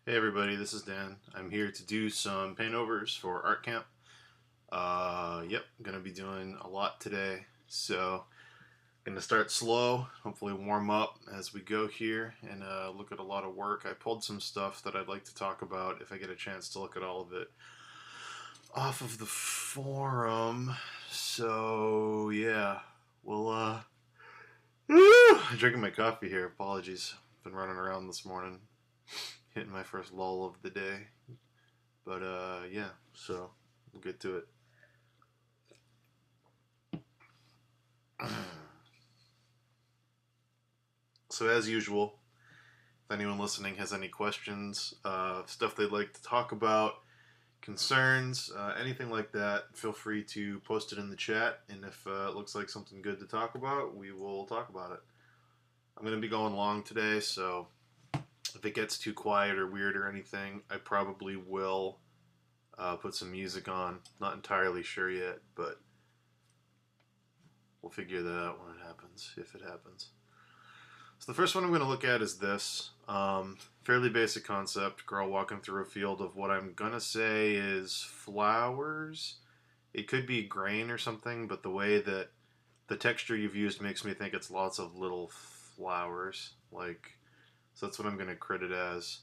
Hey everybody, this is Dan. I'm here to do some paintovers for artcamp. Yep, gonna be doing a lot today, so gonna start slow, hopefully warm up as we go here and look at a lot of work. I pulled some stuff that I'd like to talk about if I get a chance to look at all of it off of the forum. So yeah, we'll I'm drinking my coffee here. Apologies, been running around this morning, hitting my first lull of the day. But yeah, so we'll get to it. So as usual, if anyone listening has any questions, stuff they'd like to talk about, concerns, anything like that, feel free to post it in the chat. And if it looks like something good to talk about, we will talk about it. I'm going to be going long today, so if it gets too quiet or weird or anything, I probably will put some music on. Not entirely sure yet, but we'll figure that out when it happens, if it happens. So the first one I'm going to look at is this. Fairly basic concept. Girl walking through a field of what I'm going to say is flowers. It could be grain or something, but the way that the texture you've used makes me think it's lots of little flowers. So that's what I'm going to crit it as.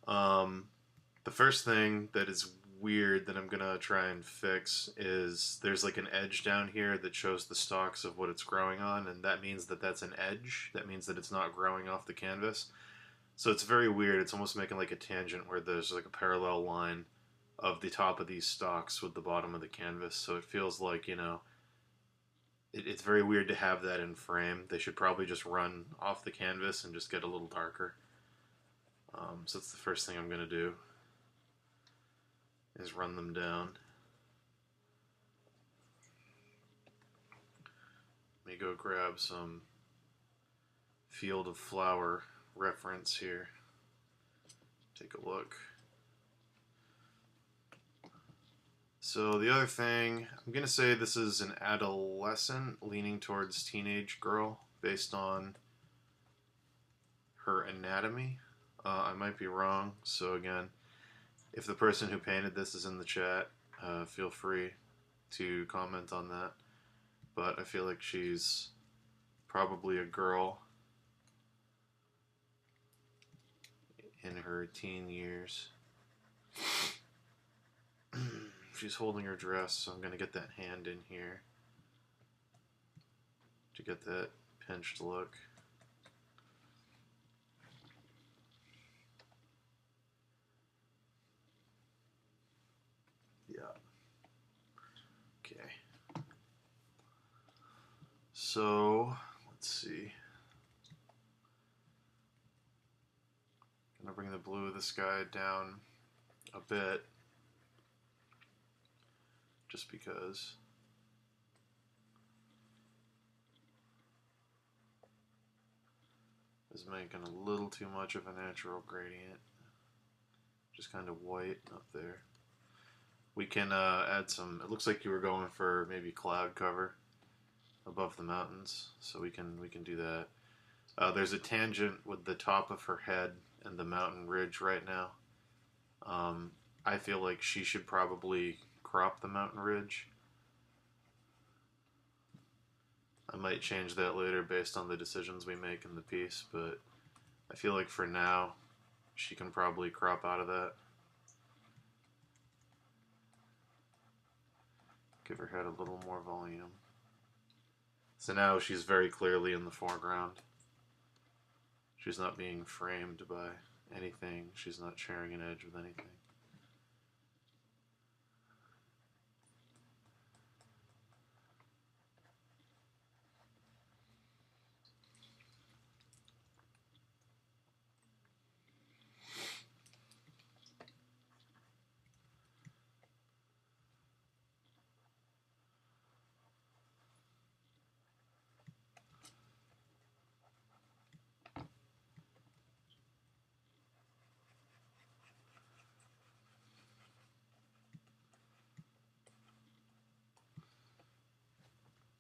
The first thing that is weird that I'm gonna try and fix is there's like an edge down here that shows the stalks of what it's growing on, and that means that that's an edge. That means that it's not growing off the canvas. So it's very weird. It's almost making like a tangent where there's like a parallel line of the top of these stalks with the bottom of the canvas. So it feels like, it's very weird to have that in frame. They should probably just run off the canvas and just get a little darker. So that's the first thing I'm gonna do, is run them down. Let me go grab some field of flower reference here. Take a look. So the other thing, I'm going to say this is an adolescent leaning towards teenage girl based on her anatomy. I might be wrong, so again, if the person who painted this is in the chat, feel free to comment on that. But I feel like she's probably a girl in her teen years. She's holding her dress, so I'm going to get that hand in here to get that pinched look. Yeah. Okay. So, let's see. Gonna bring the blue of the sky down a bit, just because. Is making a little too much of a natural gradient. Just kind of white up there. We can add some, it looks like you were going for maybe cloud cover above the mountains, so we can do that. There's a tangent with the top of her head and the mountain ridge right now. I feel like she should probably crop the mountain ridge. I might change that later based on the decisions we make in the piece, but I feel like for now she can probably crop out of that. Give her head a little more volume. So now she's very clearly in the foreground. She's not being framed by anything. She's not sharing an edge with anything.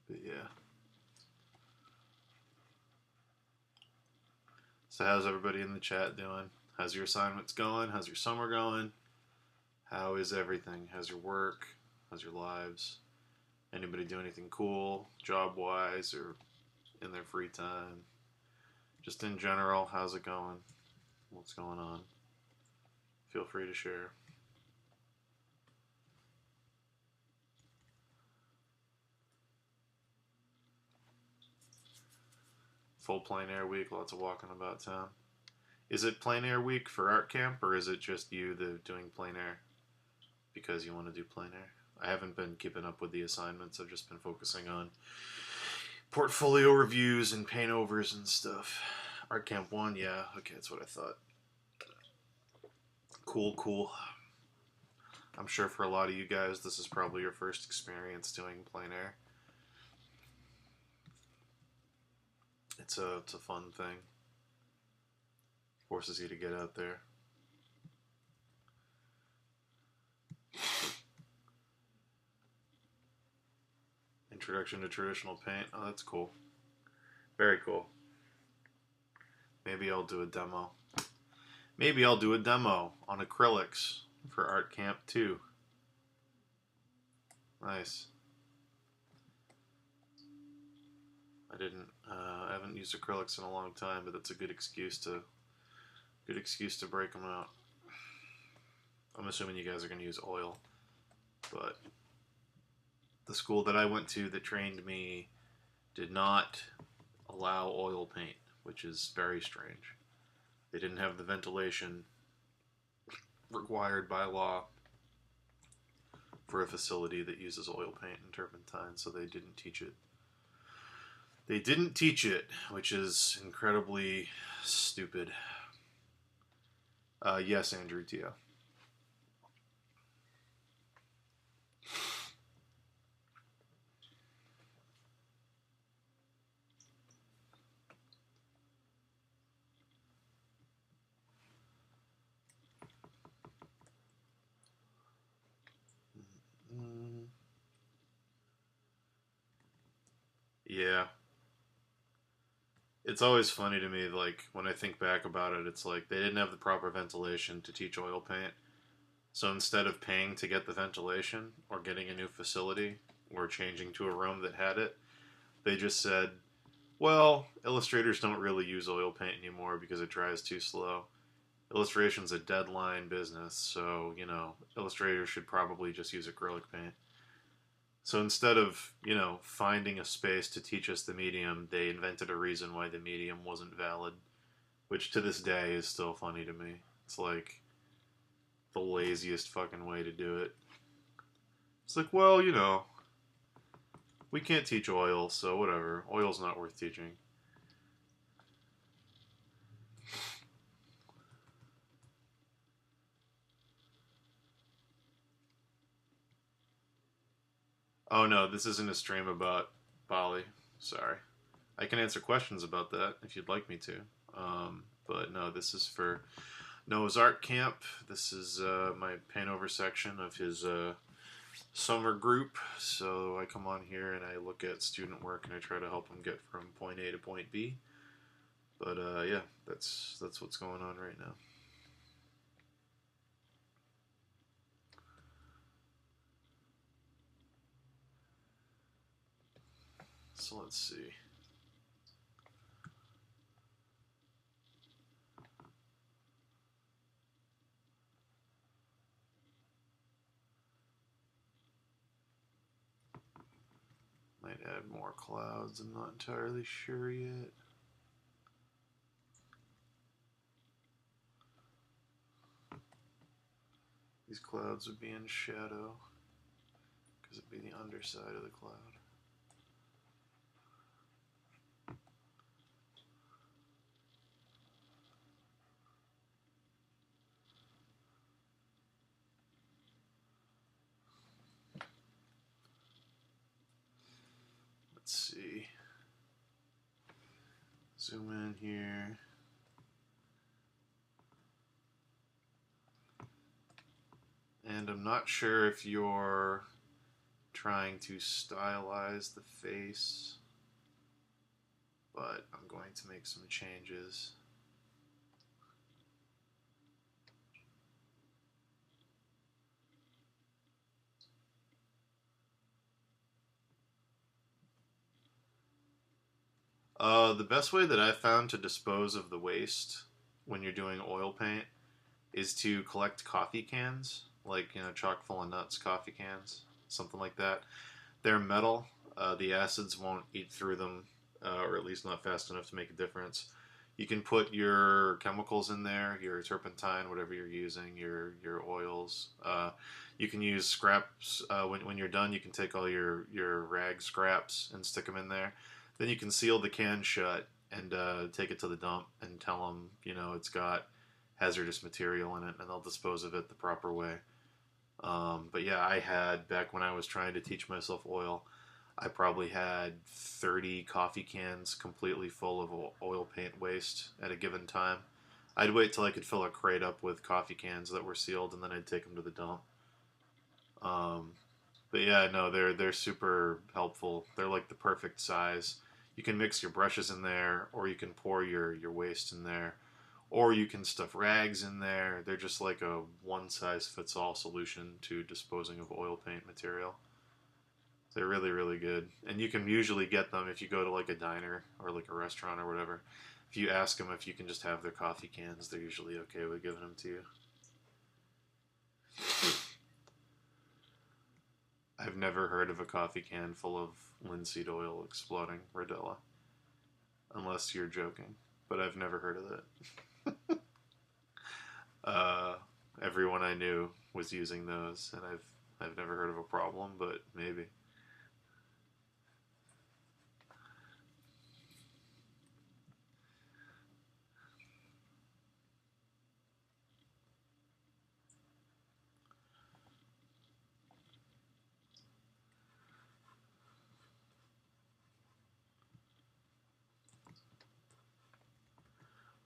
But yeah. So how's everybody in the chat doing? How's your assignments going? How's your summer going? How is everything? How's your work? How's your lives? Anybody do anything cool, job-wise, or in their free time? Just in general, how's it going? What's going on? Feel free to share. Full plein air week, lots of walking about town. Is it plein air week for art camp, or is it just you doing plein air because you want to do plein air? I haven't been keeping up with the assignments. I've just been focusing on portfolio reviews and paintovers and stuff. Art camp 1, yeah, okay, that's what I thought. Cool. I'm sure for a lot of you guys, this is probably your first experience doing plein air. It's a fun thing. Forces you to get out there. Introduction to traditional paint. Oh, that's cool. Very cool. Maybe I'll do a demo. Maybe I'll do a demo on acrylics for Art Camp 2. Nice. I haven't used acrylics in a long time, but that's a good excuse to break them out. I'm assuming you guys are going to use oil, but the school that I went to that trained me did not allow oil paint, which is very strange. They didn't have the ventilation required by law for a facility that uses oil paint and turpentine, so they didn't teach it. They didn't teach it, which is incredibly stupid. Yes, Andrew, Tia. Yeah. It's always funny to me, like, when I think back about it, it's like they didn't have the proper ventilation to teach oil paint. So instead of paying to get the ventilation, or getting a new facility, or changing to a room that had it, they just said, well, illustrators don't really use oil paint anymore because it dries too slow. Illustration's a deadline business, so, illustrators should probably just use acrylic paint. So instead of, finding a space to teach us the medium, they invented a reason why the medium wasn't valid, which to this day is still funny to me. It's like the laziest fucking way to do it. It's like, well, we can't teach oil, so whatever. Oil's not worth teaching. Oh no, this isn't a stream about Bali. Sorry. I can answer questions about that if you'd like me to. But no, this is for Noah's Art Camp. This is my paintover section of his summer group. So I come on here and I look at student work and I try to help them get from point A to point B. But yeah, that's what's going on right now. So let's see. Might add more clouds, I'm not entirely sure yet. These clouds would be in shadow, because it'd be the underside of the cloud. Let's see. Zoom in here. And I'm not sure if you're trying to stylize the face, but I'm going to make some changes. The best way that I've found to dispose of the waste when you're doing oil paint is to collect coffee cans, like, chock full of nuts coffee cans, something like that. They're metal. The acids won't eat through them, or at least not fast enough to make a difference. You can put your chemicals in there, your turpentine, whatever you're using, your oils. You can use scraps. When you're done, you can take all your rag scraps and stick them in there. Then you can seal the can shut and take it to the dump and tell them, it's got hazardous material in it, and they'll dispose of it the proper way. But yeah, I had, back when I was trying to teach myself oil, I probably had 30 coffee cans completely full of oil paint waste at a given time. I'd wait till I could fill a crate up with coffee cans that were sealed, and then I'd take them to the dump. Um, but yeah, no, they're super helpful. They're like the perfect size. You can mix your brushes in there, or you can pour your waste in there, or you can stuff rags in there. They're just like a one size fits all solution to disposing of oil paint material. They're really, really good. And you can usually get them if you go to like a diner or like a restaurant or whatever. If you ask them if you can just have their coffee cans, they're usually okay with giving them to you. I've never heard of a coffee can full of linseed oil exploding, Rodella. Unless you're joking. But I've never heard of it. uh, Everyone I knew was using those, and I've never heard of a problem, but maybe.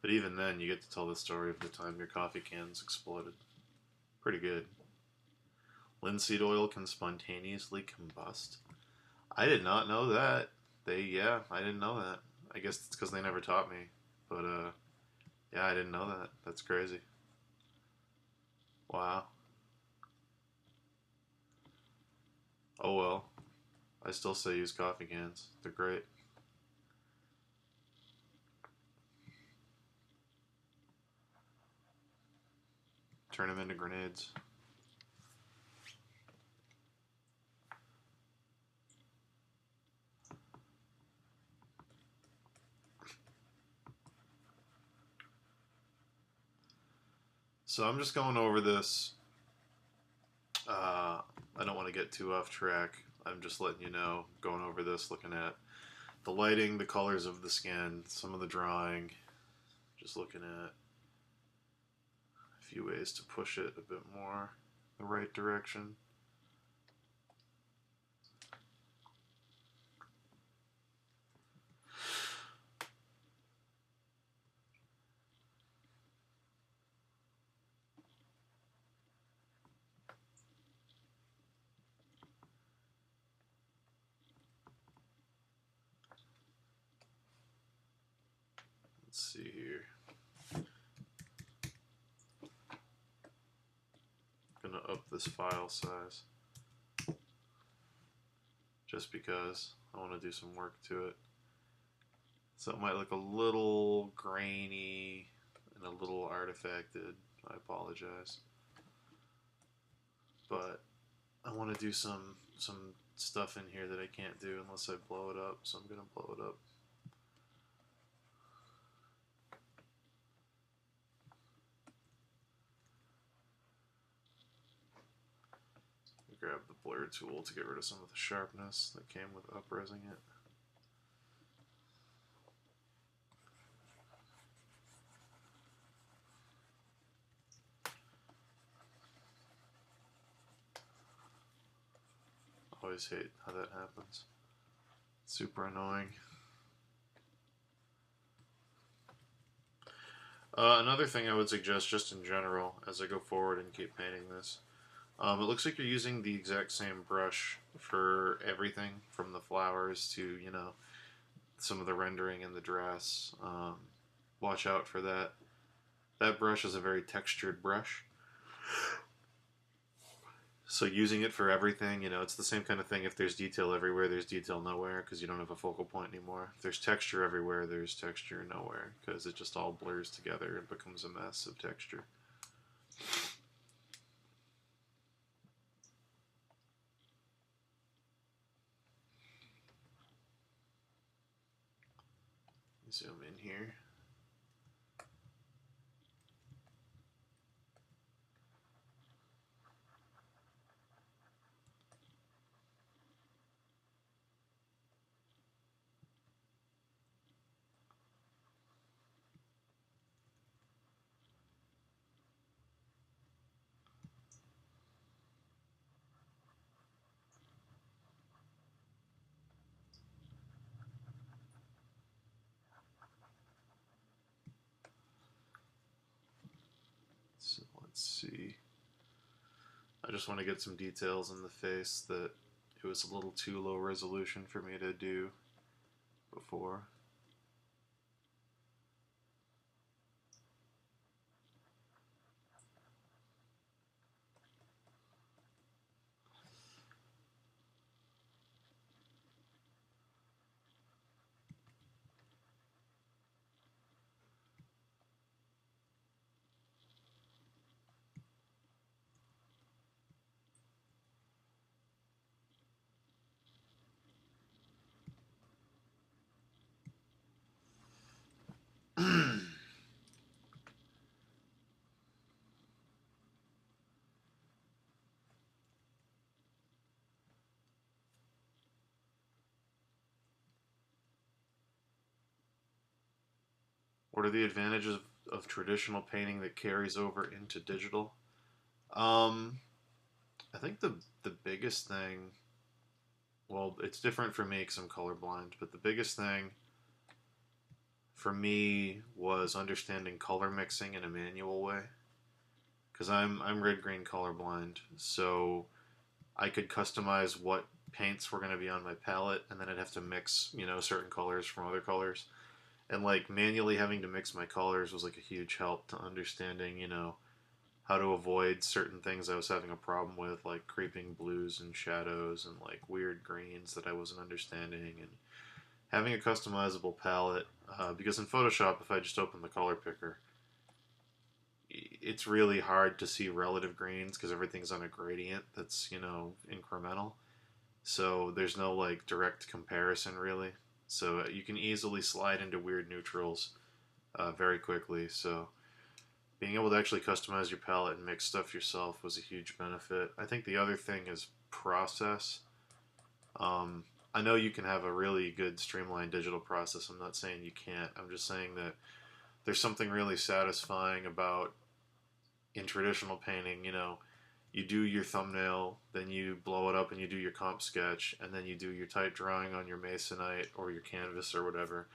But even then, you get to tell the story of the time your coffee cans exploded. Pretty good. Linseed oil can spontaneously combust. I did not know that. Yeah, I didn't know that. I guess it's because they never taught me. But, yeah, I didn't know that. That's crazy. Wow. Oh well. I still say use coffee cans. They're great. Turn them into grenades. So I'm just going over this. I don't want to get too off track. I'm just letting you know, going over this, looking at the lighting, the colors of the skin, some of the drawing, just looking at a few ways to push it a bit more the right direction. Let's see here. I'm gonna up this file size just because I want to do some work to it. So it might look a little grainy and a little artifacted. I apologize. But I want to do some stuff in here that I can't do unless I blow it up, so I'm gonna blow it up. Grab the blur tool to get rid of some of the sharpness that came with upresing it. Always hate how that happens. It's super annoying. Another thing I would suggest just in general as I go forward and keep painting this, it looks like you're using the exact same brush for everything from the flowers to, some of the rendering in the dress. Watch out for that. That brush is a very textured brush. So using it for everything, it's the same kind of thing. If there's detail everywhere, there's detail nowhere because you don't have a focal point anymore. If there's texture everywhere, there's texture nowhere because it just all blurs together and becomes a mess of texture. Zoom in here. So let's see. I just want to get some details in the face that it was a little too low resolution for me to do before. What are the advantages of traditional painting that carries over into digital? Um, I think the biggest thing, well, it's different for me because I'm colorblind, but the biggest thing for me was understanding color mixing in a manual way because I'm red green colorblind, so I could customize what paints were going to be on my palette, and then I'd have to mix certain colors from other colors, and like manually having to mix my colors was like a huge help to understanding how to avoid certain things I was having a problem with, like creeping blues and shadows and like weird greens that I wasn't understanding, and having a customizable palette. Because in Photoshop, if I just open the color picker, it's really hard to see relative greens because everything's on a gradient that's incremental. So there's no like direct comparison really. So you can easily slide into weird neutrals very quickly. So being able to actually customize your palette and mix stuff yourself was a huge benefit. I think the other thing is process. I know you can have a really good streamlined digital process. I'm not saying you can't. I'm just saying that there's something really satisfying about in traditional painting, you do your thumbnail, then you blow it up and you do your comp sketch, and then you do your type drawing on your masonite or your canvas or whatever.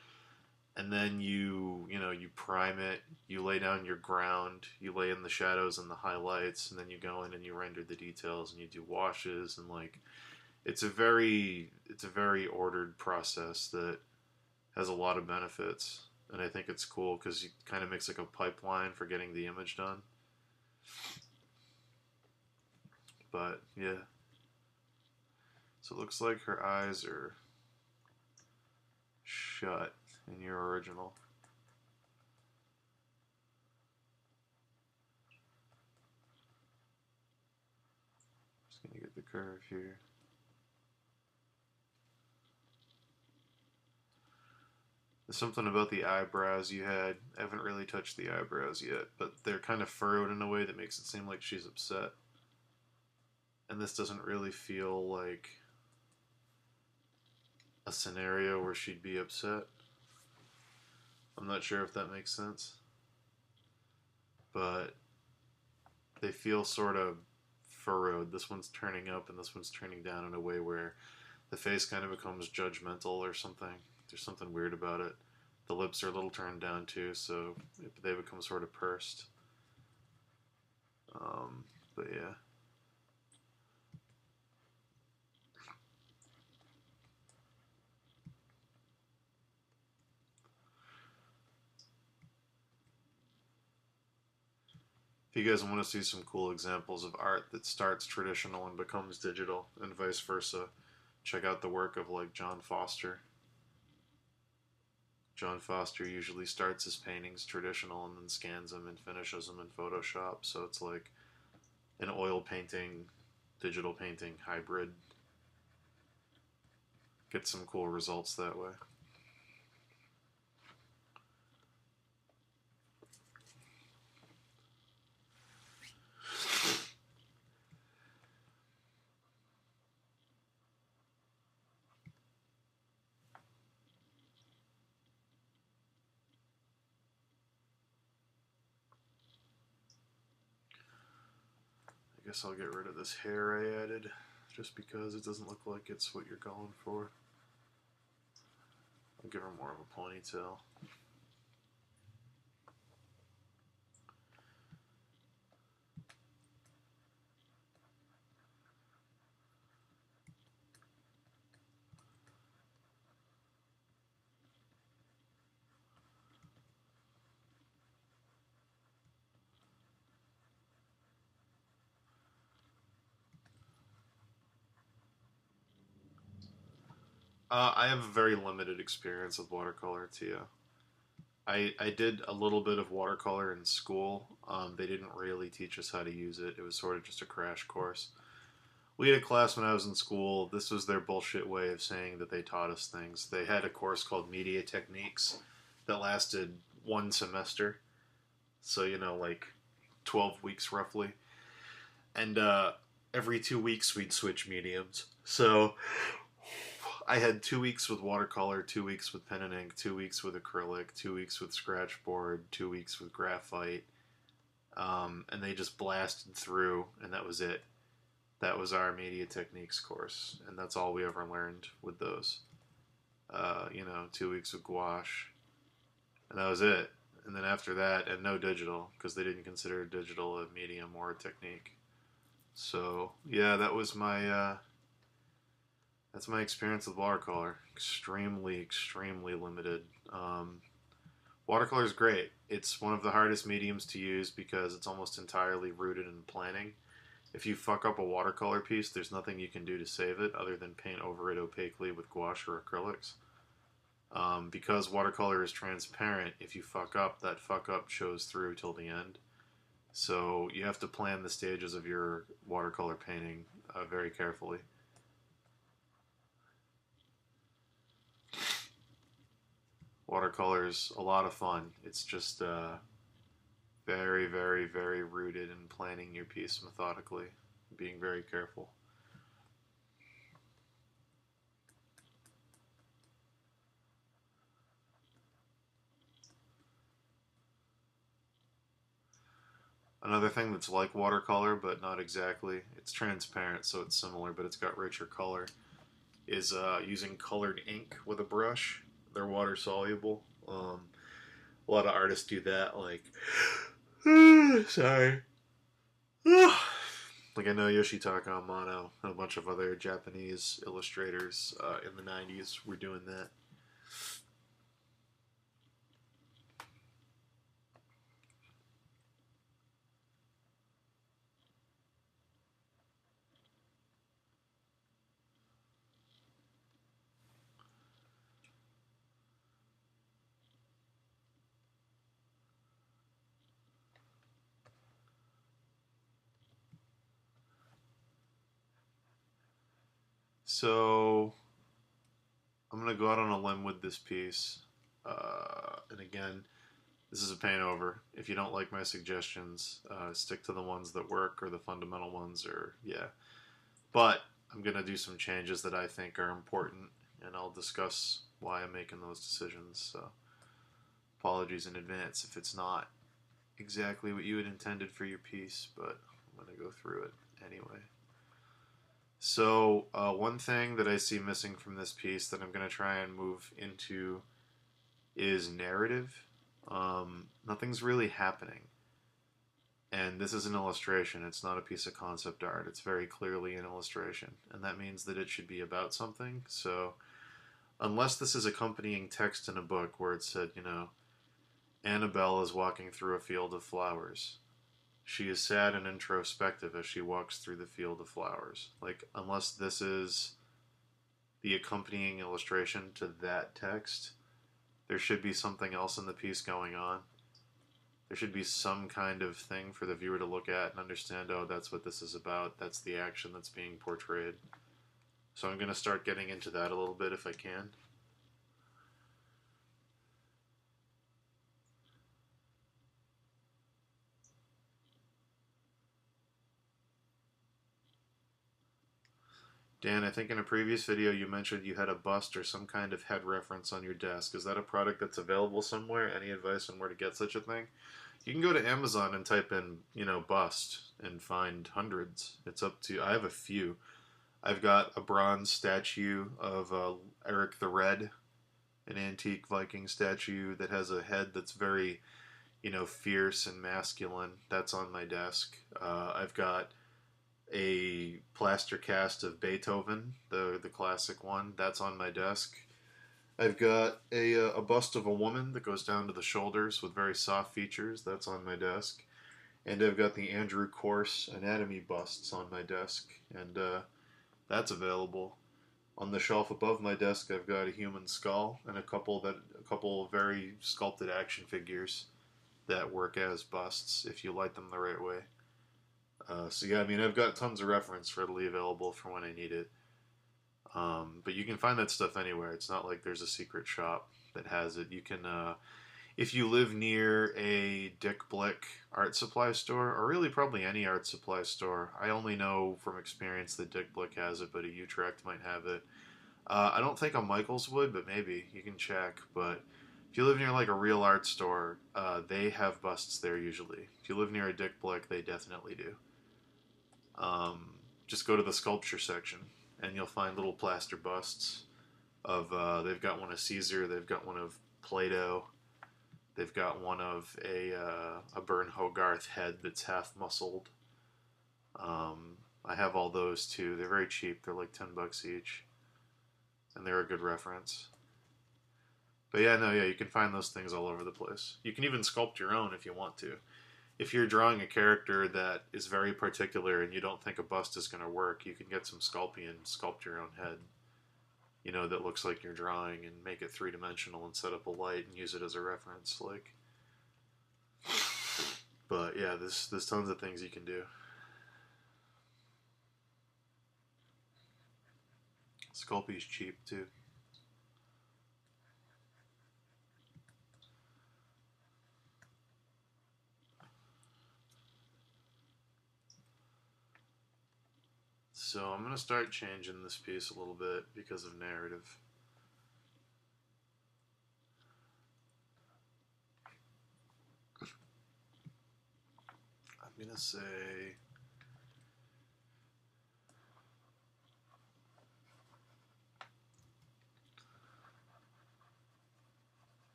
And then you prime it, you lay down your ground, you lay in the shadows and the highlights, and then you go in and you render the details and you do washes, and like it's a very ordered process that has a lot of benefits, and I think it's cool because it kind of makes like a pipeline for getting the image done. But yeah, so it looks like her eyes are shut in your original. Just gonna get the curve here. There's something about the eyebrows you had. I haven't really touched the eyebrows yet, but they're kind of furrowed in a way that makes it seem like she's upset. And this doesn't really feel like a scenario where she'd be upset. I'm not sure if that makes sense. But they feel sort of furrowed. This one's turning up and this one's turning down in a way where the face kind of becomes judgmental or something. There's something weird about it. The lips are a little turned down too, so they become sort of pursed. But yeah. If you guys want to see some cool examples of art that starts traditional and becomes digital, and vice versa, check out the work of like John Foster. John Foster usually starts his paintings traditional and then scans them and finishes them in Photoshop. So it's like an oil painting, digital painting hybrid. Get some cool results that way. I guess I'll get rid of this hair I added just because it doesn't look like it's what you're going for. I'll give her more of a ponytail. I have a very limited experience with watercolor, Tia. I did a little bit of watercolor in school. They didn't really teach us how to use it. It was sort of just a crash course. We had a class when I was in school. This was their bullshit way of saying that they taught us things. They had a course called Media Techniques that lasted one semester. So, you know, like 12 weeks roughly. And every 2 weeks we'd switch mediums. So I had 2 weeks with watercolor, 2 weeks with pen and ink, 2 weeks with acrylic, 2 weeks with scratchboard, 2 weeks with graphite. And they just blasted through, and that was it. That was our media techniques course, and that's all we ever learned with those. 2 weeks with gouache, and that was it. And then after that, and no digital, because they didn't consider digital a medium or a technique. So yeah, that's my experience with watercolor. Extremely, extremely limited. Watercolor is great. It's one of the hardest mediums to use because it's almost entirely rooted in planning. If you fuck up a watercolor piece, there's nothing you can do to save it other than paint over it opaquely with gouache or acrylics. Because watercolor is transparent, if you fuck up, that fuck up shows through till the end. So you have to plan the stages of your watercolor painting very carefully. Watercolor's a lot of fun. It's just very, very, very rooted in planning your piece methodically, being very careful. Another thing that's like watercolor, but not exactly, it's transparent, so it's similar, but it's got richer color, is using colored ink with a brush. They're water soluble. A lot of artists do that, like, sorry. Like I know Yoshitaka Amano and a bunch of other Japanese illustrators in the 90s were doing that. So I'm gonna go out on a limb with this piece, and again, this is a paint over. If you don't like my suggestions, stick to the ones that work or the fundamental ones, or yeah. But I'm gonna do some changes that I think are important, and I'll discuss why I'm making those decisions. So apologies in advance if it's not exactly what you had intended for your piece, but I'm gonna go through it anyway. So one thing that I see missing from this piece that I'm going to try and move into is narrative. Nothing's really happening. And this is an illustration. It's not a piece of concept art. It's very clearly an illustration. And that means that it should be about something. So unless this is accompanying text in a book where it said, Annabelle is walking through a field of flowers. She is sad and introspective as she walks through the field of flowers. Like, unless this is the accompanying illustration to that text, there should be something else in the piece going on. There should be some kind of thing for the viewer to look at and understand, oh, that's what this is about. That's the action that's being portrayed. So I'm going to start getting into that a little bit if I can. Dan, I think in a previous video you mentioned you had a bust or some kind of head reference on your desk. Is that a product that's available somewhere? Any advice on where to get such a thing? You can go to Amazon and type in, bust and find hundreds. It's up to, I have a few. I've got a bronze statue of Eric the Red, an antique Viking statue that has a head that's very, fierce and masculine. That's on my desk. I've got a plaster cast of Beethoven, the classic one. That's on my desk. I've got a bust of a woman that goes down to the shoulders with very soft features. That's on my desk. And I've got the Andrew Corse anatomy busts on my desk, and that's available. On the shelf above my desk, I've got a human skull and a couple very sculpted action figures that work as busts if you light them the right way. So yeah, I mean, I've got tons of reference readily available for when I need it. But you can find that stuff anywhere. It's not like there's a secret shop that has it. You can, if you live near a Dick Blick art supply store, or really probably any art supply store. I only know from experience that Dick Blick has it, but a Utrecht might have it. I don't think a Michaels would, but maybe you can check. But if you live near like a real art store, they have busts there usually. If you live near a Dick Blick, they definitely do. Just go to the sculpture section and you'll find little plaster busts of, they've got one of Caesar, they've got one of Plato, they've got one of a Bern Hogarth head that's half muscled. I have all those too. They're very cheap. They're like $10 each, and they're a good reference. But yeah, you can find those things all over the place. You can even sculpt your own if you want to. If you're drawing a character that is very particular and you don't think a bust is going to work, you can get some Sculpey and sculpt your own head, that looks like you're drawing, and make it three-dimensional and set up a light and use it as a reference. But yeah, there's tons of things you can do. Sculpey's cheap too. So I'm going to start changing this piece a little bit because of narrative. I'm going to say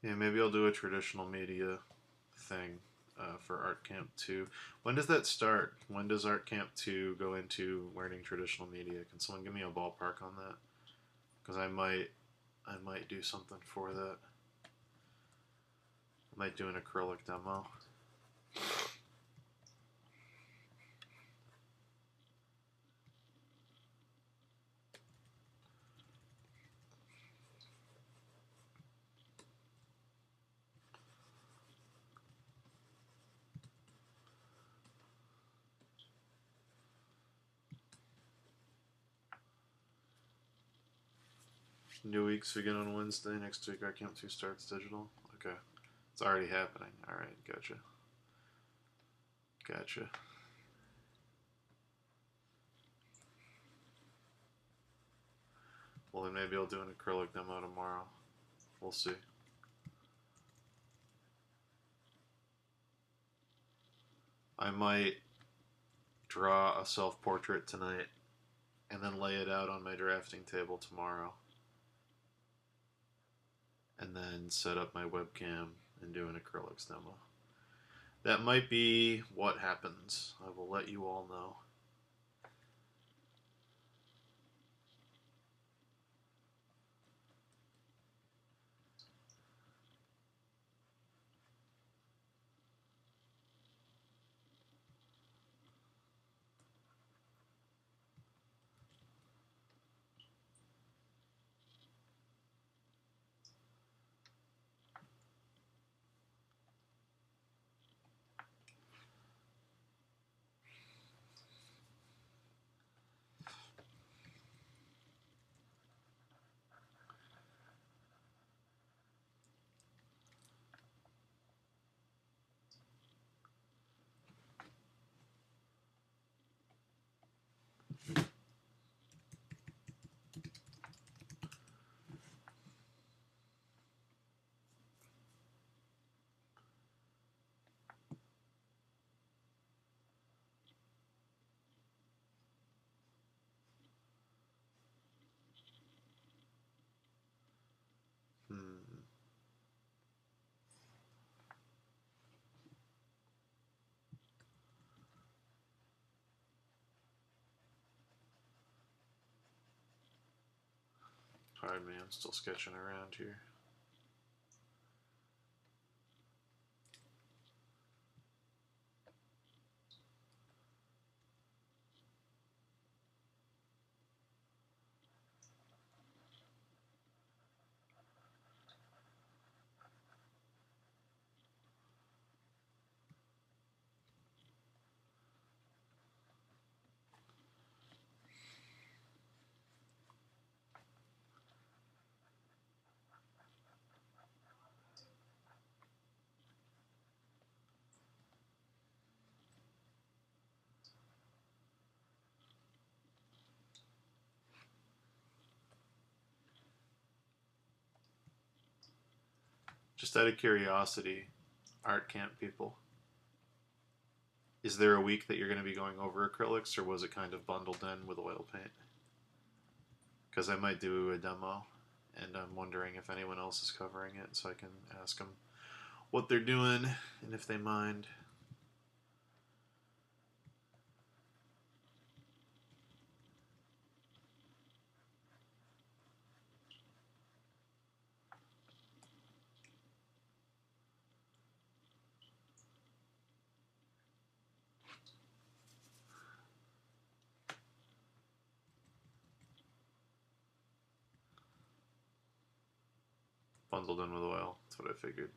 yeah, maybe I'll do a traditional media thing for artcamp 2. When does that start? When does artcamp 2 go into learning traditional media? Can someone give me a ballpark on that? Because I might do something for that. I might do an acrylic demo. New weeks begin on Wednesday. Next week, artcamp 2 starts digital. Okay. It's already happening. Alright, gotcha. Gotcha. Well, then maybe I'll do an acrylic demo tomorrow. We'll see. I might draw a self-portrait tonight and then lay it out on my drafting table tomorrow, and then set up my webcam and do an acrylics demo. That might be what happens. I will let you all know. Hmm. Pardon me, I'm still sketching around here. Just out of curiosity, art camp people, is there a week that you're going to be going over acrylics, or was it kind of bundled in with oil paint? Because I might do a demo, and I'm wondering if anyone else is covering it, so I can ask them what they're doing and if they mind. Bundled in with oil. That's what I figured.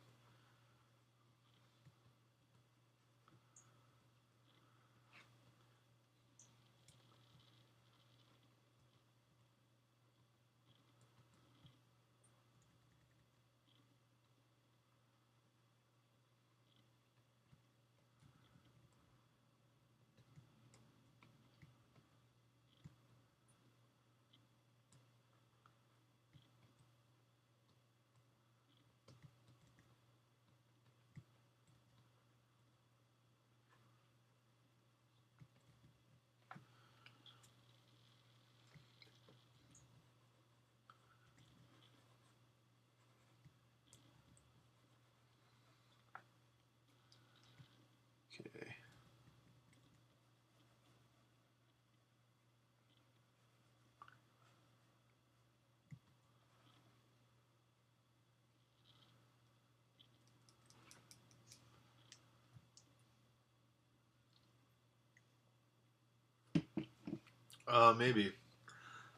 Okay. Maybe.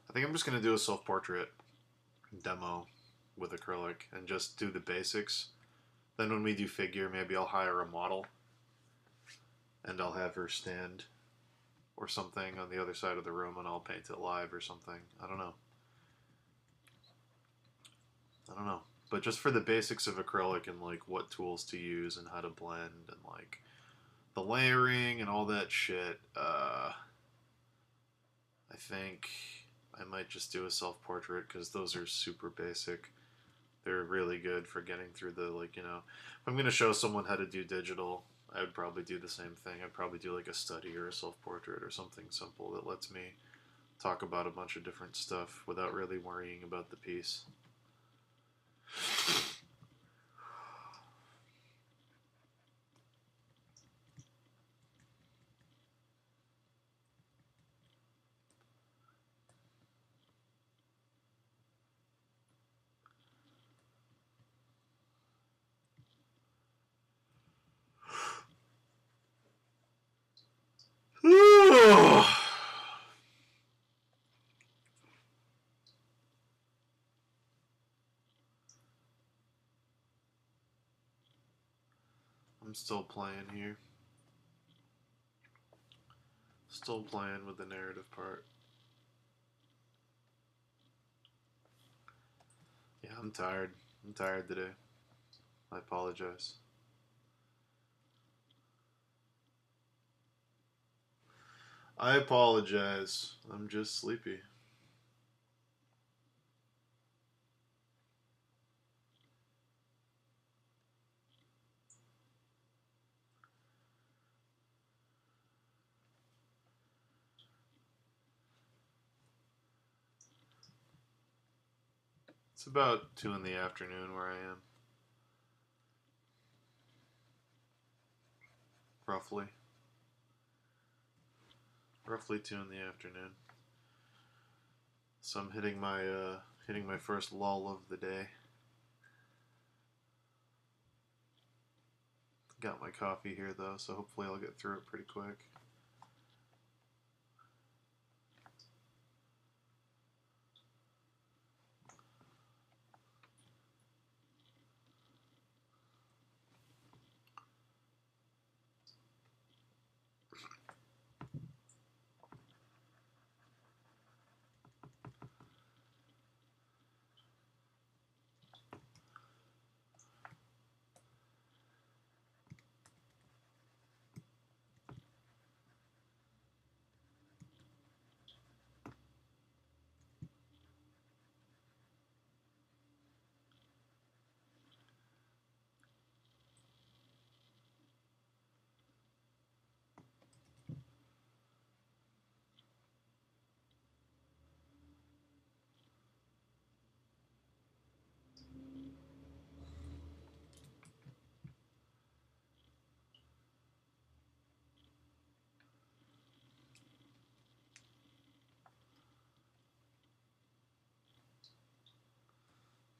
I think I'm just gonna do a self-portrait demo with acrylic and just do the basics. Then when we do figure, maybe I'll hire a model and I'll have her stand or something on the other side of the room and I'll paint it live or something. I don't know. I don't know. But just for the basics of acrylic and like what tools to use and how to blend and like the layering and all that shit, I think I might just do a self-portrait because those are super basic. They're really good for getting through the, like, if I'm going to show someone how to do digital, I would probably do the same thing. I'd probably do like a study or a self-portrait or something simple that lets me talk about a bunch of different stuff without really worrying about the piece. I'm still playing here. Still playing with the narrative part. Yeah, I'm tired. I'm tired today. I apologize. I apologize. I'm just sleepy. It's about 2 in the afternoon where I am. Roughly. Roughly 2 in the afternoon. So I'm hitting my first lull of the day. Got my coffee here though, so hopefully I'll get through it pretty quick.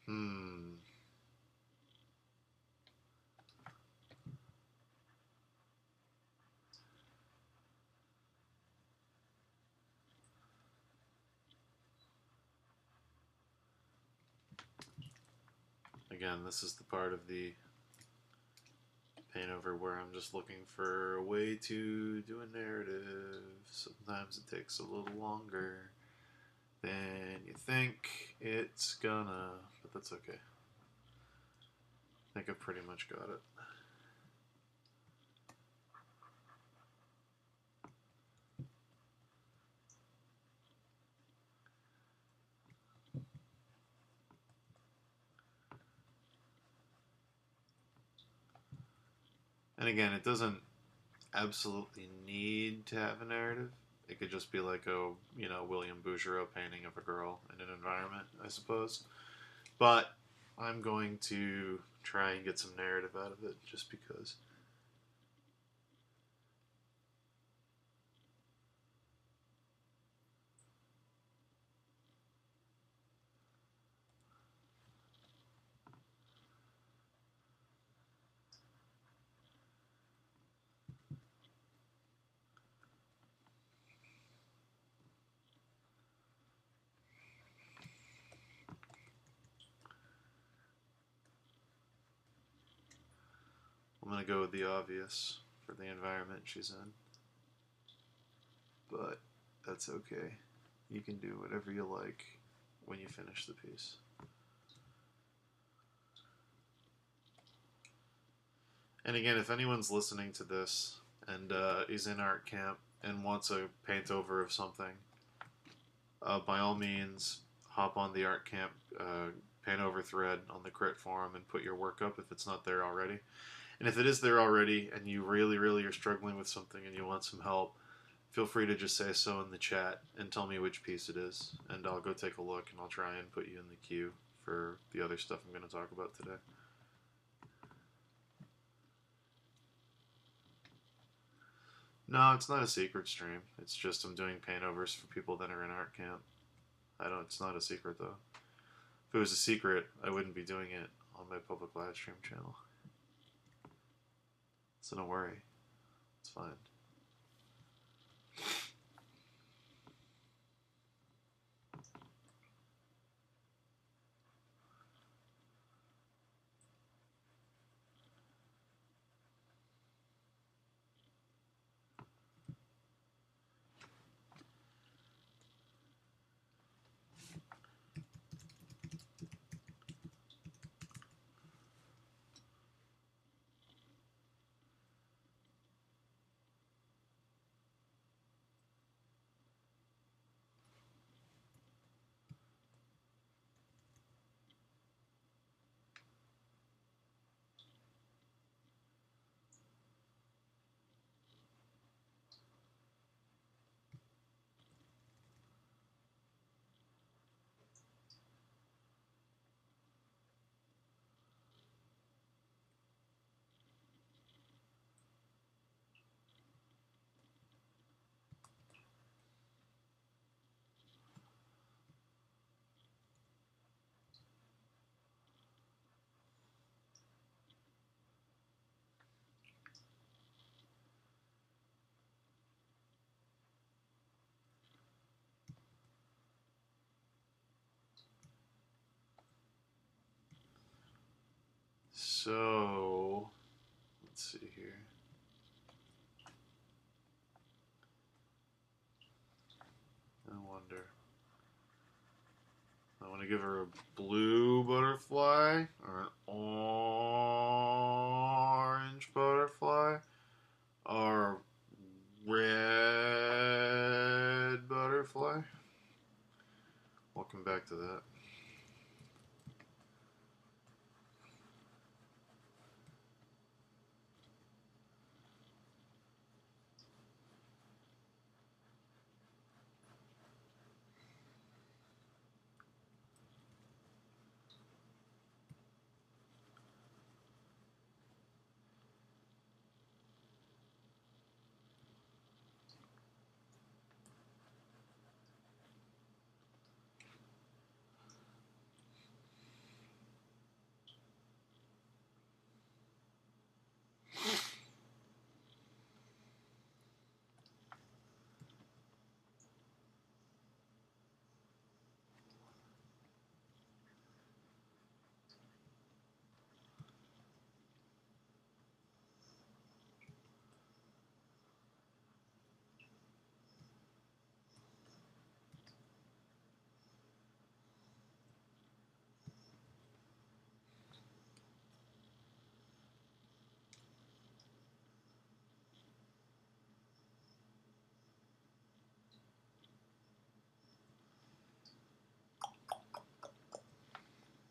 Hmm. Again, this is the part of the paintover where I'm just looking for a way to do a narrative. Sometimes it takes a little longer than you think it's gonna, but that's okay. I think I've pretty much got it. And again, it doesn't absolutely need to have a narrative. It could just be like a, William Bouguereau painting of a girl in an environment, I suppose. But I'm going to try and get some narrative out of it just because. I'm going to go with the obvious for the environment she's in. But that's okay. You can do whatever you like when you finish the piece. And again, if anyone's listening to this and is in art camp and wants a paint over of something, by all means, hop on the art camp paint over thread on the crit forum and put your work up if it's not there already. And if it is there already and you really, really are struggling with something and you want some help, feel free to just say so in the chat and tell me which piece it is, and I'll go take a look and I'll try and put you in the queue for the other stuff I'm going to talk about today. No, it's not a secret stream. It's just I'm doing paintovers for people that are in art camp. It's not a secret though. If it was a secret, I wouldn't be doing it on my public live stream channel. So don't worry. It's fine. So, let's see here. I wonder. I want to give her a blue butterfly or an orange butterfly or a red butterfly. Welcome back to that.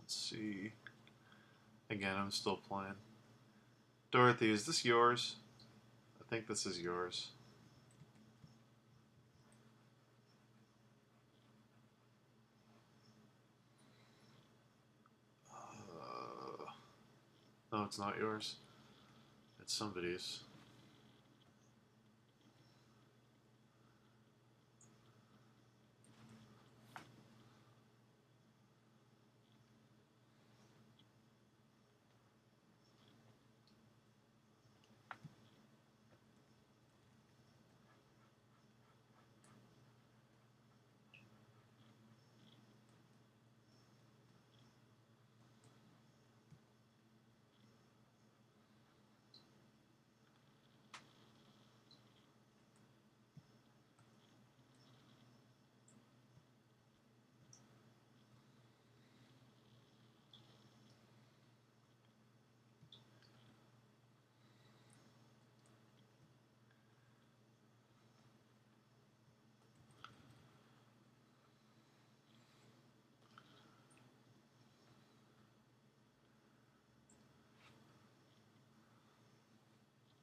Let's see. Again, I'm still playing. Dorothy, is this yours? I think this is yours. No, it's not yours. It's somebody's.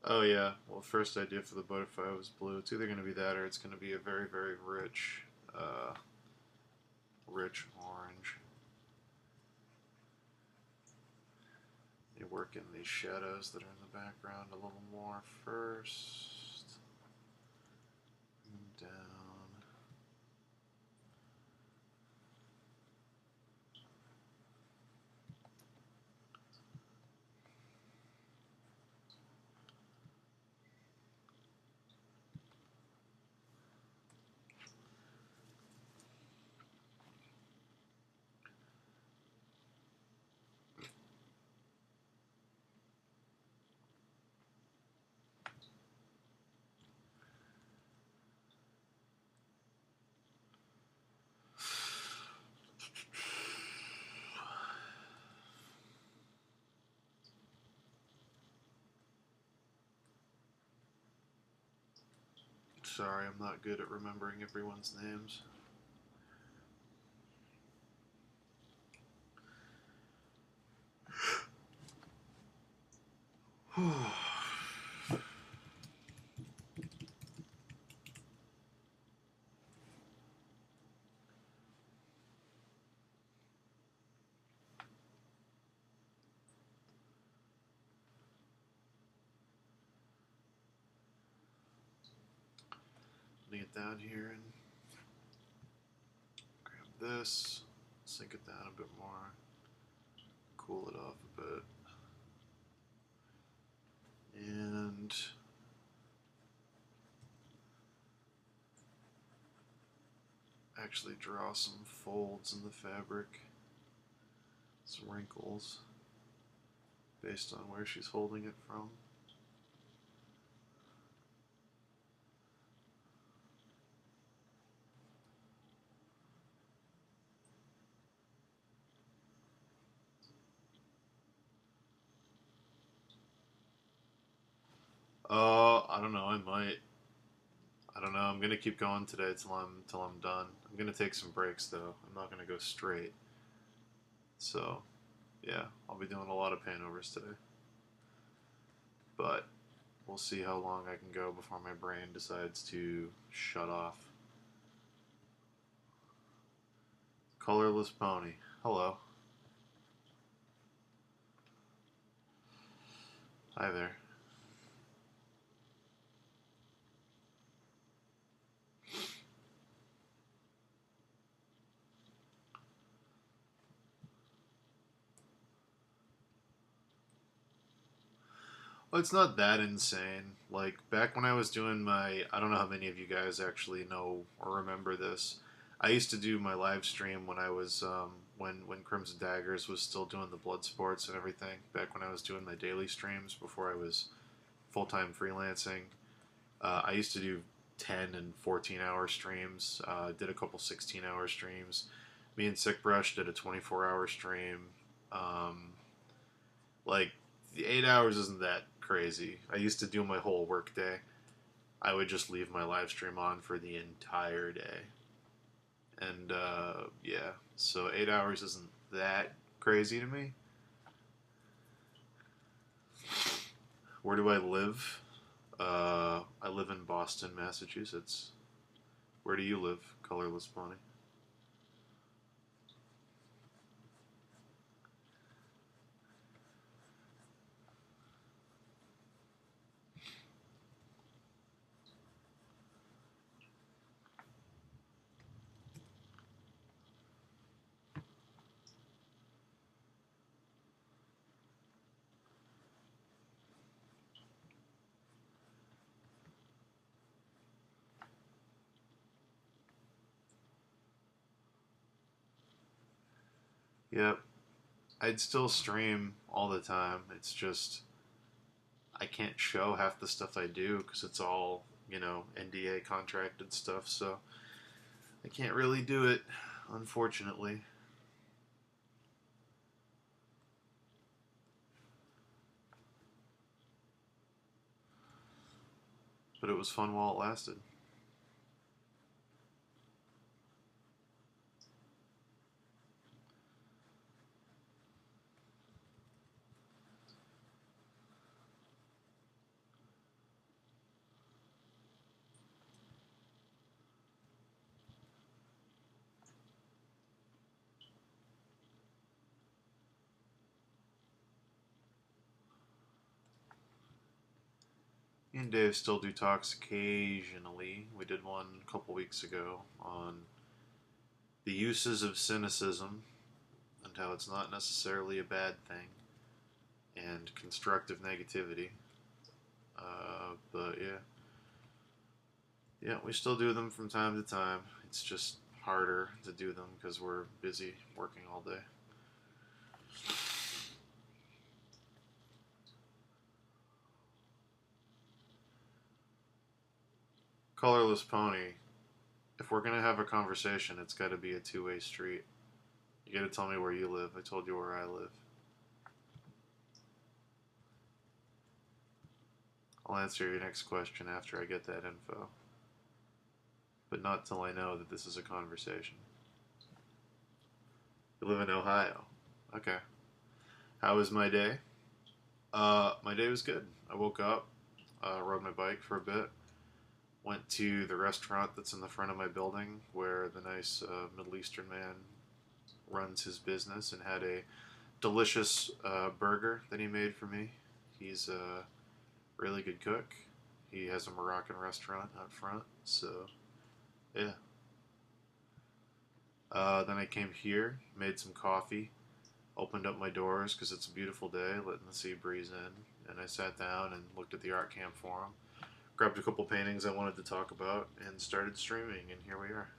Oh yeah. Well, first idea for the butterfly was blue. It's either going to be that or it's going to be a very, very rich, uh, rich orange. You work in these shadows that are in the background a little more first. Down. Sorry, I'm not good at remembering everyone's names. Let me get down here and grab this, sink it down a bit more, cool it off a bit, and actually draw some folds in the fabric, some wrinkles based on where she's holding it from. I don't know. I might. I don't know. I'm gonna keep going today till I'm done. I'm gonna take some breaks though. I'm not gonna go straight. So, yeah, I'll be doing a lot of paintovers today. But we'll see how long I can go before my brain decides to shut off. Colorless pony. Hello. Hi there. Well, it's not that insane. Like back when I was doing my, I don't know how many of you guys actually know or remember this. I used to do my live stream when I was when Crimson Daggers was still doing the blood sports and everything. Back when I was doing my daily streams before I was full time freelancing. I used to do 10 and 14-hour streams. Did a couple 16-hour streams. Me and Sick Brush did a 24-hour stream. Um, like the 8 hours isn't that crazy. I used to do my whole work day. I would just leave my live stream on for the entire day. And yeah, so 8 hours isn't that crazy to me. Where do I live? I live in Boston, Massachusetts. Where do you live, Colorless Pony? Yep. I'd still stream all the time. It's just I can't show half the stuff I do because it's all, NDA contracted stuff, so I can't really do it, unfortunately. But it was fun while it lasted. Me and Dave still do talks occasionally. We did one a couple weeks ago on the uses of cynicism and how it's not necessarily a bad thing, and constructive negativity. But yeah, we still do them from time to time. It's just harder to do them because we're busy working all day. Colorless Pony, if we're gonna have a conversation, it's got to be a two-way street. You gotta tell me where you live. I told you where I live. I'll answer your next question after I get that info. But not till I know that this is a conversation. You live in Ohio. Okay. How was my day? My day was good. I woke up, rode my bike for a bit, went to the restaurant that's in the front of my building where the nice Middle Eastern man runs his business, and had a delicious burger that he made for me. He's a really good cook. He has a Moroccan restaurant out front, so yeah. Then I came here, made some coffee, opened up my doors because it's a beautiful day, letting the sea breeze in, and I sat down and looked at the artcamp forum, grabbed a couple paintings I wanted to talk about, and started streaming, and here we are.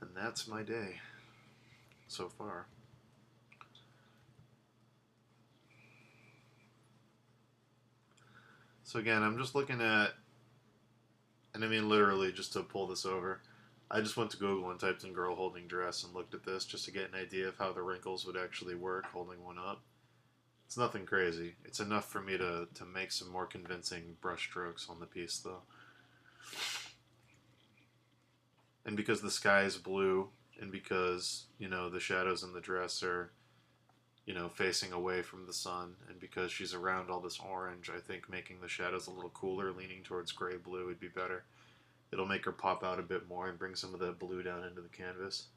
And that's my day so far. So again, I'm just looking at, and I mean literally just to pull this over, I just went to Google and typed in girl holding dress and looked at this just to get an idea of how the wrinkles would actually work holding one up. It's nothing crazy. It's enough for me to make some more convincing brush strokes on the piece though. And because the sky is blue, and because, the shadows in the dress are, facing away from the sun, and because she's around all this orange, I think making the shadows a little cooler, leaning towards gray-blue, would be better. It'll make her pop out a bit more and bring some of that blue down into the canvas.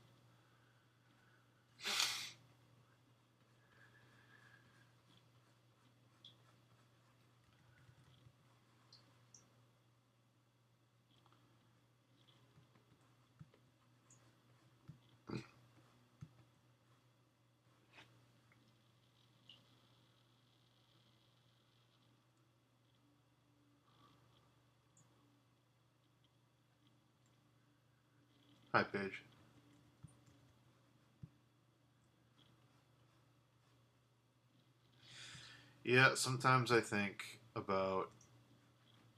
Hi, Paige. Yeah, sometimes I think about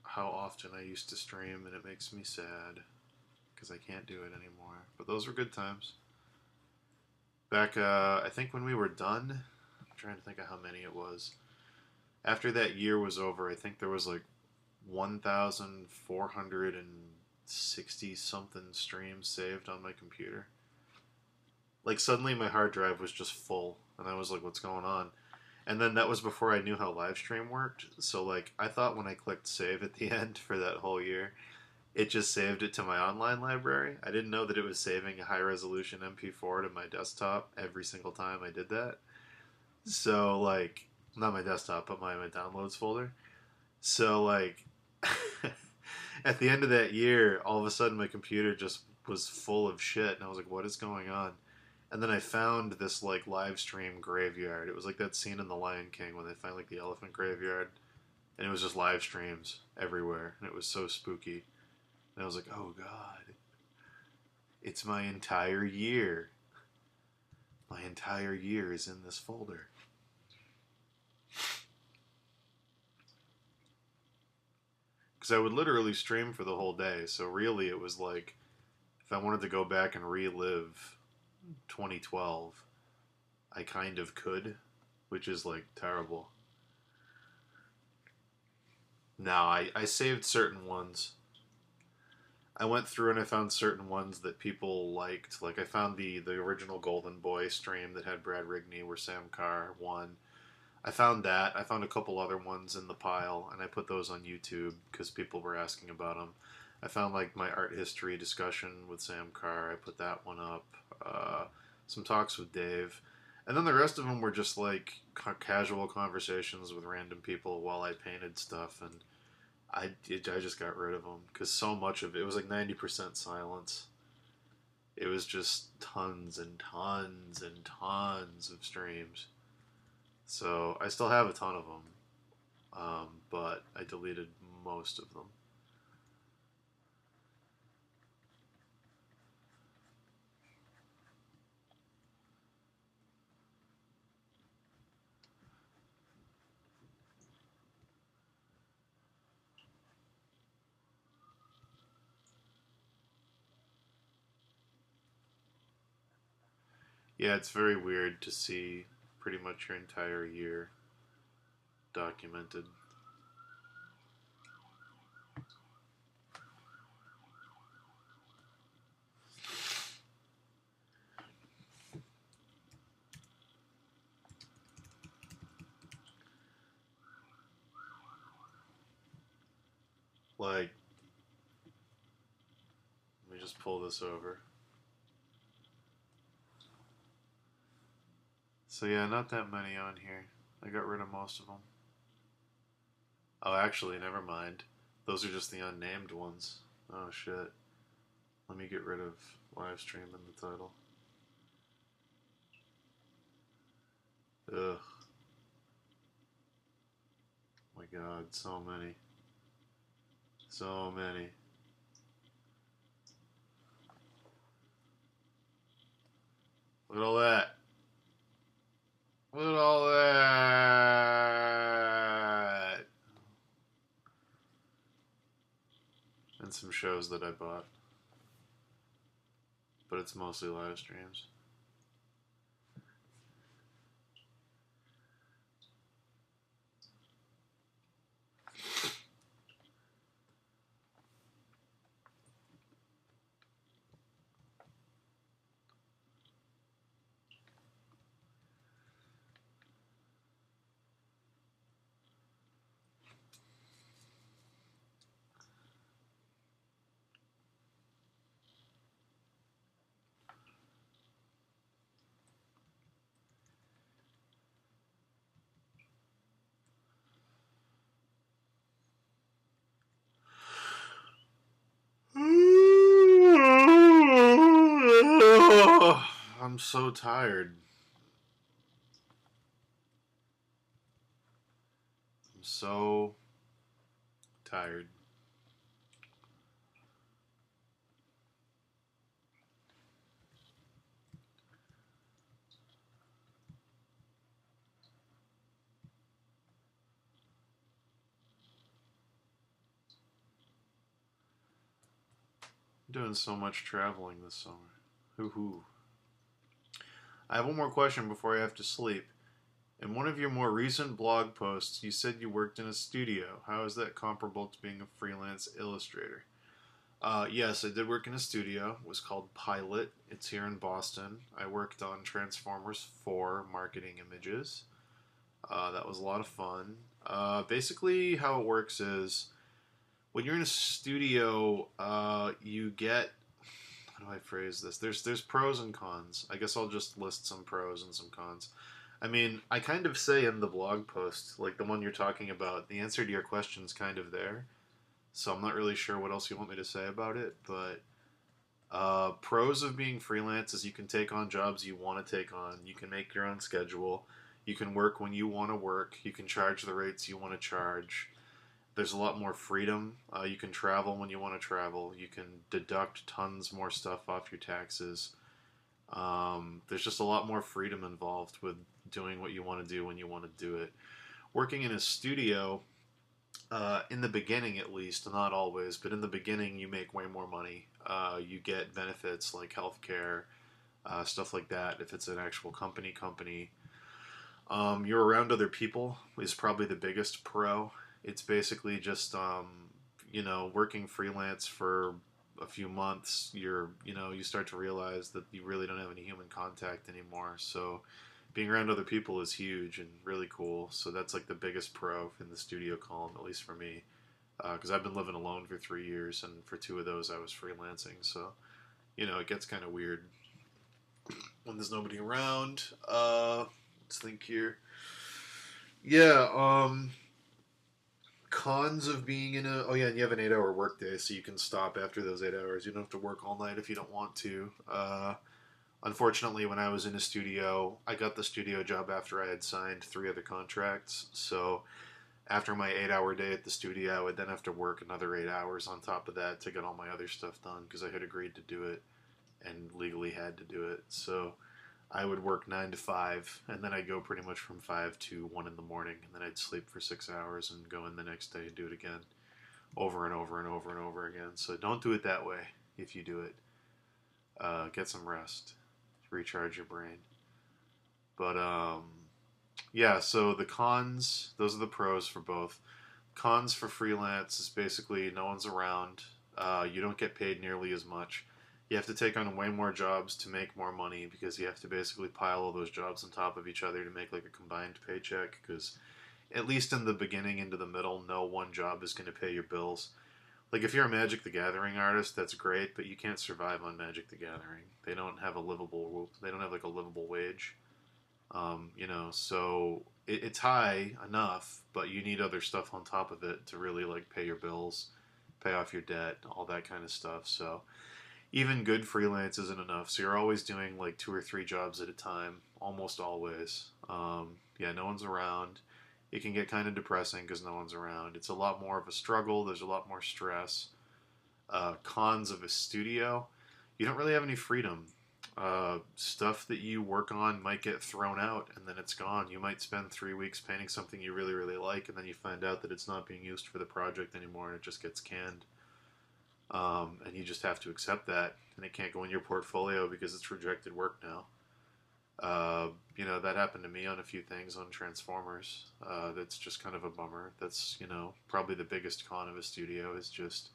how often I used to stream, and it makes me sad because I can't do it anymore. But those were good times. Back, I think when we were done, I'm trying to think of how many it was. After that year was over, I think there was like 1,460 something streams saved on my computer. Like suddenly my hard drive was just full, and I was like, "What's going on?" And then that was before I knew how live stream worked. So like I thought when I clicked save at the end for that whole year, it just saved it to my online library. I didn't know that it was saving a high resolution MP4 to my desktop every single time I did that. So like not my desktop, but my downloads folder. So like at the end of that year, all of a sudden my computer just was full of shit, and I was like, "What is going on?" And then I found this like live stream graveyard. It was like that scene in The Lion King when they find like the elephant graveyard, and it was just live streams everywhere, and it was so spooky. And I was like, "Oh God, it's my entire year. My entire year is in this folder." Because I would literally stream for the whole day. So really, it was like if I wanted to go back and relive 2012, I kind of could, which is like terrible. Now, I saved certain ones. I went through and I found certain ones that people liked. Like I found the original Golden Boy stream that had Brad Rigney where Sam Carr won. I found that. I found a couple other ones in the pile, and I put those on YouTube because people were asking about them. I found like my art history discussion with Sam Carr. I put that one up. Some talks with Dave, and then the rest of them were just like casual conversations with random people while I painted stuff, and I just got rid of them because so much of it was like 90% silence. It was just tons and tons and tons of streams. So I still have a ton of them, but I deleted most of them. Yeah, it's very weird to see pretty much your entire year documented. Like, let me just pull this over. So yeah, not that many on here. I got rid of most of them. Oh, actually, never mind. Those are just the unnamed ones. Oh shit. Let me get rid of live stream in the title. Ugh. My god, so many. So many. Look at all that. Look at all that. And some shows that I bought. But it's mostly live streams. I'm so tired. I'm so tired. I'm doing so much traveling this summer. Hoo hoo. I have one more question before I have to sleep. In one of your more recent blog posts, you said you worked in a studio. How is that comparable to being a freelance illustrator? Yes, I did work in a studio. It was called Pilot. It's here in Boston. I worked on Transformers 4 marketing images. That was a lot of fun. Basically, how it works is when you're in a studio, you get, how do I phrase this? There's pros and cons. I guess I'll just list some pros and some cons. I mean, I kind of say in the blog post, like the one you're talking about, the answer to your question's kind of there. So I'm not really sure what else you want me to say about it, but pros of being freelance is you can take on jobs you want to take on. You can make your own schedule. You can work when you want to work. You can charge the rates you want to charge. There's a lot more freedom. You can travel when you want to travel. You can deduct tons more stuff off your taxes. There's just a lot more freedom involved with doing what you want to do when you want to do it. Working in a studio, in the beginning at least, not always, but in the beginning you make way more money. You get benefits like healthcare, stuff like that. If it's an actual company, you're around other people is probably the biggest pro. It's basically just working freelance for a few months. You start to realize that you really don't have any human contact anymore. So being around other people is huge and really cool. So that's like the biggest pro in the studio column, at least for me, because I've been living alone for 3 years, and for 2 of those I was freelancing. So it gets kind of weird when there's nobody around. Let's think here. Yeah. Cons of being in a oh yeah, and you have an 8-hour workday, so you can stop after those 8 hours. You don't have to work all night if you don't want to. Unfortunately, when I was in a studio, I got the studio job after I had signed 3 other contracts. So after my 8-hour day at the studio, I would then have to work another 8 hours on top of that to get all my other stuff done because I had agreed to do it and legally had to do it. So I would work 9 to 5, and then I'd go pretty much from 5 to 1 in the morning, and then I'd sleep for 6 hours and go in the next day and do it again, over and over and over and over again. So don't do it that way. If you do it, get some rest, recharge your brain. But yeah. So the cons, those are the pros for both. Cons for freelance is basically no one's around. You don't get paid nearly as much. You have to take on way more jobs to make more money because you have to basically pile all those jobs on top of each other to make like a combined paycheck. Because at least in the beginning into the middle, no one job is going to pay your bills. Like if you're a Magic the Gathering artist, that's great, but you can't survive on Magic the Gathering. They don't have a livable. They don't have like a livable wage. So it's high enough, but you need other stuff on top of it to really like pay your bills, pay off your debt, all that kind of stuff. So even good freelance isn't enough. So you're always doing like 2 or 3 jobs at a time, almost always. Yeah, no one's around. It can get kind of depressing because no one's around. It's a lot more of a struggle. There's a lot more stress. Cons of a studio, you don't really have any freedom. Stuff that you work on might get thrown out and then it's gone. You might spend 3 weeks painting something you really, really like, and then you find out that it's not being used for the project anymore and it just gets canned. And you just have to accept that, and it can't go in your portfolio because it's rejected work now. That happened to me on a few things on Transformers. That's just kind of a bummer. That's, probably the biggest con of a studio is just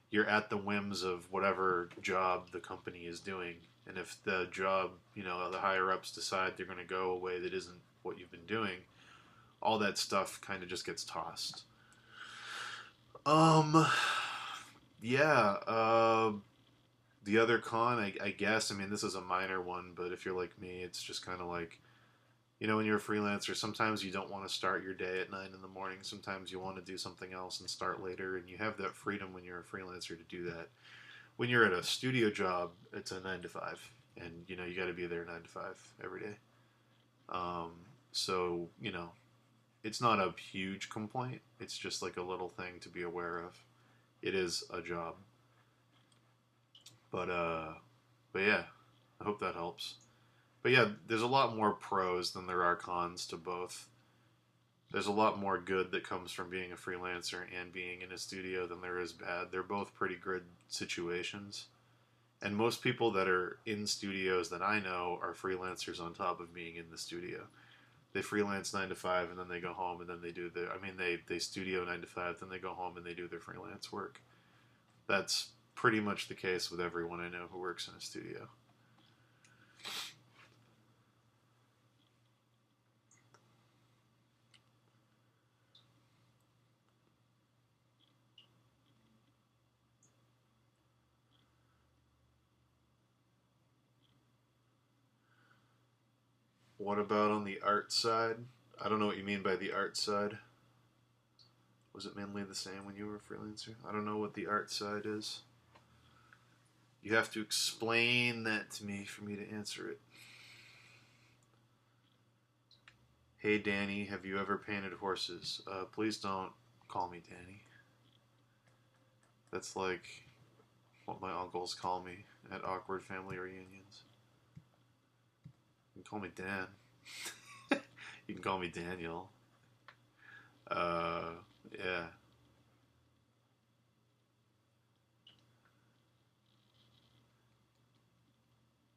you're at the whims of whatever job the company is doing. And if the job, the higher ups decide they're going to go a way that isn't what you've been doing, all that stuff kind of just gets tossed. Yeah. The other con, I guess, I mean, this is a minor one, but if you're like me, it's just kind of like, when you're a freelancer, sometimes you don't want to start your day at 9 in the morning. Sometimes you want to do something else and start later, and you have that freedom when you're a freelancer to do that. When you're at a studio job, it's a 9 to 5, and, you got to be there 9 to 5 every day. So, it's not a huge complaint. It's just like a little thing to be aware of. It is a job. But yeah, I hope that helps. But yeah, there's a lot more pros than there are cons to both. There's a lot more good that comes from being a freelancer and being in a studio than there is bad. They're both pretty good situations. And most people that are in studios that I know are freelancers on top of being in the studio. They freelance 9 to 5 and then they go home and then they do they studio 9 to 5, then they go home and they do their freelance work. That's pretty much the case with everyone I know who works in a studio. What about on the art side? I don't know what you mean by the art side. Was it mainly the same when you were a freelancer? I don't know what the art side is. You have to explain that to me for me to answer it. Hey Danny, have you ever painted horses? Please don't call me Danny. That's like what my uncles call me at awkward family reunions. You can call me Dan. You can call me Daniel. Yeah.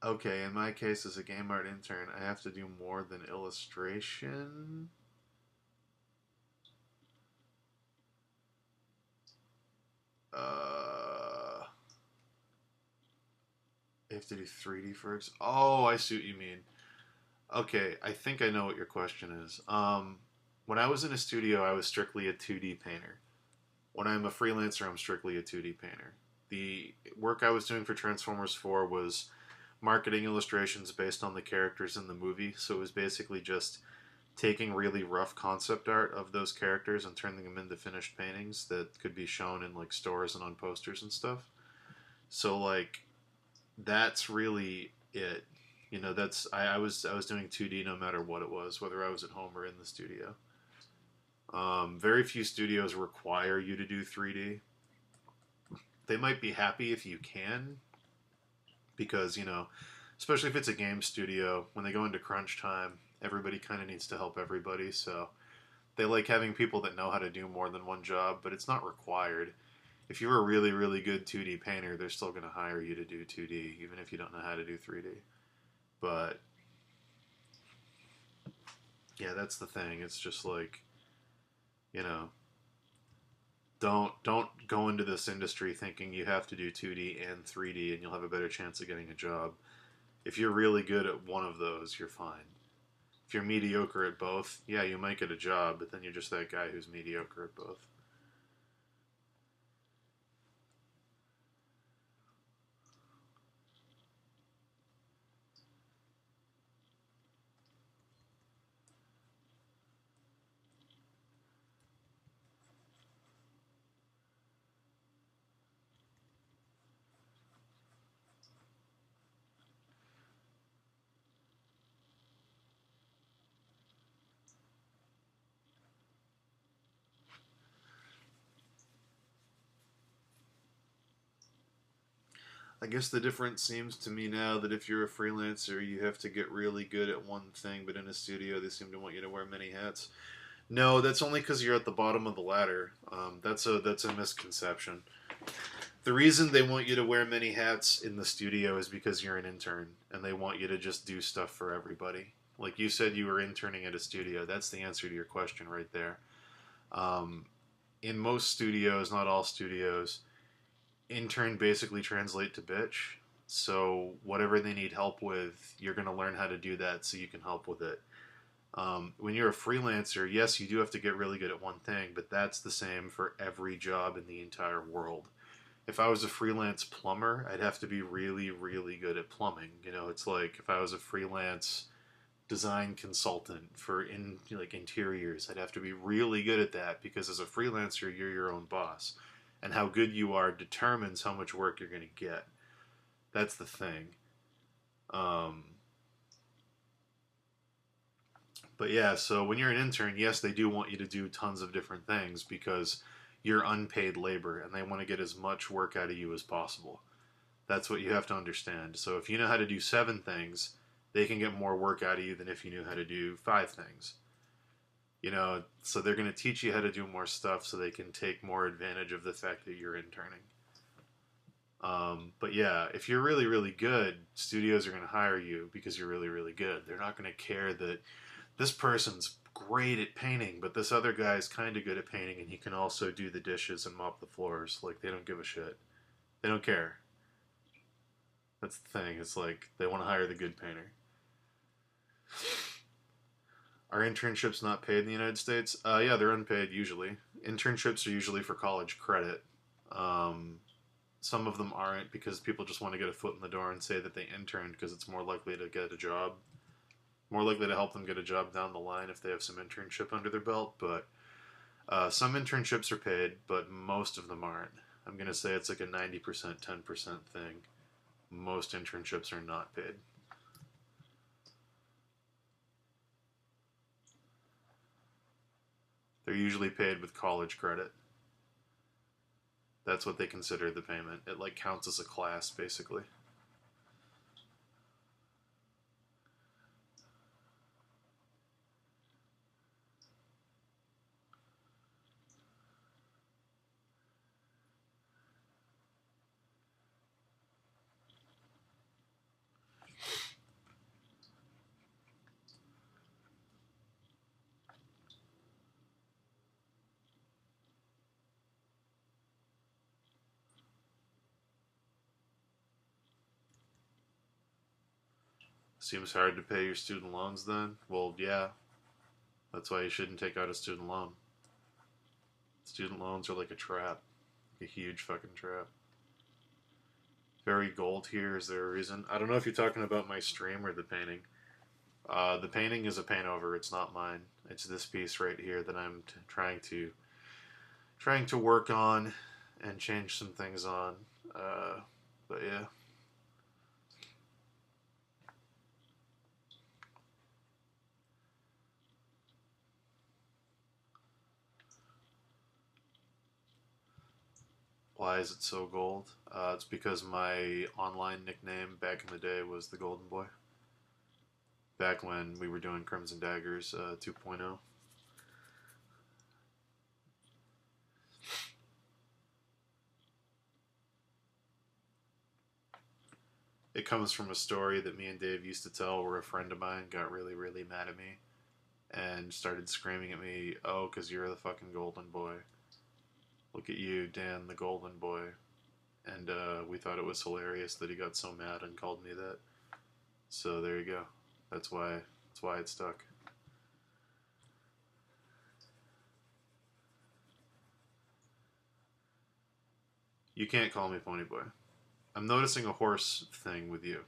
Okay, in my case as a game art intern, I have to do more than illustration. I have to do 3D first. Oh, I see what you mean. Okay, I think I know what your question is. When I was in a studio, I was strictly a 2D painter. When I'm a freelancer, I'm strictly a 2D painter. The work I was doing for Transformers 4 was marketing illustrations based on the characters in the movie, so it was basically just taking really rough concept art of those characters and turning them into finished paintings that could be shown in like stores and on posters and stuff. So like that's really it. You know, I was doing 2D no matter what it was, whether I was at home or in the studio. Very few studios require you to do 3D. They might be happy if you can, because especially if it's a game studio, when they go into crunch time, everybody kind of needs to help everybody. So they like having people that know how to do more than one job, but it's not required. If you're a really, really good 2D painter, they're still going to hire you to do 2D, even if you don't know how to do 3D. But yeah, that's the thing. It's just like, you know, don't go into this industry thinking you have to do 2D and 3D and you'll have a better chance of getting a job. If you're really good at one of those, you're fine. If you're mediocre at both, yeah, you might get a job, but then you're just that guy who's mediocre at both. I guess the difference seems to me now that if you're a freelancer, you have to get really good at one thing, but in a studio, they seem to want you to wear many hats. No, that's only because you're at the bottom of the ladder. That's a misconception. The reason they want you to wear many hats in the studio is because you're an intern, and they want you to just do stuff for everybody. Like you said, you were interning at a studio. That's the answer to your question right there. Um, in most studios, not all studios, intern basically translate to bitch. So whatever they need help with, you're going to learn how to do that so you can help with it. When you're a freelancer, yes, you do have to get really good at one thing, but that's the same for every job in the entire world. If I was a freelance plumber, I'd have to be really, really good at plumbing. It's like if I was a freelance design consultant for like interiors, I'd have to be really good at that because as a freelancer, you're your own boss, and how good you are determines how much work you're going to get. That's the thing. Um, but yeah, so when you're an intern, yes, they do want you to do tons of different things because you're unpaid labor and they want to get as much work out of you as possible. That's what you have to understand. So if you know how to do seven things, they can get more work out of you than if you knew how to do five things. So they're going to teach you how to do more stuff so they can take more advantage of the fact that you're interning. But yeah, if you're really, really good, studios are going to hire you because you're really, really good. They're not going to care that this person's great at painting, but this other guy's kind of good at painting and he can also do the dishes and mop the floors. Like, they don't give a shit. They don't care. That's the thing. It's like they want to hire the good painter. Are internships not paid in the United States? Yeah, they're unpaid usually. Internships are usually for college credit. Um, some of them aren't because people just want to get a foot in the door and say that they interned because it's more likely to get a job, more likely to help them get a job down the line if they have some internship under their belt. But some internships are paid, but most of them aren't. I'm going to say it's like a 90%, 10% thing. Most internships are not paid. They're usually paid with college credit. That's what they consider the payment. It like counts as a class basically. Seems hard to pay your student loans then? Well, yeah. That's why you shouldn't take out a student loan. Student loans are like a trap. A huge fucking trap. Very gold here. Is there a reason? I don't know if you're talking about my stream or the painting. The painting is a paintover. It's not mine. It's this piece right here that I'm trying to work on and change some things on. But yeah. Why is it so gold? It's because my online nickname back in the day was the Golden Boy. Back when we were doing Crimson Daggers 2.0. It comes from a story that me and Dave used to tell where a friend of mine got really, really mad at me and started screaming at me, "Oh, because you're the fucking Golden Boy. Look at you, Dan the Golden Boy." And we thought it was hilarious that he got so mad and called me that. So there you go. That's why it stuck. You can't call me Pony Boy. I'm noticing a horse thing with you.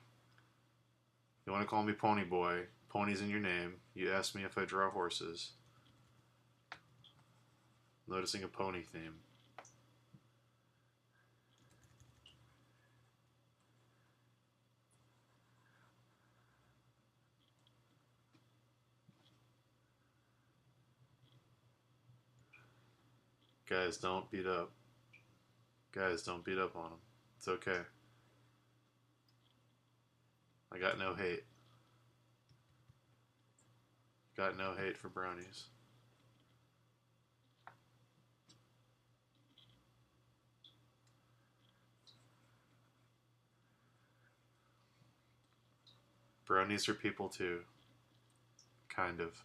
You want to call me Pony Boy? Pony's in your name. You asked me if I draw horses. Noticing a pony theme. Guys, don't beat up. Guys, don't beat up on him. It's okay. I got no hate. Got no hate for brownies. Brownies are people too. Kind of.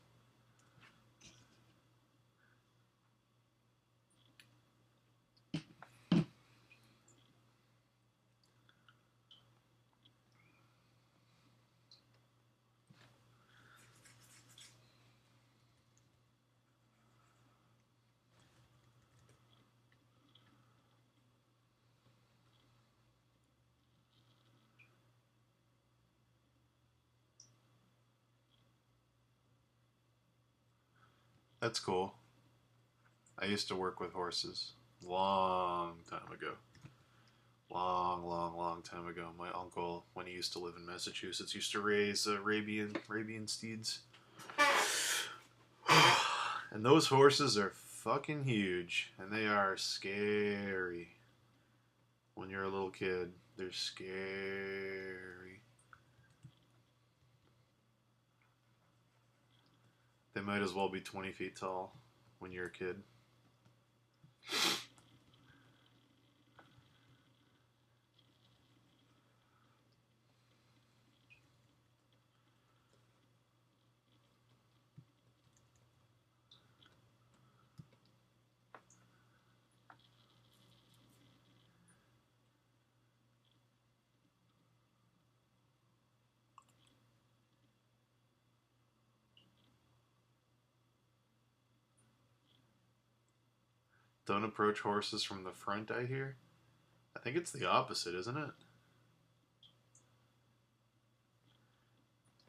That's cool. I used to work with horses. Long time ago. Long time ago. My uncle, when he used to live in Massachusetts, used to raise Arabian steeds. And those horses are fucking huge. And they are scary. When you're a little kid, they're scary. They might as well be 20 feet tall when you're a kid. Don't approach horses from the front, I hear? I think it's the opposite, isn't it?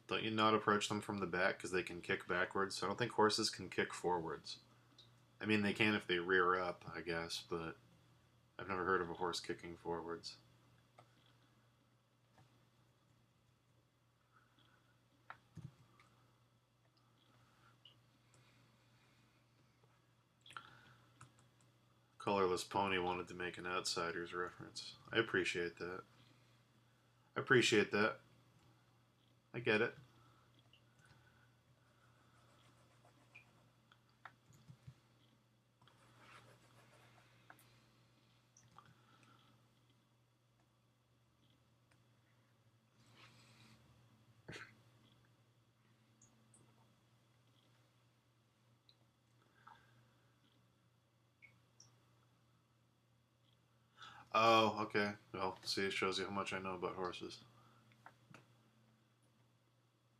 Don't you not approach them from the back because they can kick backwards? I don't think horses can kick forwards. I mean, they can if they rear up, I guess, but I've never heard of a horse kicking forwards. Colorless Pony wanted to make an Outsiders reference. I appreciate that. I appreciate that. I get it. Oh, okay. Well, see, it shows you how much I know about horses.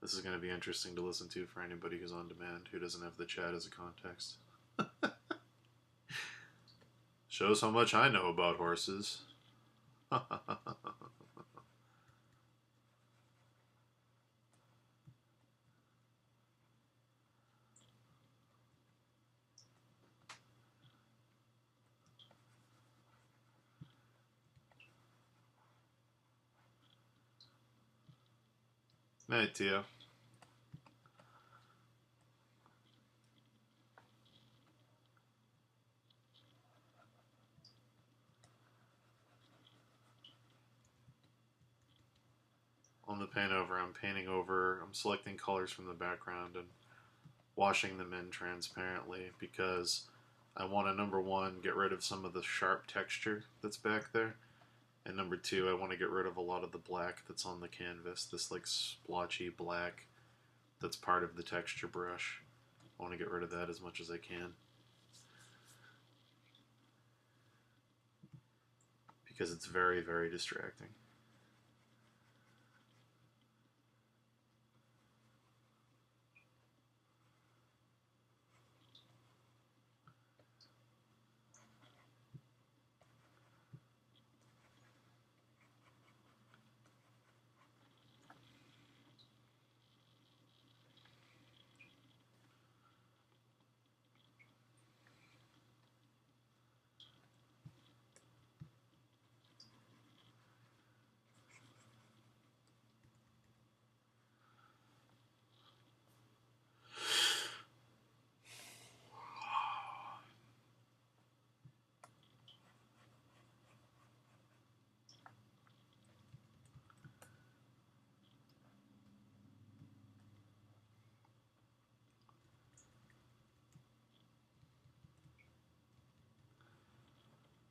This is going to be interesting to listen to for anybody who's on demand who doesn't have the chat as a context. Shows how much I know about horses. Night, Tio. On the paintover, I'm selecting colors from the background and washing them in transparently because I want to, number one, get rid of some of the sharp texture that's back there, and number two, I want to get rid of a lot of the black that's on the canvas, this like splotchy black that's part of the texture brush. I want to get rid of that as much as I can because it's very, very distracting.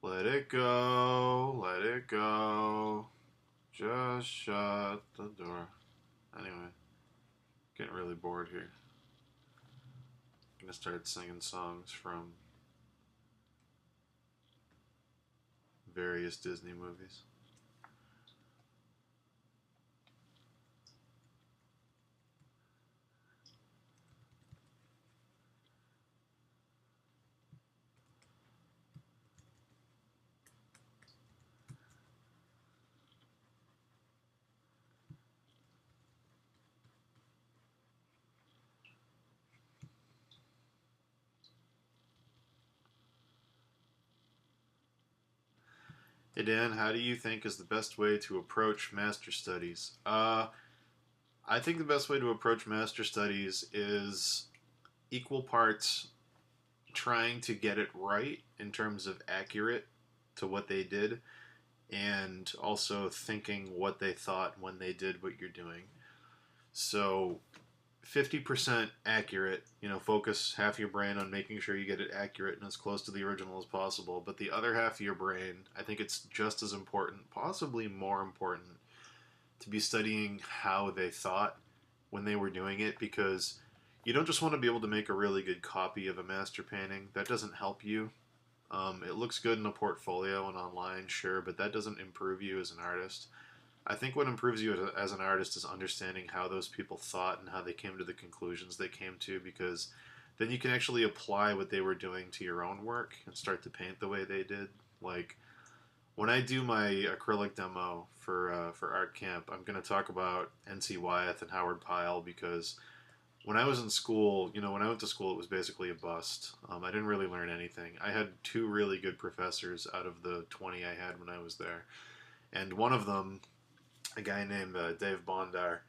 Let it go, let it go. Just shut the door. Anyway, getting really bored here. I'm gonna start singing songs from various Disney movies. Hey Dan, how do you think is the best way to approach master studies? I think the best way to approach master studies is equal parts trying to get it right in terms of accurate to what they did, and also thinking what they thought when they did what you're doing. So 50% accurate, focus half your brain on making sure you get it accurate and as close to the original as possible. But the other half of your brain, I think it's just as important, possibly more important, to be studying how they thought when they were doing it, because you don't just want to be able to make a really good copy of a master painting. That doesn't help you. It looks good in a portfolio and online, sure, but that doesn't improve you as an artist. I think what improves you as an artist is understanding how those people thought and how they came to the conclusions they came to, because then you can actually apply what they were doing to your own work and start to paint the way they did. Like, when I do my acrylic demo for art camp, I'm going to talk about N.C. Wyeth and Howard Pyle, because when I was in school, when I went to school, it was basically a bust. I didn't really learn anything. I had two really good professors out of the 20 I had when I was there. And one of them, a guy named Dave Bondar,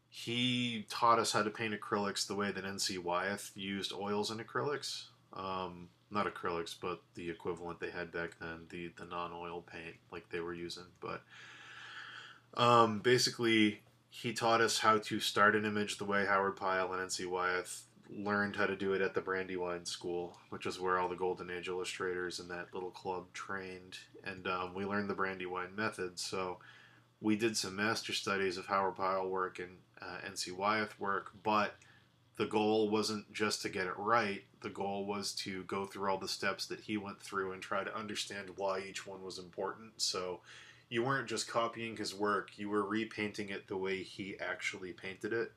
he taught us how to paint acrylics the way that N.C. Wyeth used oils and acrylics. Not acrylics, but the equivalent they had back then, the non-oil paint like they were using. But basically, he taught us how to start an image the way Howard Pyle and N.C. Wyeth learned how to do it at the Brandywine school, which is where all the Golden Age illustrators in that little club trained. And we learned the Brandywine method, so we did some master studies of Howard Pyle work and N.C. Wyeth work, but the goal wasn't just to get it right. The goal was to go through all the steps that he went through and try to understand why each one was important. So you weren't just copying his work, you were repainting it the way he actually painted it.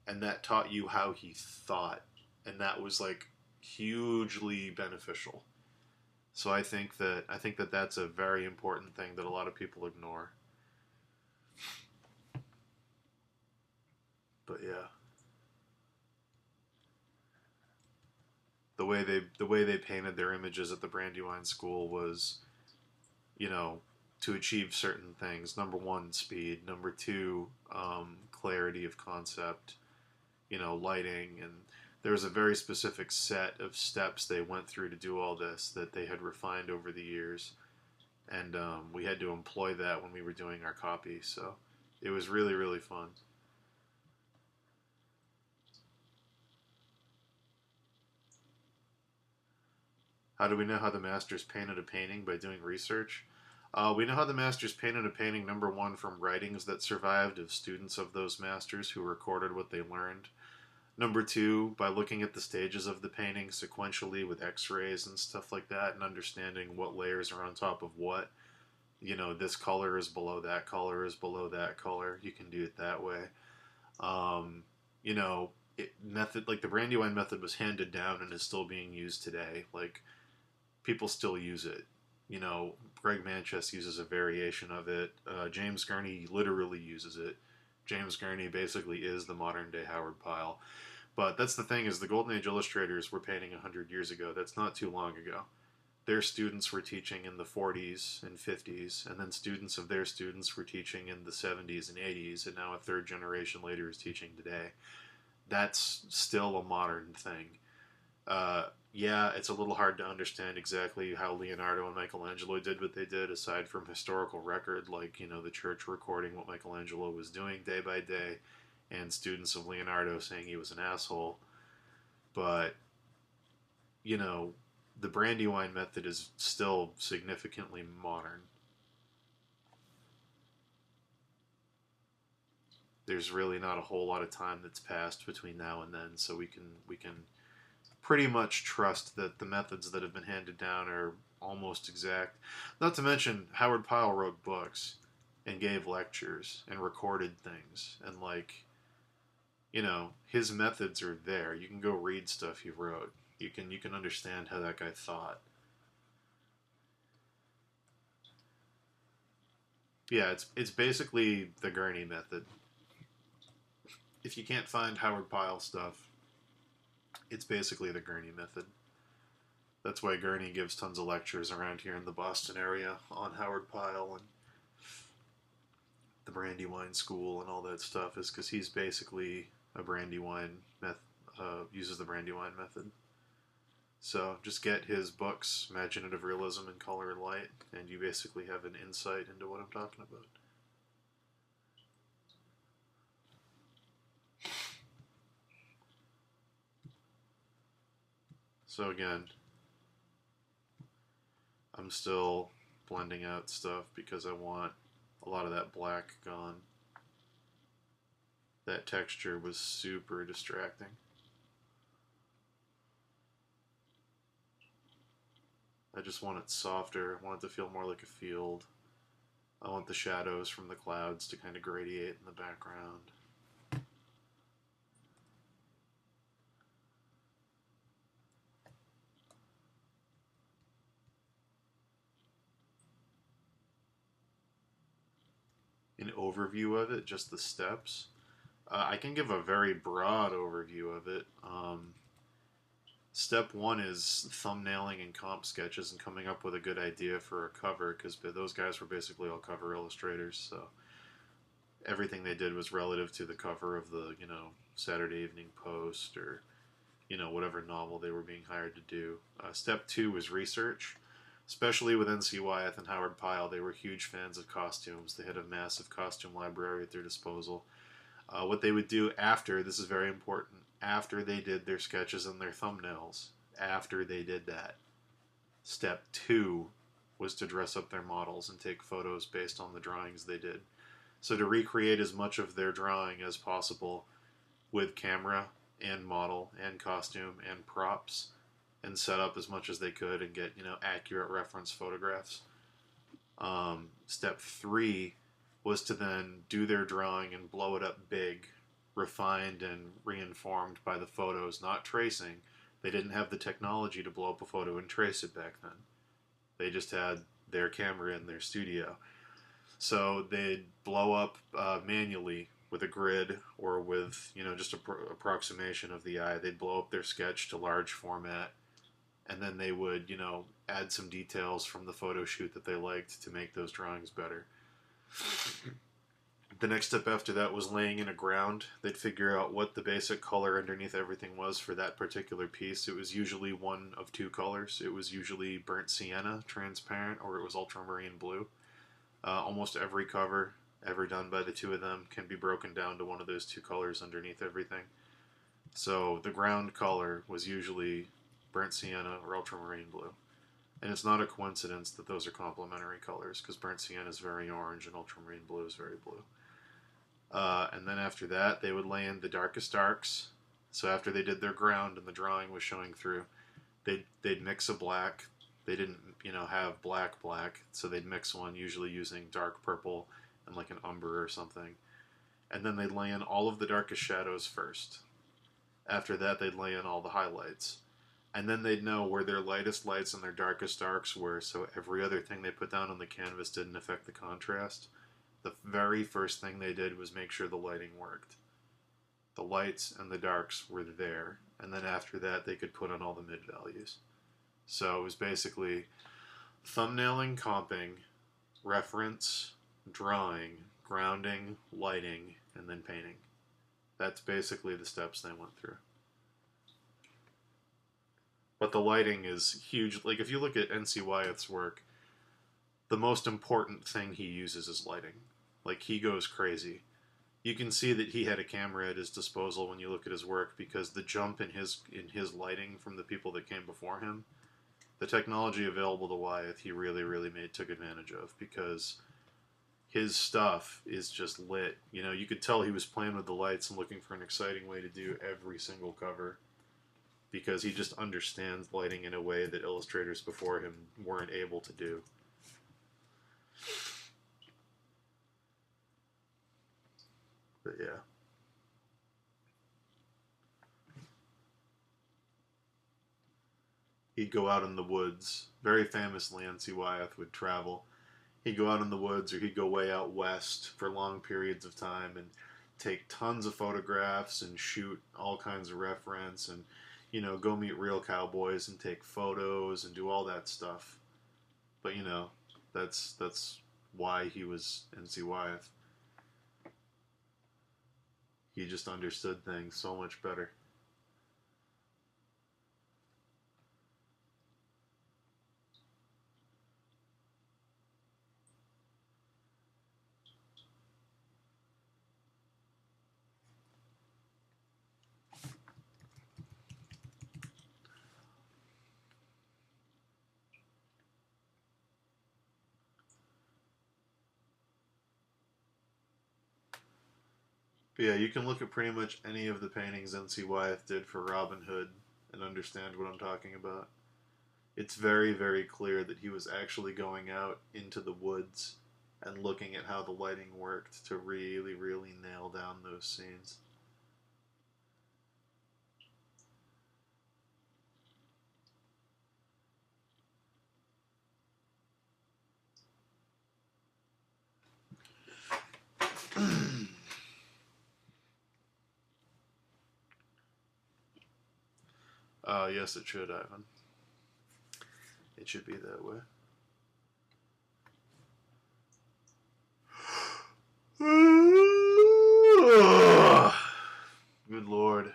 and that taught you how he thought, and that was like hugely beneficial. So I think that that's a very important thing that a lot of people ignore. But yeah, the way they painted their images at the Brandywine School was, you know, to achieve certain things. Number one, speed. Number two, clarity of concept. Lighting, and there was a very specific set of steps they went through to do all this that they had refined over the years, and we had to employ that when we were doing our copy. So it was really, really fun. How do we know how the masters painted a painting? By doing research. We know how the masters painted a painting, number one, from writings that survived of students of those masters who recorded what they learned. Number two, by looking at the stages of the painting sequentially with x-rays and stuff like that, and understanding what layers are on top of what. This color is below that color is below that color. You can do it that way. Um, method like the Brandywine method was handed down and is still being used today. Like, people still use it. Greg Manchess uses a variation of it. James Gurney literally uses it. James Gurney basically is the modern day Howard Pyle. But that's the thing, is the Golden Age illustrators were painting 100 years ago. That's not too long ago. Their students were teaching in the 40s and 50s, and then students of their students were teaching in the 70s and 80s, and now a third generation later is teaching today. That's still a modern thing. Yeah, it's a little hard to understand exactly how Leonardo and Michelangelo did what they did, aside from historical record, like, the church recording what Michelangelo was doing day by day, and students of Leonardo saying he was an asshole. But, you know, the Brandywine method is still significantly modern. There's really not a whole lot of time that's passed between now and then, so we can pretty much trust that the methods that have been handed down are almost exact. Not to mention, Howard Pyle wrote books and gave lectures and recorded things, and his methods are there. You can go read stuff he wrote. You can understand how that guy thought. Yeah, it's basically the Gurney method. If you can't find Howard Pyle stuff, it's basically the Gurney method. That's why Gurney gives tons of lectures around here in the Boston area on Howard Pyle and the Brandywine School and all that stuff, is because he's basically a Brandywine uses the Brandywine method. So just get his books, Imaginative Realism in Color and Light, and you basically have an insight into what I'm talking about. So again, I'm still blending out stuff because I want a lot of that black gone. That texture was super distracting. I just want it softer. I want it to feel more like a field. I want the shadows from the clouds to kind of gradiate in the background. An overview of it, just the steps. I can give a very broad overview of it. Step one is thumbnailing and comp sketches and coming up with a good idea for a cover, because those guys were basically all cover illustrators, so everything they did was relative to the cover of the, Saturday Evening Post, or, whatever novel they were being hired to do. Step two was research. Especially with N.C. Wyeth and Howard Pyle, they were huge fans of costumes. They had a massive costume library at their disposal. What they would do after, this is very important, after they did their sketches and their thumbnails, after they did that, step two was to dress up their models and take photos based on the drawings they did. So to recreate as much of their drawing as possible with camera and model and costume and props, and set up as much as they could and get, accurate reference photographs. Step three was to then do their drawing and blow it up big refined and reinformed by the photos, not tracing. They didn't have the technology to blow up a photo and trace it back then. They just had their camera in their studio. So they'd blow up manually with a grid or with, just a approximation of the eye. They'd blow up their sketch to large format, and then they would, add some details from the photo shoot that they liked to make those drawings better. The next step after that was laying in a ground. They'd figure out what the basic color underneath everything was for that particular piece. It was usually one of two colors. It was usually burnt sienna, transparent, or it was ultramarine blue. Almost every cover ever done by the two of them can be broken down to one of those two colors underneath everything. So the ground color was usually burnt sienna or ultramarine blue. And it's not a coincidence that those are complementary colors, because burnt sienna is very orange and ultramarine blue is very blue. And then after that, they would lay in the darkest darks. So after they did their ground and the drawing was showing through, they'd mix a black. They didn't, have black, so they'd mix one, usually using dark purple and like an umber or something. And then they'd lay in all of the darkest shadows first. After that, they'd lay in all the highlights. And then they'd know where their lightest lights and their darkest darks were, so every other thing they put down on the canvas didn't affect the contrast. The very first thing they did was make sure the lighting worked. The lights and the darks were there, and then after that they could put on all the mid-values. So it was basically thumbnailing, comping, reference, drawing, grounding, lighting, and then painting. That's basically the steps they went through. But the lighting is huge. Like, if you look at N.C. Wyeth's work, the most important thing he uses is lighting. Like, he goes crazy. You can see that he had a camera at his disposal when you look at his work, because the jump in his lighting from the people that came before him, the technology available to Wyeth, he really took advantage of, because his stuff is just lit. You could tell he was playing with the lights and looking for an exciting way to do every single cover, because he just understands lighting in a way that illustrators before him weren't able to do. But yeah. He'd go out in the woods. Very famously, N.C. Wyeth would travel. He'd go out in the woods, or he'd go way out west for long periods of time and take tons of photographs and shoot all kinds of reference and go meet real cowboys and take photos and do all that stuff. But, that's why he was N.C. Wyeth. He just understood things so much better. But yeah, you can look at pretty much any of the paintings N.C. Wyeth did for Robin Hood and understand what I'm talking about. It's very clear that he was actually going out into the woods and looking at how the lighting worked to really nail down those scenes. Yes, it should, Ivan. It should be that way. Good Lord.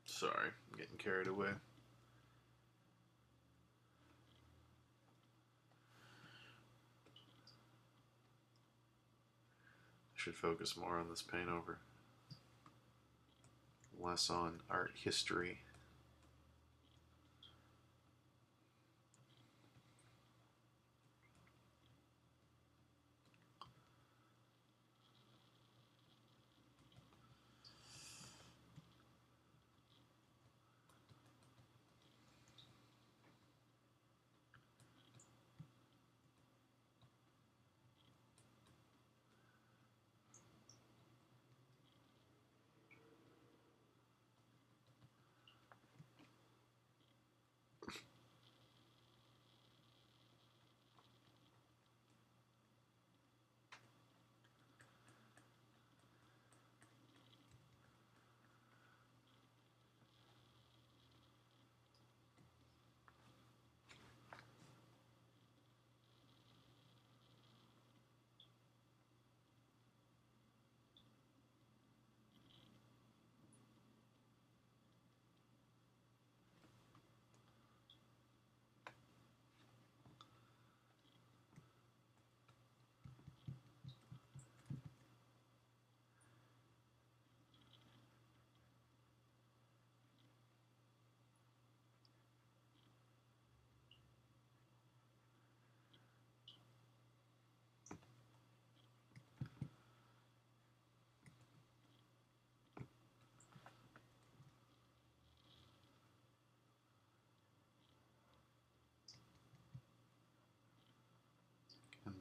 Sorry, I'm getting carried away. Should focus more on this paintover, less on art history.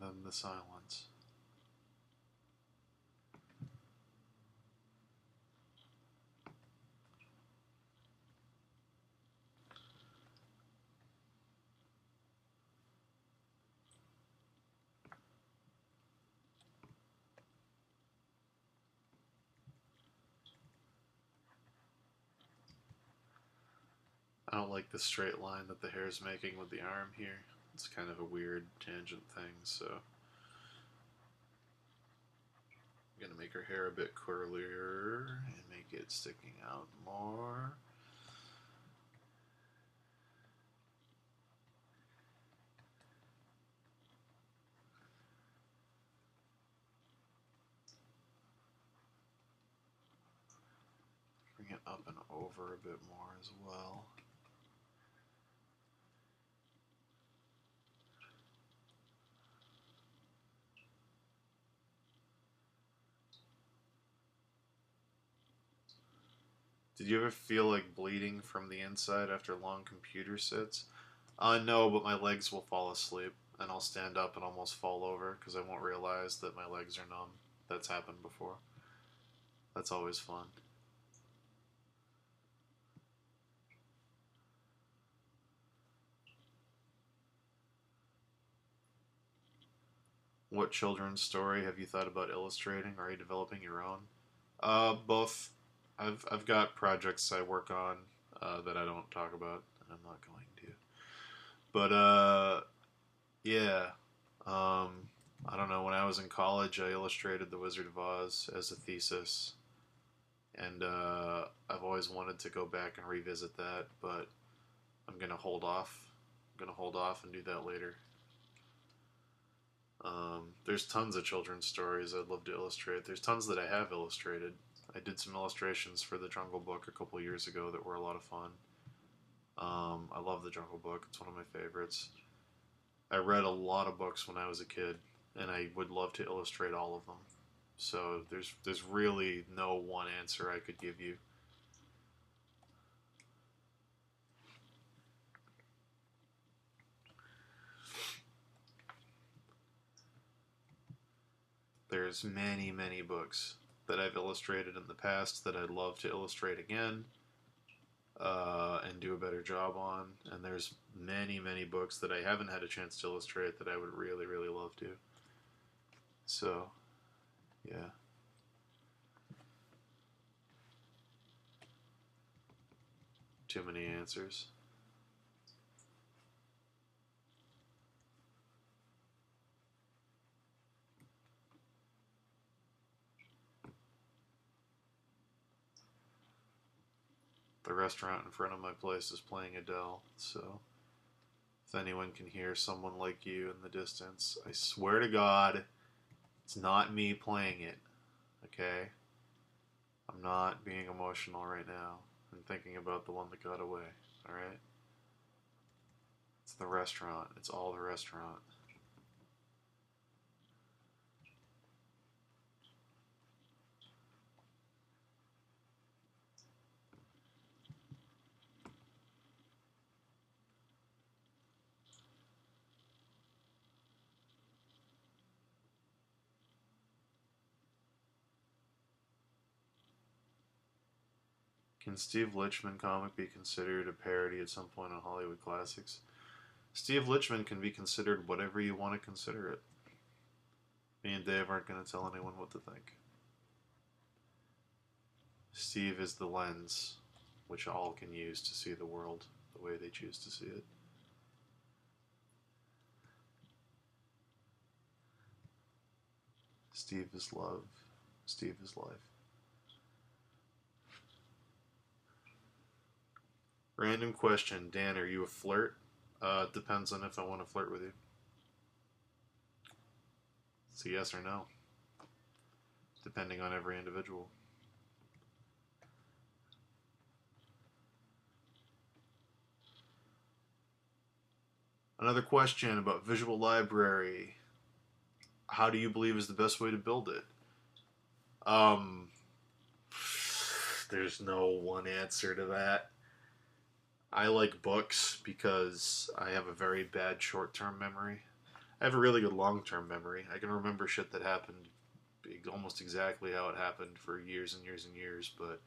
then the silence. I don't like the straight line that the hair's making with the arm here. It's kind of a weird tangent thing, so I'm gonna make her hair a bit curlier and make it sticking out more. Bring it up and over a bit more as well. Did you ever feel like bleeding from the inside after long computer sits? No, but my legs will fall asleep, and I'll stand up and almost fall over because I won't realize that my legs are numb. That's happened before. That's always fun. What children's story have you thought about illustrating? Or are you developing your own? Both. I've got projects I work on that I don't talk about, and I'm not going to. But yeah. I don't know. When I was in college, I illustrated The Wizard of Oz as a thesis, and I've always wanted to go back and revisit that, but I'm gonna hold off. I'm gonna hold off and do that later. There's tons of children's stories I'd love to illustrate. There's tons that I have illustrated. I did some illustrations for the Jungle Book a couple years ago that were a lot of fun. I love the Jungle Book. It's one of my favorites. I read a lot of books when I was a kid, and I would love to illustrate all of them. So there's really no one answer I could give you. There's many, many books that I've illustrated in the past that I'd love to illustrate again and do a better job on. And there's many, many books that I haven't had a chance to illustrate that I would really, really love to. So, yeah. Too many answers. The restaurant in front of my place is playing Adele, so if anyone can hear Someone Like You in the distance, I swear to God, it's not me playing it, okay? I'm not being emotional right now. I'm thinking about the one that got away, alright? It's the restaurant. It's all the restaurant. Can Steve Lichtman comic be considered a parody at some point on Hollywood classics? Steve Lichtman can be considered whatever you want to consider it. Me and Dave aren't going to tell anyone what to think. Steve is the lens which all can use to see the world the way they choose to see it. Steve is love. Steve is life. Random question. Dan, are you a flirt? Depends on if I want to flirt with you. It's a yes or no. Depending on every individual. Another question about Visual Library. How do you believe is the best way to build it? There's no one answer to that. I like books because I have a very bad short-term memory. I have a really good long-term memory. I can remember shit that happened almost exactly how it happened for years and years and years, but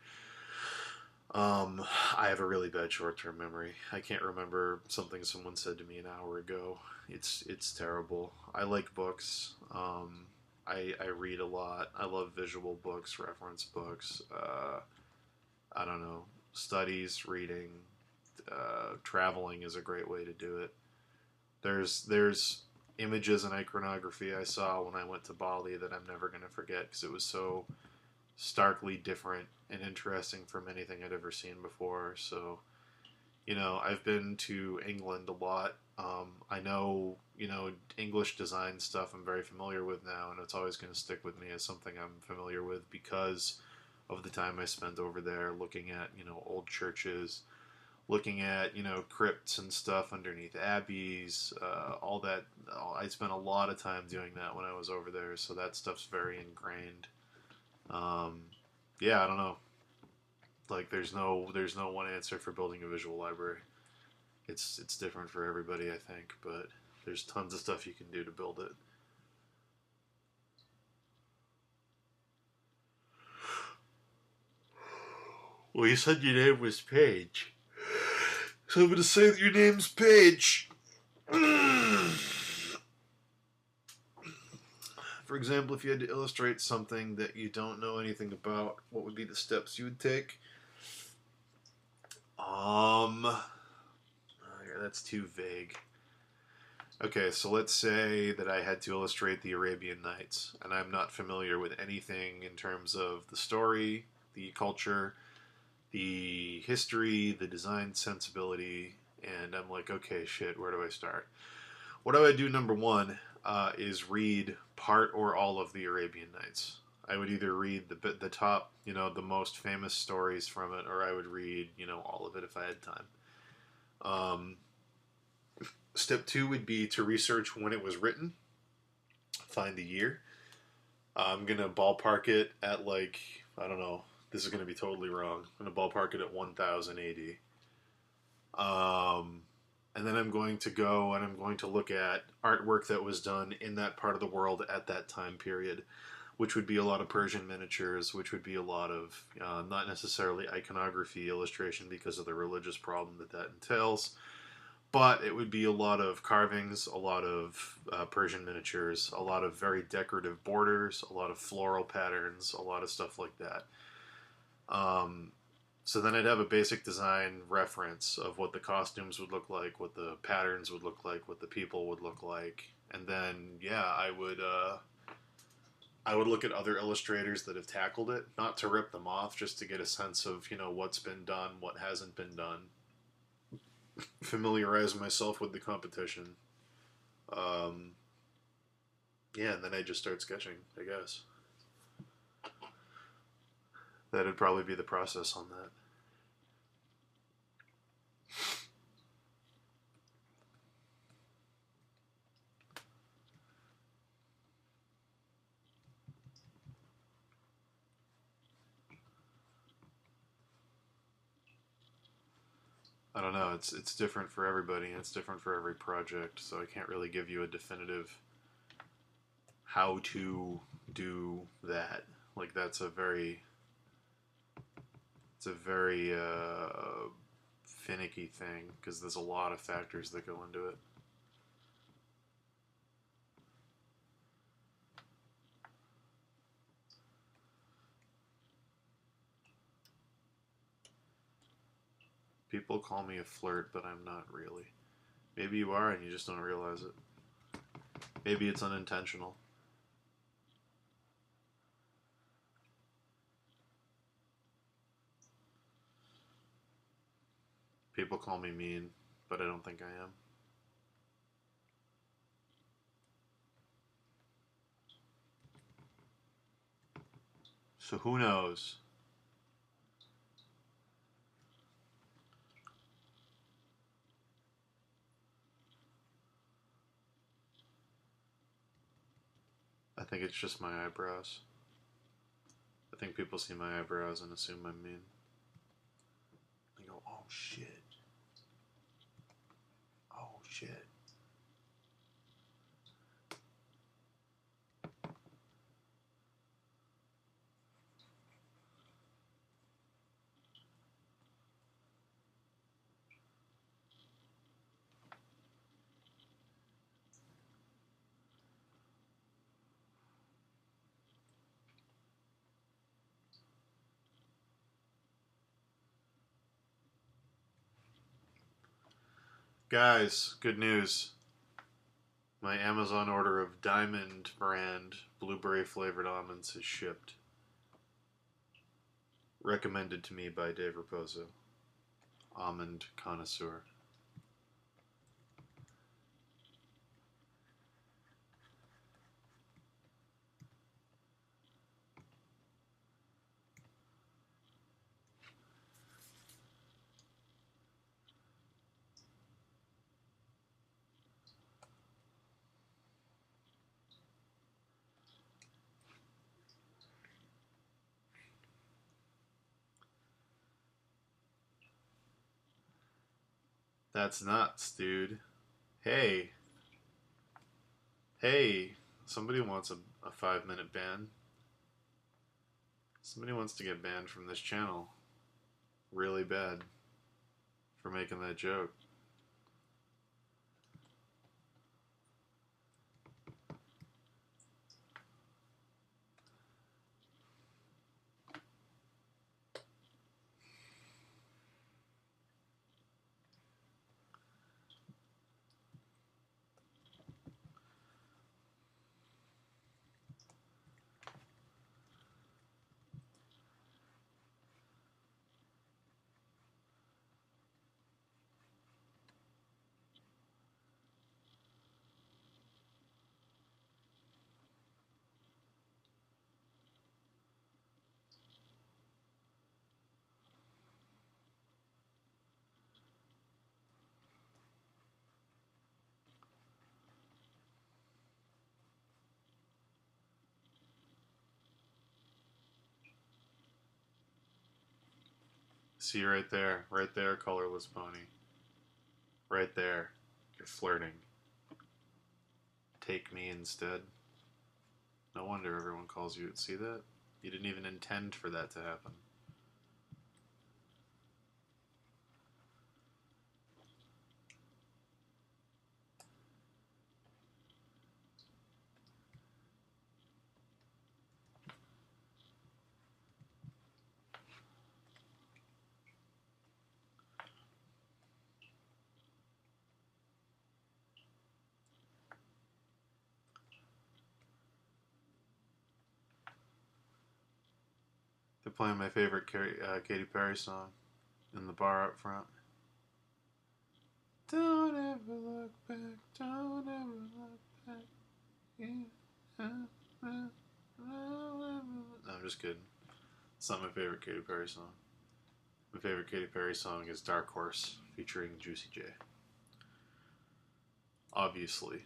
I have a really bad short-term memory. I can't remember something someone said to me an hour ago. It's terrible. I like books. I read a lot. I love visual books, reference books. I don't know, studies, reading, traveling is a great way to do it. There's images and iconography I saw when I went to Bali that I'm never gonna forget because it was so starkly different and interesting from anything I'd ever seen before. So, I've been to England a lot. I know, English design stuff I'm very familiar with now, and it's always going to stick with me as something I'm familiar with because of the time I spent over there looking at, old churches, looking at, crypts and stuff underneath abbeys, all that. I spent a lot of time doing that when I was over there, so that stuff's very ingrained. Um, yeah, I don't know. Like, there's no one answer for building a visual library. It's different for everybody, I think, but there's tons of stuff you can do to build it. Well, you said your name was Paige, so I'm gonna say that your name's Paige. For example, if you had to illustrate something that you don't know anything about, what would be the steps you would take? That's too vague. Okay, so let's say that I had to illustrate the Arabian Nights, and I'm not familiar with anything in terms of the story, the culture, the history, the design sensibility, and I'm like, okay, shit, where do I start? What I would do number one is read part or all of the Arabian Nights. I would either read the top, the most famous stories from it, or I would read, all of it if I had time. Um, Step two would be to research when it was written, find the year. I'm gonna ballpark it at like, I don't know. This is gonna be totally wrong. I'm gonna ballpark it at 1000 AD. And then I'm going to go and I'm going to look at artwork that was done in that part of the world at that time period, which would be a lot of Persian miniatures, which would be a lot of not necessarily iconography illustration because of the religious problem that entails, but it would be a lot of carvings, a lot of Persian miniatures, a lot of very decorative borders, a lot of floral patterns, a lot of stuff like that. So then I'd have a basic design reference of what the costumes would look like, what the patterns would look like, what the people would look like, and then I would look at other illustrators that have tackled it, not to rip them off, just to get a sense of what's been done, what hasn't been done. Familiarize myself with the competition. Um, yeah, and then I just start sketching, I guess. That'd probably be the process on that. I don't know. It's different for everybody, and it's different for every project. So I can't really give you a definitive how to do that. Like it's a very finicky thing because there's a lot of factors that go into it. People call me a flirt, but I'm not really. Maybe you are and you just don't realize it. Maybe it's unintentional. People call me mean, but I don't think I am. So who knows? I think it's just my eyebrows. I think people see my eyebrows and assume I'm mean. They go, oh shit. Oh shit. Guys, good news. My Amazon order of Diamond brand blueberry flavored almonds is shipped. Recommended to me by Dave Raposo, almond connoisseur. That's nuts, dude. Hey, hey, somebody wants a 5 minute ban. Somebody wants to get banned from this channel really bad for making that joke. See right there, colorless pony. Right there. You're flirting. Take me instead. No wonder everyone calls you. See that? You didn't even intend for that to happen. They're playing my favorite Katy Perry song in the bar up front. Don't ever look back, don't ever look back. No, I'm just kidding. It's not my favorite Katy Perry song. My favorite Katy Perry song is Dark Horse featuring Juicy J. Obviously.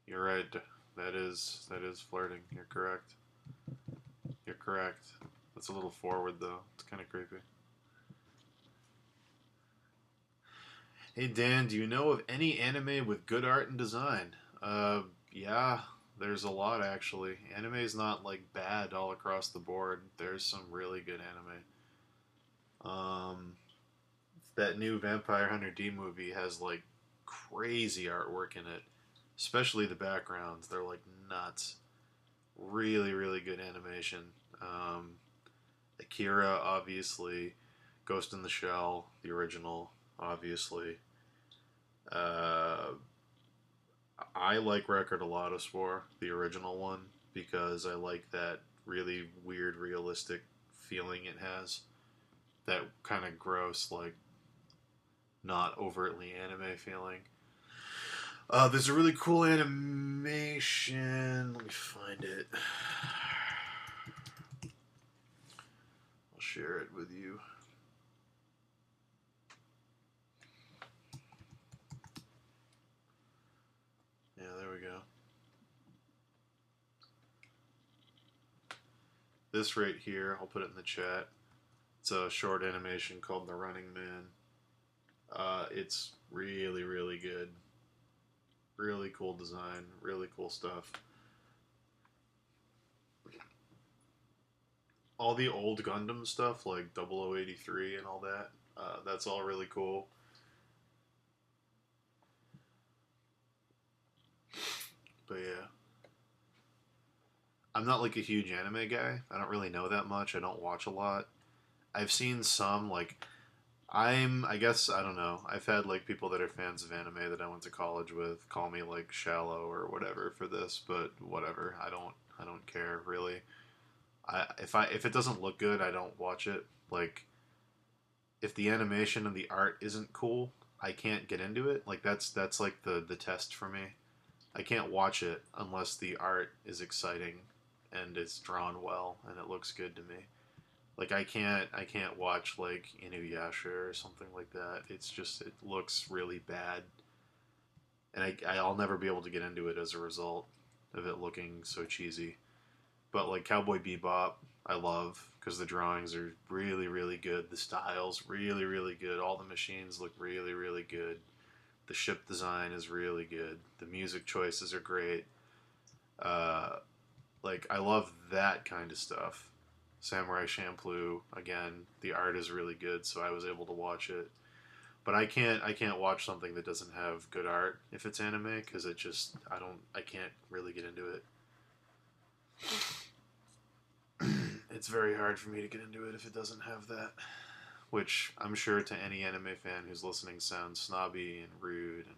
You're right. That is flirting. You're correct. You're correct. That's a little forward though. It's kind of creepy. Hey Dan, do you know of any anime with good art and design? Yeah, there's a lot actually. Anime's not like bad all across the board. There's some really good anime. That new Vampire Hunter D movie has like crazy artwork in it, especially the backgrounds. They're like nuts. Really, really good animation. Um, Akira, obviously. Ghost in the Shell, the original, obviously. Uh, I like Record a lot of Spore, the original one, because I like that really weird, realistic feeling it has. That kind of gross, like, not overtly anime feeling. There's a really cool animation. Let me find it. I'll share it with you. Yeah, there we go. This right here, I'll put it in the chat. It's a short animation called The Running Man. It's really, really good. Really cool design, really cool stuff. All the old Gundam stuff, like 0083 and all that, that's all really cool. But yeah, I'm not like a huge anime guy. I don't really know that much. I don't watch a lot. I've seen some, like, I guess, I don't know. I've had, like, people that are fans of anime that I went to college with call me, like, shallow or whatever for this, but whatever. I don't care, really. If it doesn't look good, I don't watch it. Like, if the animation and the art isn't cool, I can't get into it. Like, that's like the test for me. I can't watch it unless the art is exciting and it's drawn well and it looks good to me. Like, I can't watch like Inuyasha or something like that. It's just, it looks really bad, and I'll never be able to get into it as a result of it looking so cheesy. But like Cowboy Bebop, I love because the drawings are really really good. The style's really really good. All the machines look really really good. The ship design is really good. The music choices are great. Uh, like I love that kind of stuff. Samurai Champloo, again, the art is really good, so I was able to watch it. But I can't watch something that doesn't have good art if it's anime because it just I can't really get into it. It's very hard for me to get into it if it doesn't have that. Which I'm sure to any anime fan who's listening sounds snobby and rude and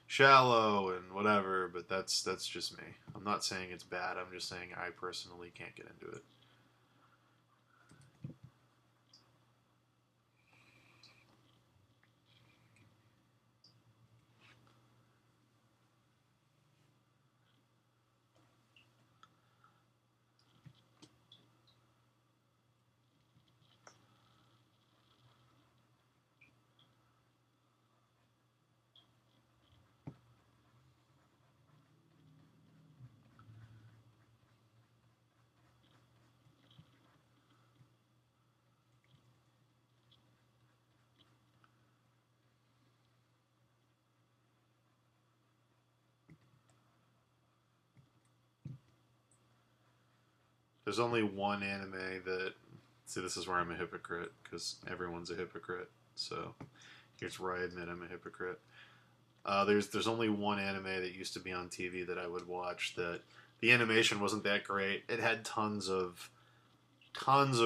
shallow and whatever, but that's just me. I'm not saying it's bad. I'm just saying I personally can't get into it. There's only one anime that. See, this is where I'm a hypocrite because everyone's a hypocrite. So here's where I admit I'm a hypocrite. There's only one anime that used to be on TV that I would watch. That the animation wasn't that great. It had tons of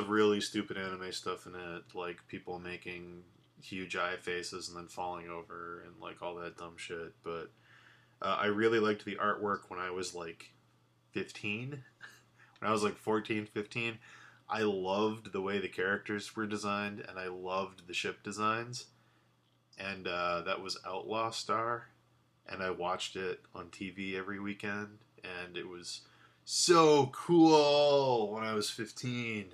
really stupid anime stuff in it, like people making huge eye faces and then falling over and like all that dumb shit. But I really liked the artwork when I was like 15. When I was like 14, 15, I loved the way the characters were designed and I loved the ship designs. And that was Outlaw Star. And I watched it on TV every weekend. And it was so cool when I was 15.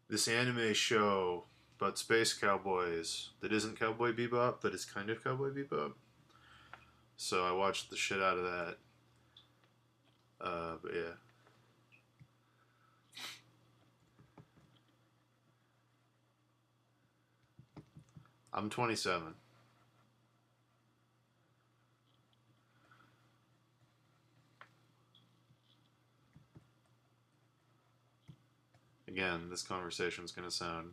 This anime show about space cowboys that isn't Cowboy Bebop, but is kind of Cowboy Bebop. So I watched the shit out of that. But yeah. I'm 27. Again, this conversation is going to sound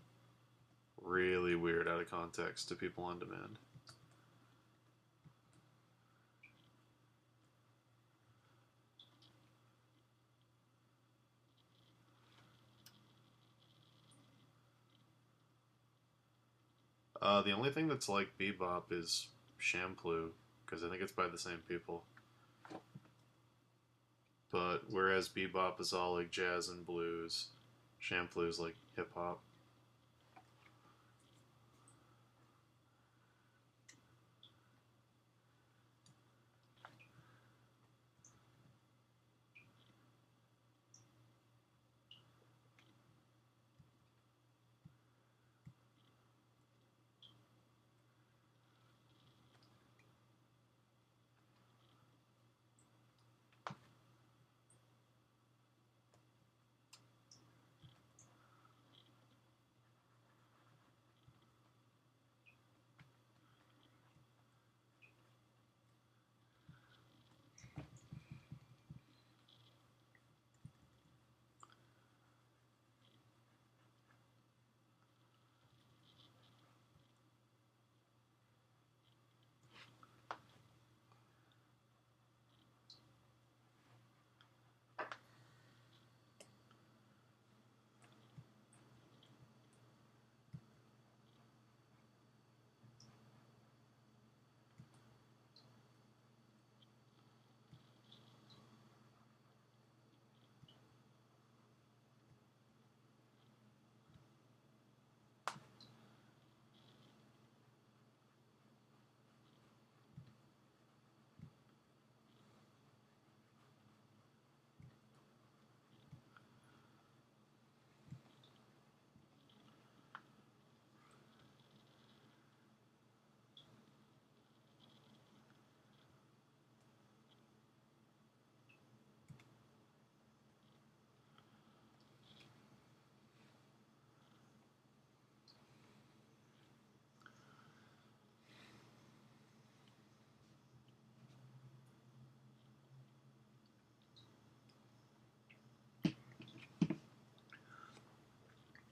really weird out of context to people on demand. The only thing that's like Bebop is Shampoo, because I think it's by the same people. But whereas Bebop is all like jazz and blues, Shampoo is like hip hop.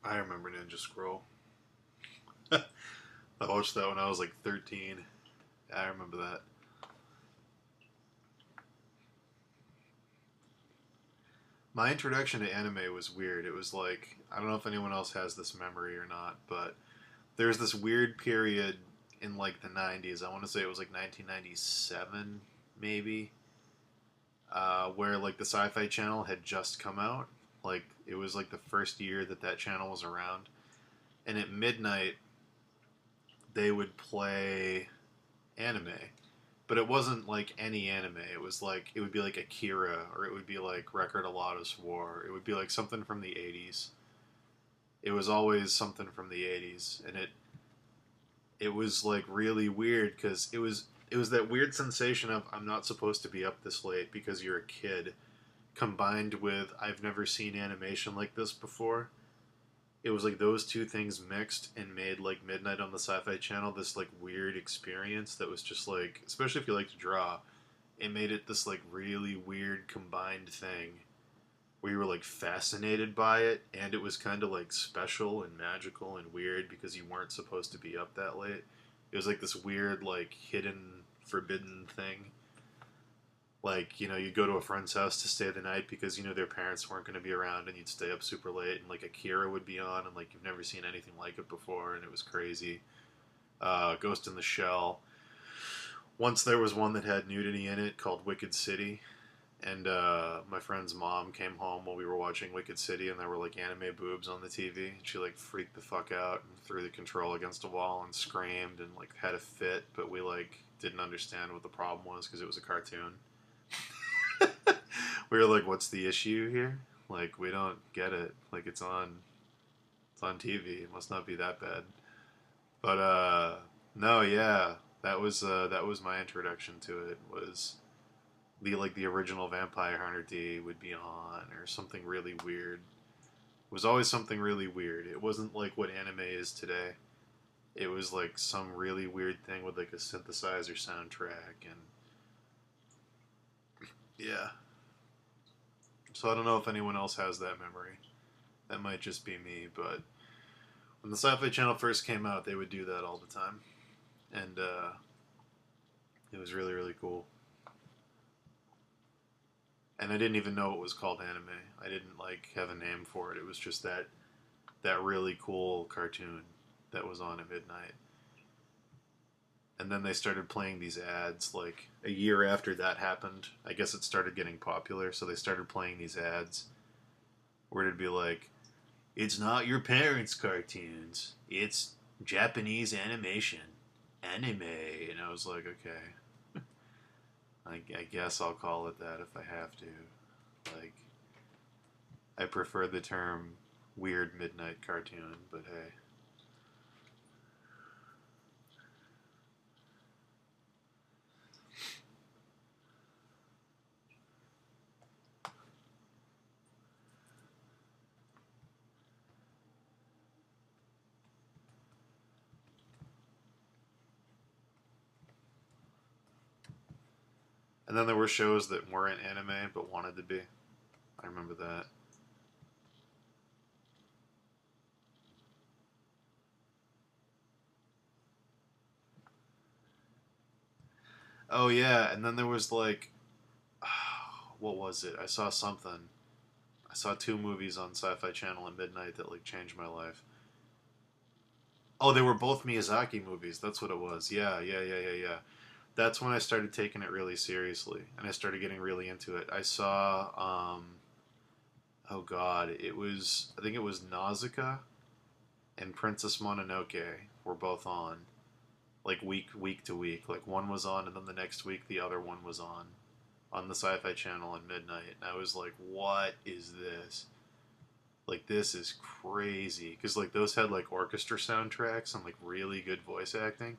I remember Ninja Scroll. I watched that when I was like 13. I remember that. My introduction to anime was weird. It was like, I don't know if anyone else has this memory or not, but there's this weird period in like the 90s. I want to say it was like 1997, maybe, where like the Sci-Fi Channel had just come out. Like it was like the first year that that channel was around, and at midnight they would play anime, but it wasn't like any anime. It was like it would be like Akira, or it would be like Record of Lotus War. It would be like something from the 80s. It was always something from the 80s, and it was like really weird because it was that weird sensation of I'm not supposed to be up this late because you're a kid, combined with I've never seen animation like this before. It was like those two things mixed and made like midnight on the Sci-Fi Channel this like weird experience that was just like, especially if you like to draw, it made it this like really weird combined thing where you were like fascinated by it, and it was kind of like special and magical and weird because you weren't supposed to be up that late. It was like this weird like hidden forbidden thing. Like, you'd go to a friend's house to stay the night because, their parents weren't going to be around, and you'd stay up super late, and, like, Akira would be on, and, like, you've never seen anything like it before, and it was crazy. Ghost in the Shell. Once there was one that had nudity in it called Wicked City, and my friend's mom came home while we were watching Wicked City, and there were, like, anime boobs on the TV, and she, like, freaked the fuck out and threw the control against a wall and screamed and, like, had a fit, but we, like, didn't understand what the problem was because it was a cartoon. We were like, what's the issue here? Like, we don't get it. Like, it's on TV. It must not be that bad. But no, yeah, that was my introduction to it. Was the original Vampire Hunter D would be on, or something really weird. It was always something really weird. It wasn't like what anime is today. It was like some really weird thing with like a synthesizer soundtrack, and yeah. So I don't know if anyone else has that memory. That might just be me, but when the Sci-Fi Channel first came out, they would do that all the time, and it was really really cool. And I didn't even know it was called anime. I didn't like have a name for it. It was just that really cool cartoon that was on at midnight. And then they started playing these ads like a year after that happened. I guess it started getting popular, so they started playing these ads where it'd be like, it's not your parents' cartoons, it's Japanese animation. Anime. And I was like, okay. I guess I'll call it that if I have to. Like, I prefer the term weird midnight cartoon, but hey. And then there were shows that weren't anime but wanted to be. I remember that. Oh yeah, and then there was like, what was it? I saw something. I saw two movies on Sci-Fi Channel at midnight that like changed my life. Oh, they were both Miyazaki movies. That's what it was. Yeah, yeah, yeah, yeah, yeah. That's when I started taking it really seriously, and I started getting really into it. I saw, oh god, I think it was Nausicaa and Princess Mononoke were both on, like week to week. Like one was on, and then the next week the other one was on the Sci-Fi Channel at midnight, and I was like, "What is this? Like, this is crazy." Because like those had like orchestra soundtracks and like really good voice acting,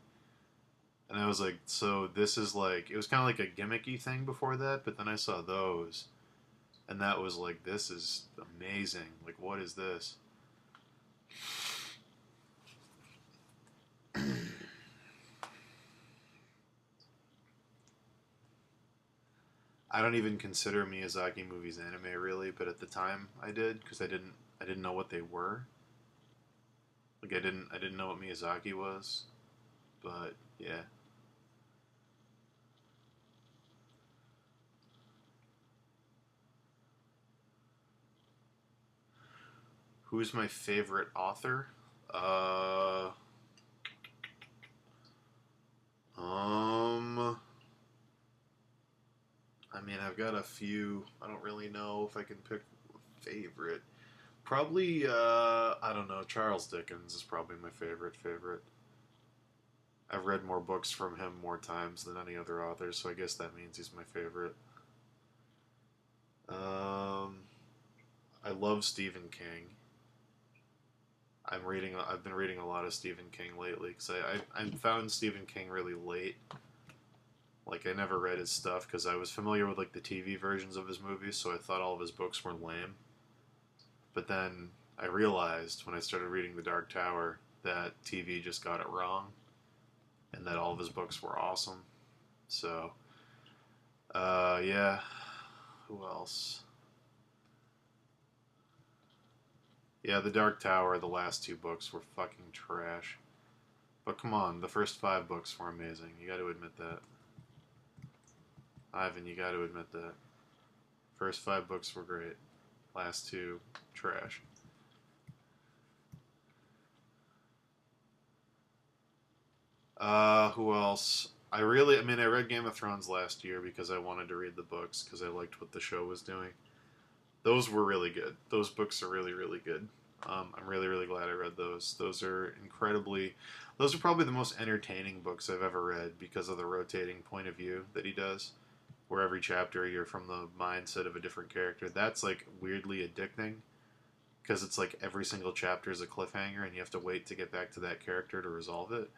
and I was like, "So this is like," it was kind of like a gimmicky thing before that, but then I saw those, and that was like, "This is amazing. Like, what is this?" I don't even consider Miyazaki movies anime really, but at the time I did because I didn't know what they were. Like I didn't know what Miyazaki was, but yeah. Who's my favorite author? Uh, um, I mean, I've got a few. I don't really know if I can pick a favorite. Probably, I don't know. Charles Dickens is probably my favorite. I've read more books from him more times than any other author, so I guess that means he's my favorite. Um, I love Stephen King. I've been reading a lot of Stephen King lately because I found Stephen King really late. Like I never read his stuff because I was familiar with like the TV versions of his movies, so I thought all of his books were lame. But then I realized when I started reading The Dark Tower that TV just got it wrong, and that all of his books were awesome. So, yeah. Who else? Yeah, The Dark Tower. The last two books were fucking trash. But come on, the first five books were amazing. You got to admit that. Ivan, you got to admit that. First five books were great. Last two, trash. Who else? I mean, I read Game of Thrones last year because I wanted to read the books because I liked what the show was doing. Those were really good. Those books are really, really good. I'm really, really glad I read those. Those are probably the most entertaining books I've ever read because of the rotating point of view that he does, where every chapter you're from the mindset of a different character. That's like weirdly addicting because it's like every single chapter is a cliffhanger and you have to wait to get back to that character to resolve it.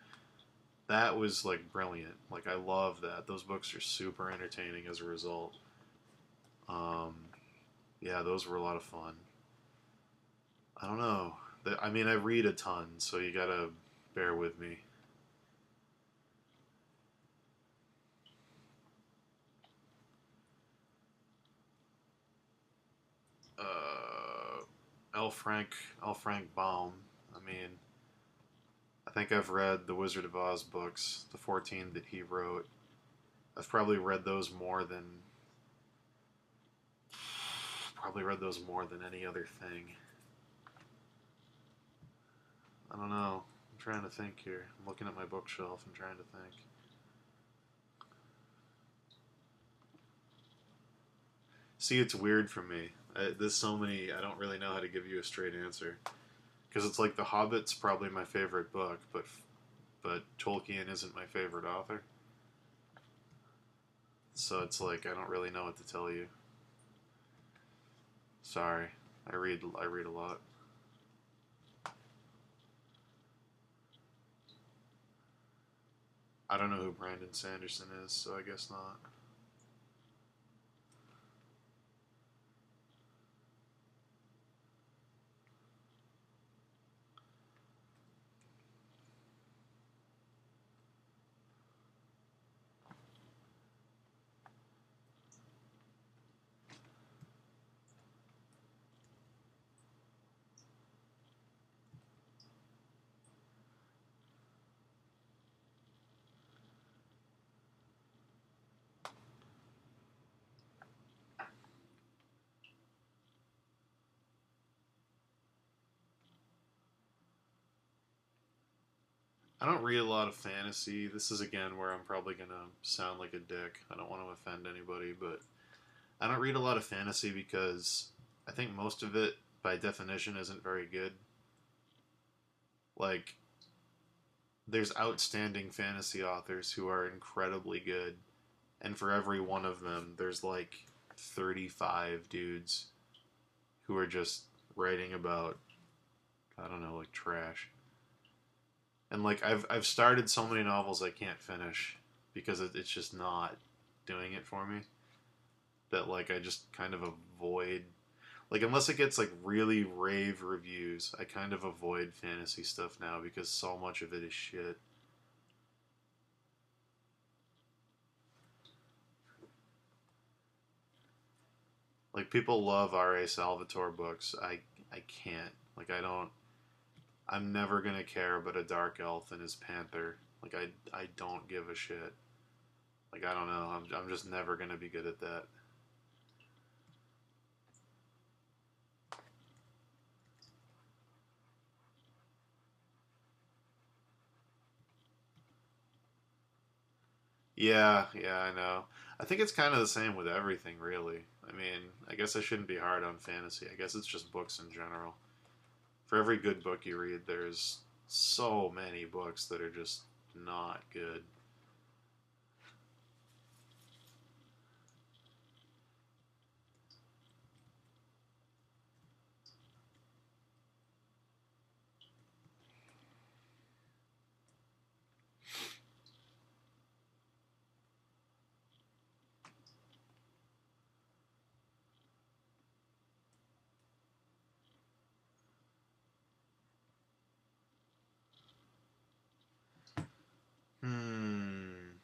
That was like brilliant. Like I love that. Those books are super entertaining as a result. Um, yeah, those were a lot of fun. I don't know. I mean, I read a ton, so you gotta bear with me. Uh, L. Frank, L. Frank Baum. I mean, I think I've read the Wizard of Oz books, the 14 that he wrote. I've probably read those more than any other thing. I don't know. I'm trying to think here. I'm looking at my bookshelf and trying to think. See, it's weird for me. There's so many. I don't really know how to give you a straight answer because it's like The Hobbit's probably my favorite book, but Tolkien isn't my favorite author. So it's like I don't really know what to tell you. Sorry. I read a lot. I don't know who Brandon Sanderson is, so I guess not. I don't read a lot of fantasy. This is again where I'm probably gonna sound like a dick. I don't want to offend anybody, but I don't read a lot of fantasy because I think most of it, by definition, isn't very good. Like, there's outstanding fantasy authors who are incredibly good, and for every one of them, there's like 35 dudes who are just writing about, I don't know, like trash. And like I've started so many novels I can't finish because it's just not doing it for me. That like I just kind of avoid, like unless it gets like really rave reviews, I kind of avoid fantasy stuff now because so much of it is shit. Like people love R.A. Salvatore books. I can't. Like I'm never gonna care about a dark elf and his panther. Like I don't give a shit. Like I don't know. I'm just never gonna be good at that. Yeah, yeah, I know. I think it's kind of the same with everything, really. I mean, I guess I shouldn't be hard on fantasy. I guess it's just books in general. For every good book you read, there's so many books that are just not good. Hmm.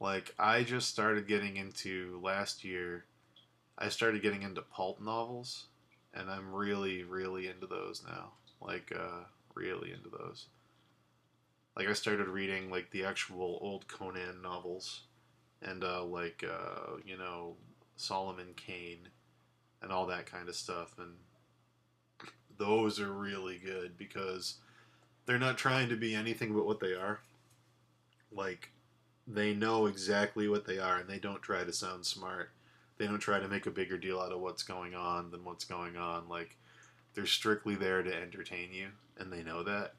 Like, I just started getting into last year, I started getting into pulp novels, and I'm really, really into those now. Like, really into those. Like, I started reading, like, the actual old Conan novels, and, Solomon Kane, and all that kind of stuff, and those are really good because they're not trying to be anything but what they are. Like, they know exactly what they are and they don't try to sound smart. They don't try to make a bigger deal out of what's going on than what's going on. Like, they're strictly there to entertain you and they know that.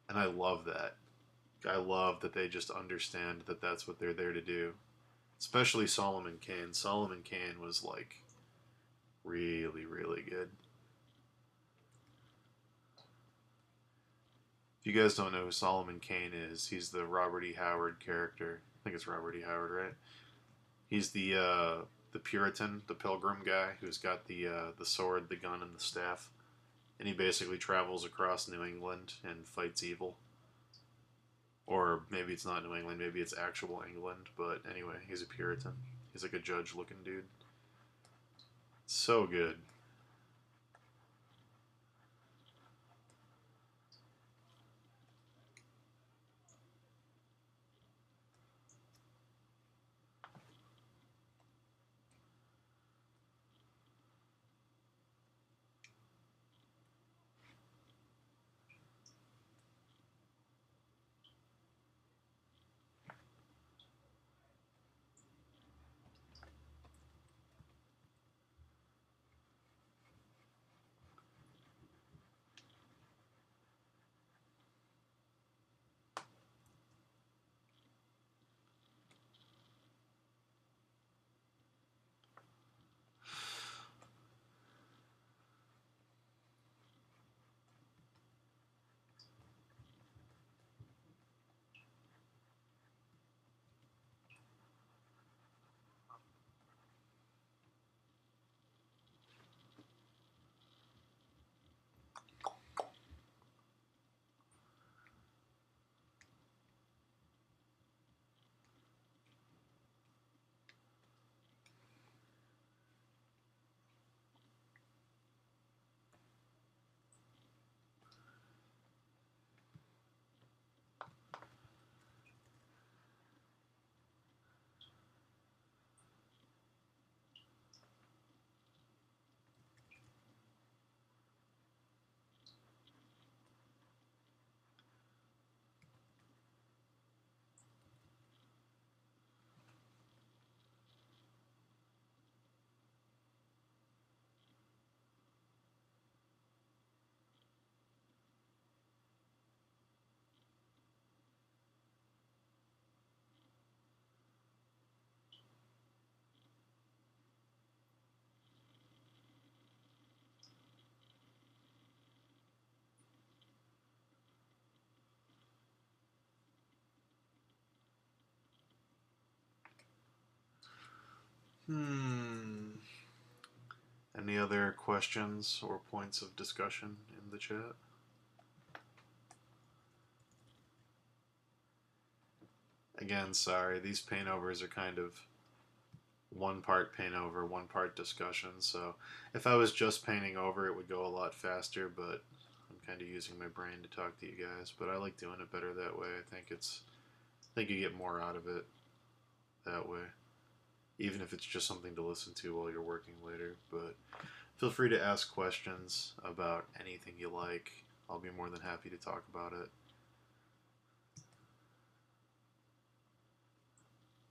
And I love that. I love that they just understand that that's what they're there to do. Especially Solomon Kane. Solomon Kane was like really, really good. If you guys don't know who Solomon Kane is, he's the Robert E. Howard character. I think it's Robert E. Howard, right? He's the Puritan, the Pilgrim guy who's got the sword, the gun, and the staff, and he basically travels across New England and fights evil. Or maybe it's not New England, maybe it's actual England. But anyway, he's a Puritan. He's like a judge-looking dude. So good. Hmm. Any other questions or points of discussion in the chat? Again, sorry, these paintovers are kind of one part paint over, one part discussion. So if I was just painting over, it would go a lot faster, but I'm kind of using my brain to talk to you guys. But I like doing it better that way. I think you get more out of it that way, even if it's just something to listen to while you're working later. But feel free to ask questions about anything you like. I'll be more than happy to talk about it.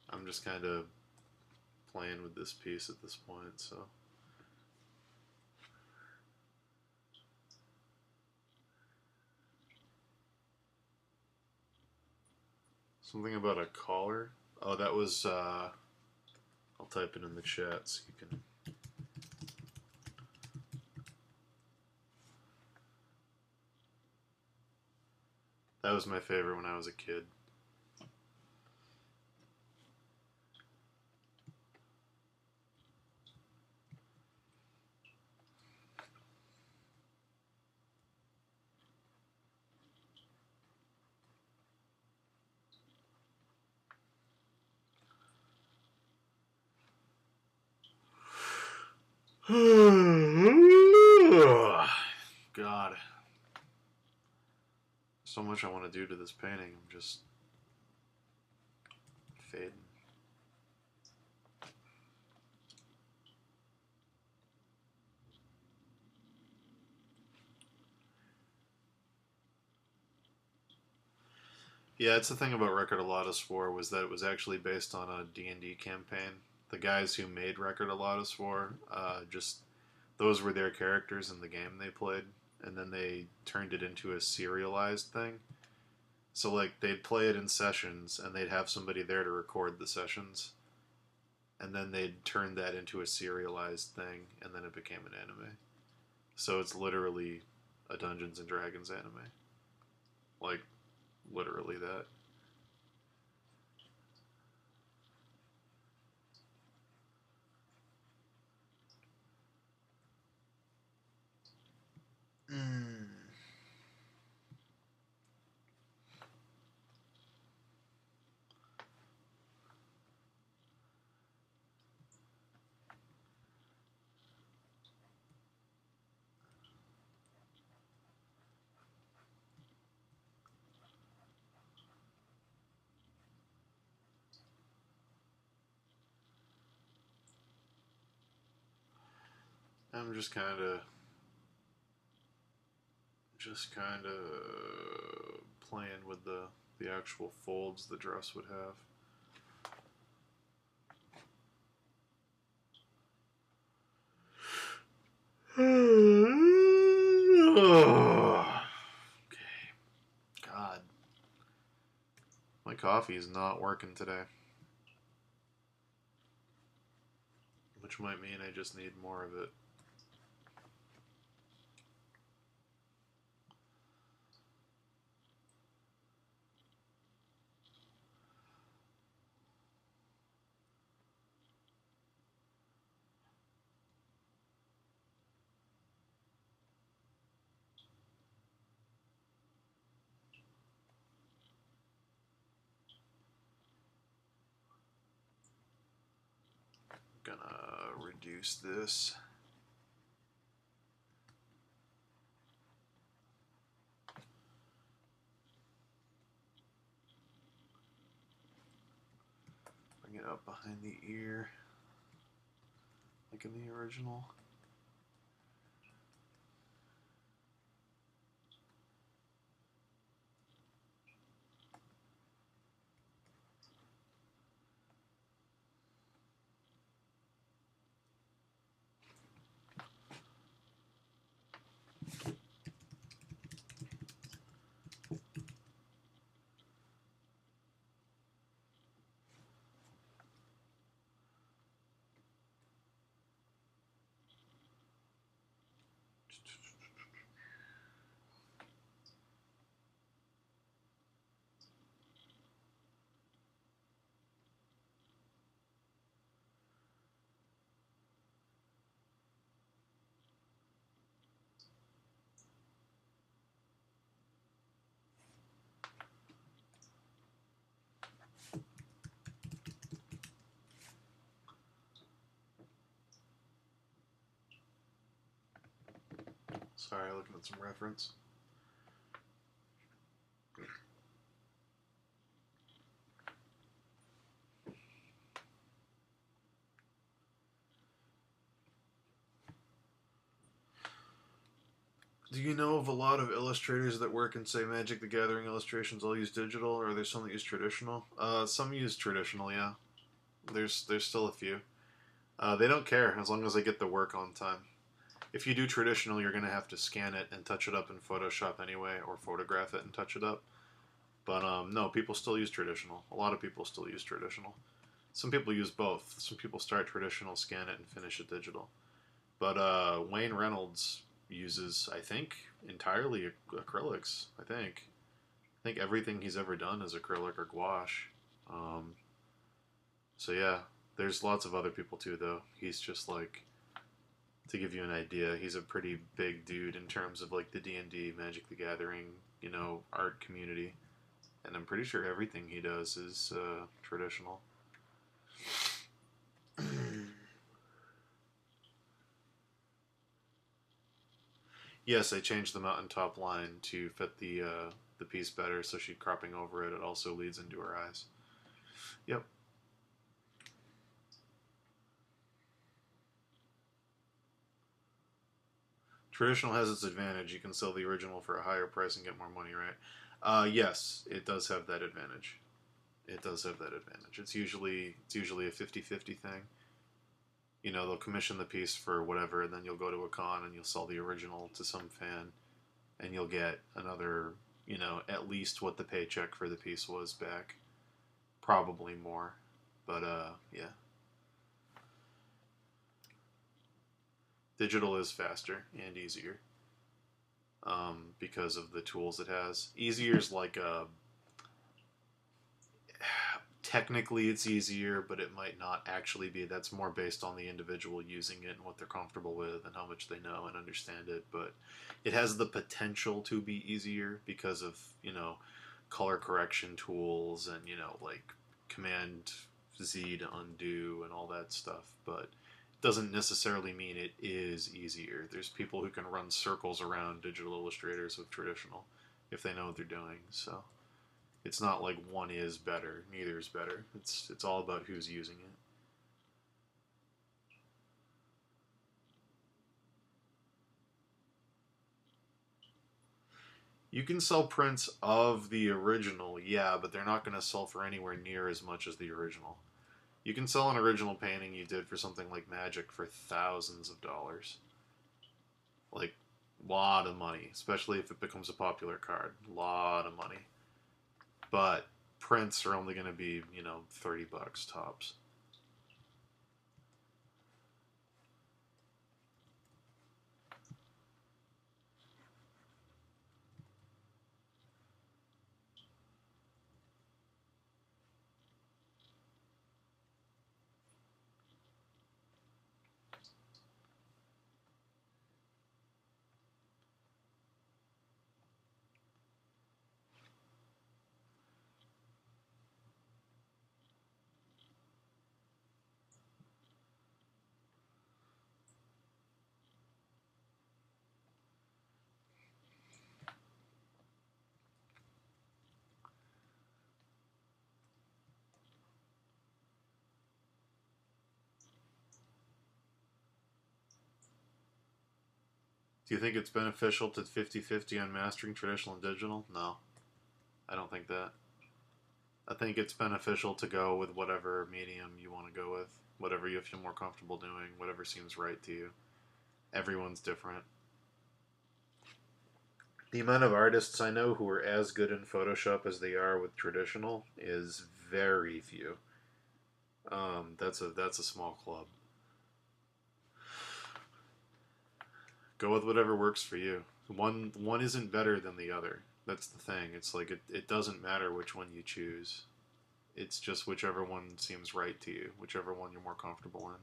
I'm just kind of playing with this piece at this point, so. Something about a collar. Oh, that was, I'll type it in the chat so you can. That was my favorite when I was a kid. God. So much I want to do to this painting. I'm just fading. Yeah, it's the thing about Record Alatus 4 was that it was actually based on a D&D campaign. The guys who made Record Alatus 4, just those were their characters in the game they played, and then they turned it into a serialized thing. So like they'd play it in sessions, and they'd have somebody there to record the sessions, and then they'd turn that into a serialized thing, and then it became an anime. So it's literally a Dungeons and Dragons anime, like literally that. Mm. I'm just kind of playing with the actual folds the dress would have. Okay. God. My coffee is not working today. Which might mean I just need more of it. Gonna reduce this. Bring it up behind the ear, like in the original. Sorry, looking at some reference. Do you know of a lot of illustrators that work in, say, Magic the Gathering illustrations all use digital, or are there some that use traditional? Some use traditional, yeah. There's still a few. They don't care as long as they get the work on time. If you do traditional, you're going to have to scan it and touch it up in Photoshop anyway, or photograph it and touch it up. But no, people still use traditional. A lot of people still use traditional. Some people use both. Some people start traditional, scan it, and finish it digital. But Wayne Reynolds uses, I think, entirely acrylics. I think everything he's ever done is acrylic or gouache. So yeah, there's lots of other people too, though. He's just like, to give you an idea, he's a pretty big dude in terms of like the D&D, Magic the Gathering, art community. And I'm pretty sure everything he does is traditional. Yes, I changed the mountaintop line to fit the piece better, so she's cropping over it. It also leads into her eyes. Yep. Traditional has its advantage. You can sell the original for a higher price and get more money, right? Yes, it does have that advantage. It does have that advantage. It's usually a 50-50 thing. They'll commission the piece for whatever, and then you'll go to a con and you'll sell the original to some fan, and you'll get another, at least what the paycheck for the piece was back. Probably more. But, yeah. Digital is faster and easier because of the tools it has. Easier is like technically it's easier, but it might not actually be. That's more based on the individual using it and what they're comfortable with and how much they know and understand it. But it has the potential to be easier because of, color correction tools and, like Command Z to undo and all that stuff. But doesn't necessarily mean it is easier. There's people who can run circles around digital illustrators with traditional if they know what they're doing. So it's not like one is better, neither is better. It's all about who's using it. You can sell prints of the original, yeah, but they're not going to sell for anywhere near as much as the original. You can sell an original painting you did for something like Magic for thousands of dollars. Like, lot of money, especially if it becomes a popular card. Lot of money. But prints are only going to be, $30 tops. Do you think it's beneficial to 50-50 on mastering traditional and digital? No, I don't think that. I think it's beneficial to go with whatever medium you want to go with, whatever you feel more comfortable doing, whatever seems right to you. Everyone's different. The amount of artists I know who are as good in Photoshop as they are with traditional is very few. That's a small club. Go with whatever works for you. One isn't better than the other. That's the thing. It's like it doesn't matter which one you choose. It's just whichever one seems right to you, whichever one you're more comfortable in.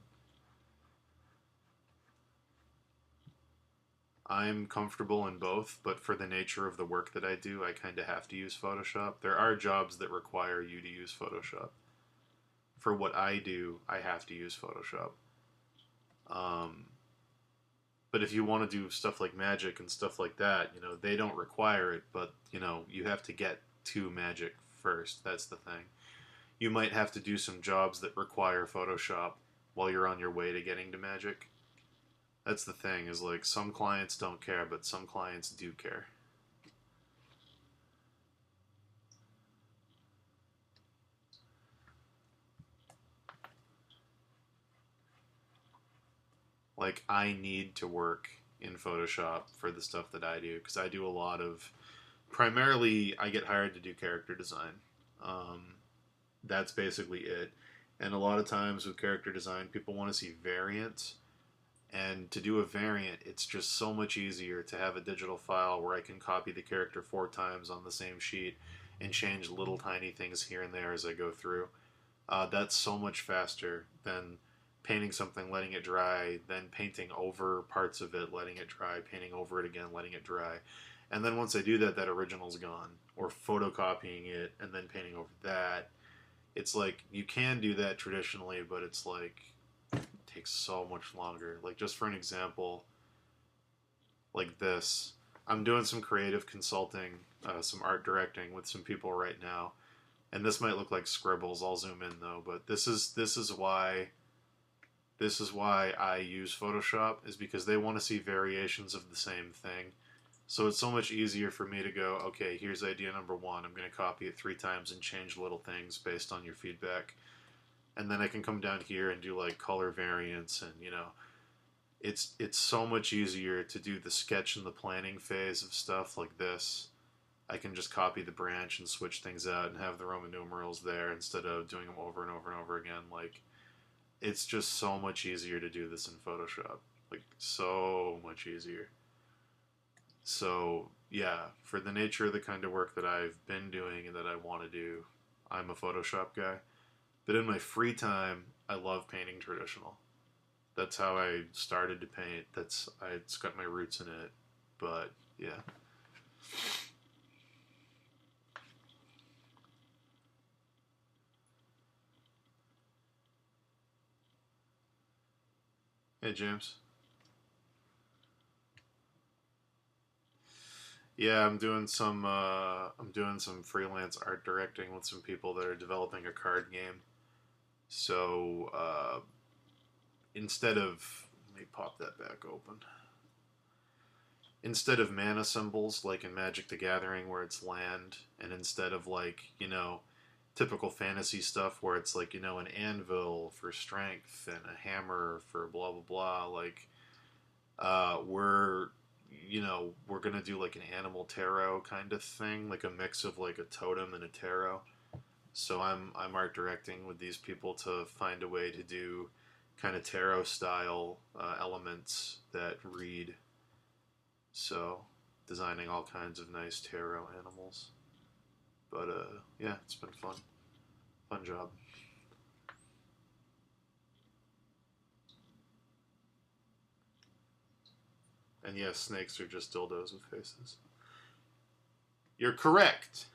I'm comfortable in both, but for the nature of the work that I do, I kind of have to use Photoshop. There are jobs that require you to use Photoshop. For what I do, I have to use Photoshop. Um, But if you want to do stuff like magic and stuff like that, you know, they don't require it, but, you know, you have to get to magic first. That's the thing. You might have to do some jobs that require Photoshop while you're on your way to getting to magic. That's the thing, is like some clients don't care, but some clients do care. Like, I need to work in Photoshop for the stuff that I do, because I do a lot of, primarily I get hired to do character design. Um, that's basically it. And a lot of times with character design, people want to see variants. And to do a variant, it's just so much easier to have a digital file where I can copy the character 4 times on the same sheet and change little tiny things here and there as I go through. That's so much faster than painting something, letting it dry, then painting over parts of it, letting it dry, painting over it again, letting it dry. And then once I do that, that original's gone. Or photocopying it and then painting over that. It's like, you can do that traditionally, but it's like, it takes so much longer. Like, just for an example, like this, I'm doing some creative consulting, some art directing with some people right now. And this might look like scribbles. I'll zoom in though, but this is why I use Photoshop, is because they want to see variations of the same thing. So it's so much easier for me to go, okay, here's idea number 1. I'm going to copy it 3 times and change little things based on your feedback. And then I can come down here and do like color variants, and you know, it's so much easier to do the sketch and the planning phase of stuff like this. I can just copy the branch and switch things out and have the Roman numerals there instead of doing them over and over and over again. Like, it's just so much easier to do this in Photoshop. Like, so much easier. So, yeah, for the nature of the kind of work that I've been doing and that I want to do, I'm a Photoshop guy. But in my free time, I love painting traditional. That's how I started to paint. It's got my roots in it. But, yeah. Hey, James. Yeah, I'm doing some freelance art directing with some people that are developing a card game. So instead of let me pop that back open. Instead of mana symbols like in Magic the Gathering where it's land, and instead of like, you know, typical fantasy stuff where it's like, you know, an anvil for strength and a hammer for blah blah blah, like we're we're gonna do like an animal tarot kind of thing, like a mix of like a totem and a tarot. So I'm art directing with these people to find a way to do kind of tarot style elements that read. So designing all kinds of nice tarot animals. But yeah, it's been fun job. And yes, snakes are just dildos with faces. You're correct.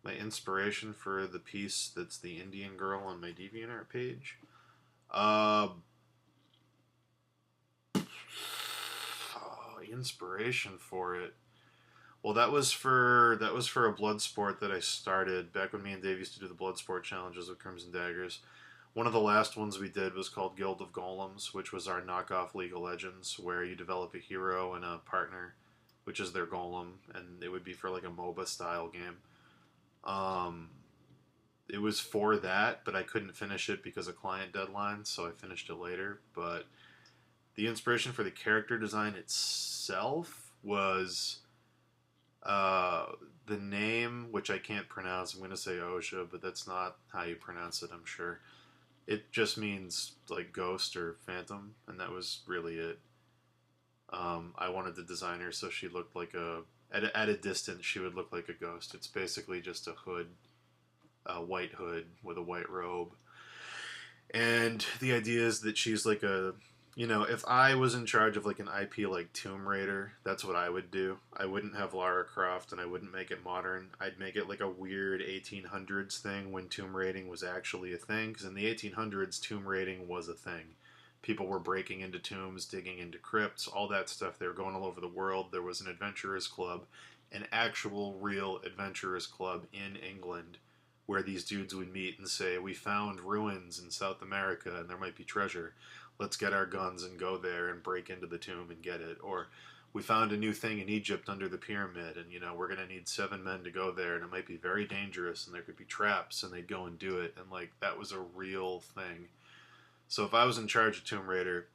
My inspiration for the piece that's the Indian girl on my DeviantArt page. Uh, Inspiration for it. Well, that was for a blood sport that I started back when me and Dave used to do the blood sport challenges with Crimson Daggers. One of the last ones we did was called Guild of Golems, which was our knockoff League of Legends, where you develop a hero and a partner, which is their golem, and it would be for like a MOBA style game. Um, it was for that, but I couldn't finish it because of client deadlines, so I finished it later. But the inspiration for the character design itself was uh, the name, which I can't pronounce. I'm going to say Osha, but that's not how you pronounce it, I'm sure. It just means like ghost or phantom, and that was really it. I wanted to design her so she looked like at a distance, she would look like a ghost. It's basically just a hood, a white hood with a white robe. And the idea is that she's like if I was in charge of like an IP like Tomb Raider, that's what I would do. I wouldn't have Lara Croft and I wouldn't make it modern. I'd make it like a weird 1800s thing when tomb raiding was actually a thing. Because in the 1800s, tomb raiding was a thing. People were breaking into tombs, digging into crypts, all that stuff. They were going all over the world. There was an adventurers club, an actual real adventurers club in England where these dudes would meet and say, we found ruins in South America and there might be treasure. Let's get our guns and go there and break into the tomb and get it. Or we found a new thing in Egypt under the pyramid and, we're going to need 7 men to go there and it might be very dangerous and there could be traps, and they'd go and do it. And, like, that was a real thing. So if I was in charge of Tomb Raider,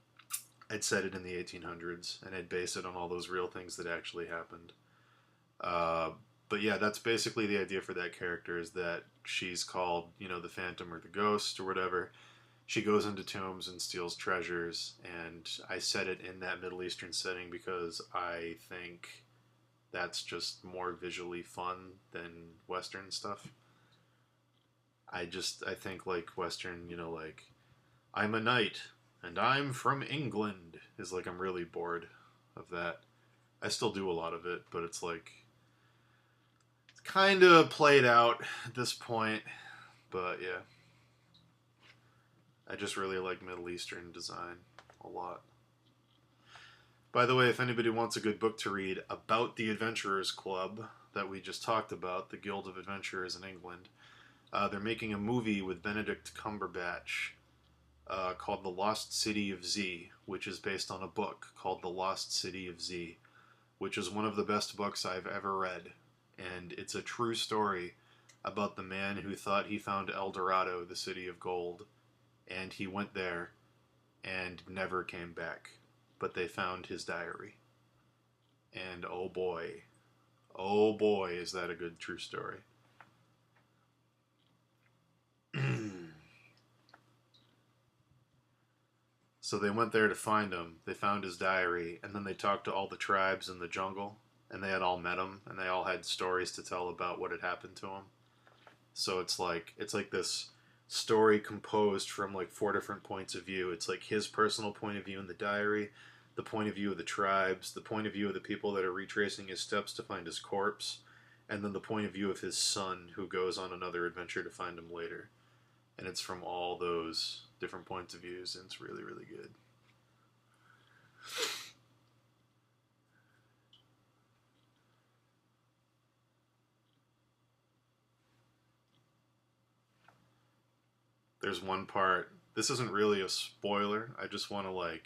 I'd set it in the 1800s and I'd base it on all those real things that actually happened. But yeah, that's basically the idea for that character, is that she's called, the Phantom or the Ghost or whatever. She goes into tombs and steals treasures, and I set it in that Middle Eastern setting because I think that's just more visually fun than Western stuff. I think like Western, like, I'm a knight and I'm from England is like, I'm really bored of that. I still do a lot of it, but it's like kind of played out at this point. But yeah, I just really like Middle Eastern design a lot. By the way, if anybody wants a good book to read about the Adventurers Club that we just talked about, the Guild of Adventurers in England, they're making a movie with Benedict Cumberbatch called The Lost City of Z, which is based on a book called The Lost City of Z, which is one of the best books I've ever read. And it's a true story about the man who thought he found El Dorado, the city of gold, and he went there and never came back. But they found his diary. And oh boy, is that a good true story. So they went there to find him. They found his diary, and then they talked to all the tribes in the jungle, and they had all met him, and they all had stories to tell about what had happened to him. So it's like this story composed from like 4 different points of view. It's like his personal point of view in the diary, the point of view of the tribes, the point of view of the people that are retracing his steps to find his corpse, and then the point of view of his son who goes on another adventure to find him later. And it's from all those different points of views, and it's really, really good. There's one part, this isn't really a spoiler, I just want to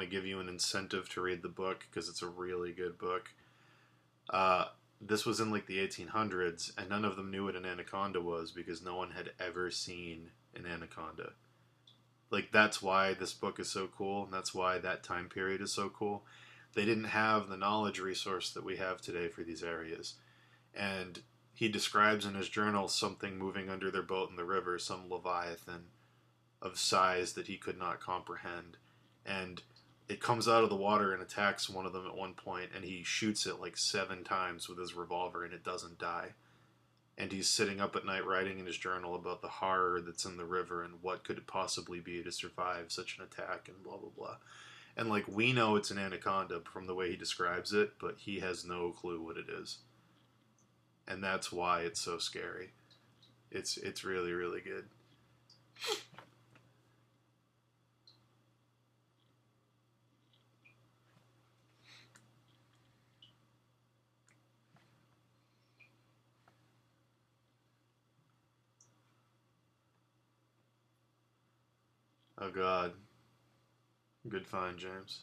give you an incentive to read the book because it's a really good book. This was in like the 1800s, and none of them knew what an anaconda was because no one had ever seen an anaconda. Like, that's why this book is so cool, and that's why that time period is so cool. They didn't have the knowledge resource that we have today for these areas. And he describes in his journal something moving under their boat in the river, some leviathan of size that he could not comprehend. And it comes out of the water and attacks one of them at one point, and he shoots it like 7 times with his revolver, and it doesn't die. And he's sitting up at night writing in his journal about the horror that's in the river and what could it possibly be to survive such an attack and blah, blah, blah. And, like, we know it's an anaconda from the way he describes it, but he has no clue what it is. And that's why it's so scary. It's really, really good. Oh, God. Good find, James.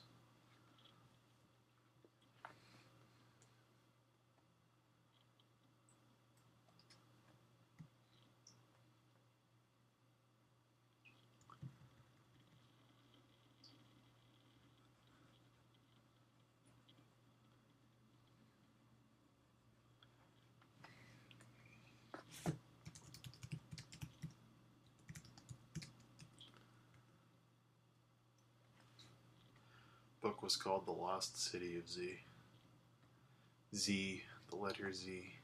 book was called The Lost City of Z. Z, the letter Z.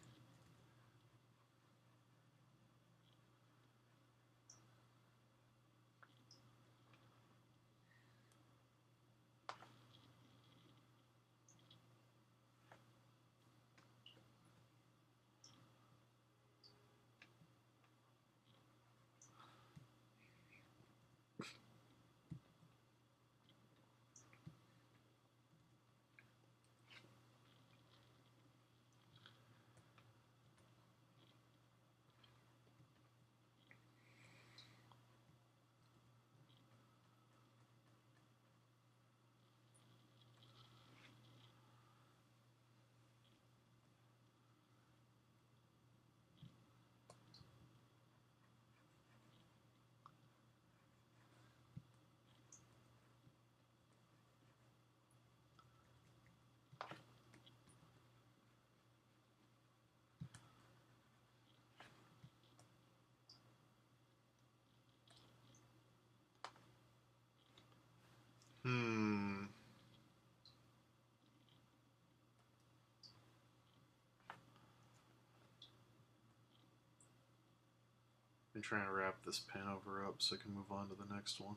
I'm trying to wrap this paintover up so I can move on to the next one.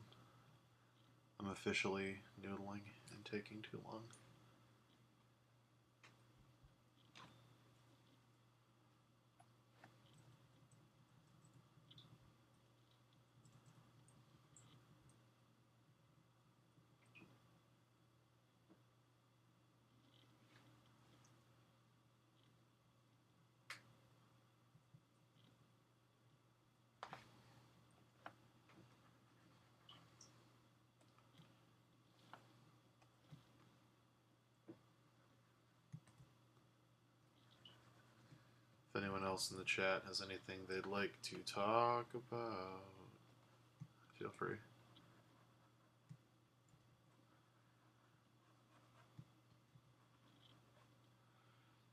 I'm officially noodling and taking too long. If anyone else in the chat has anything they'd like to talk about, feel free.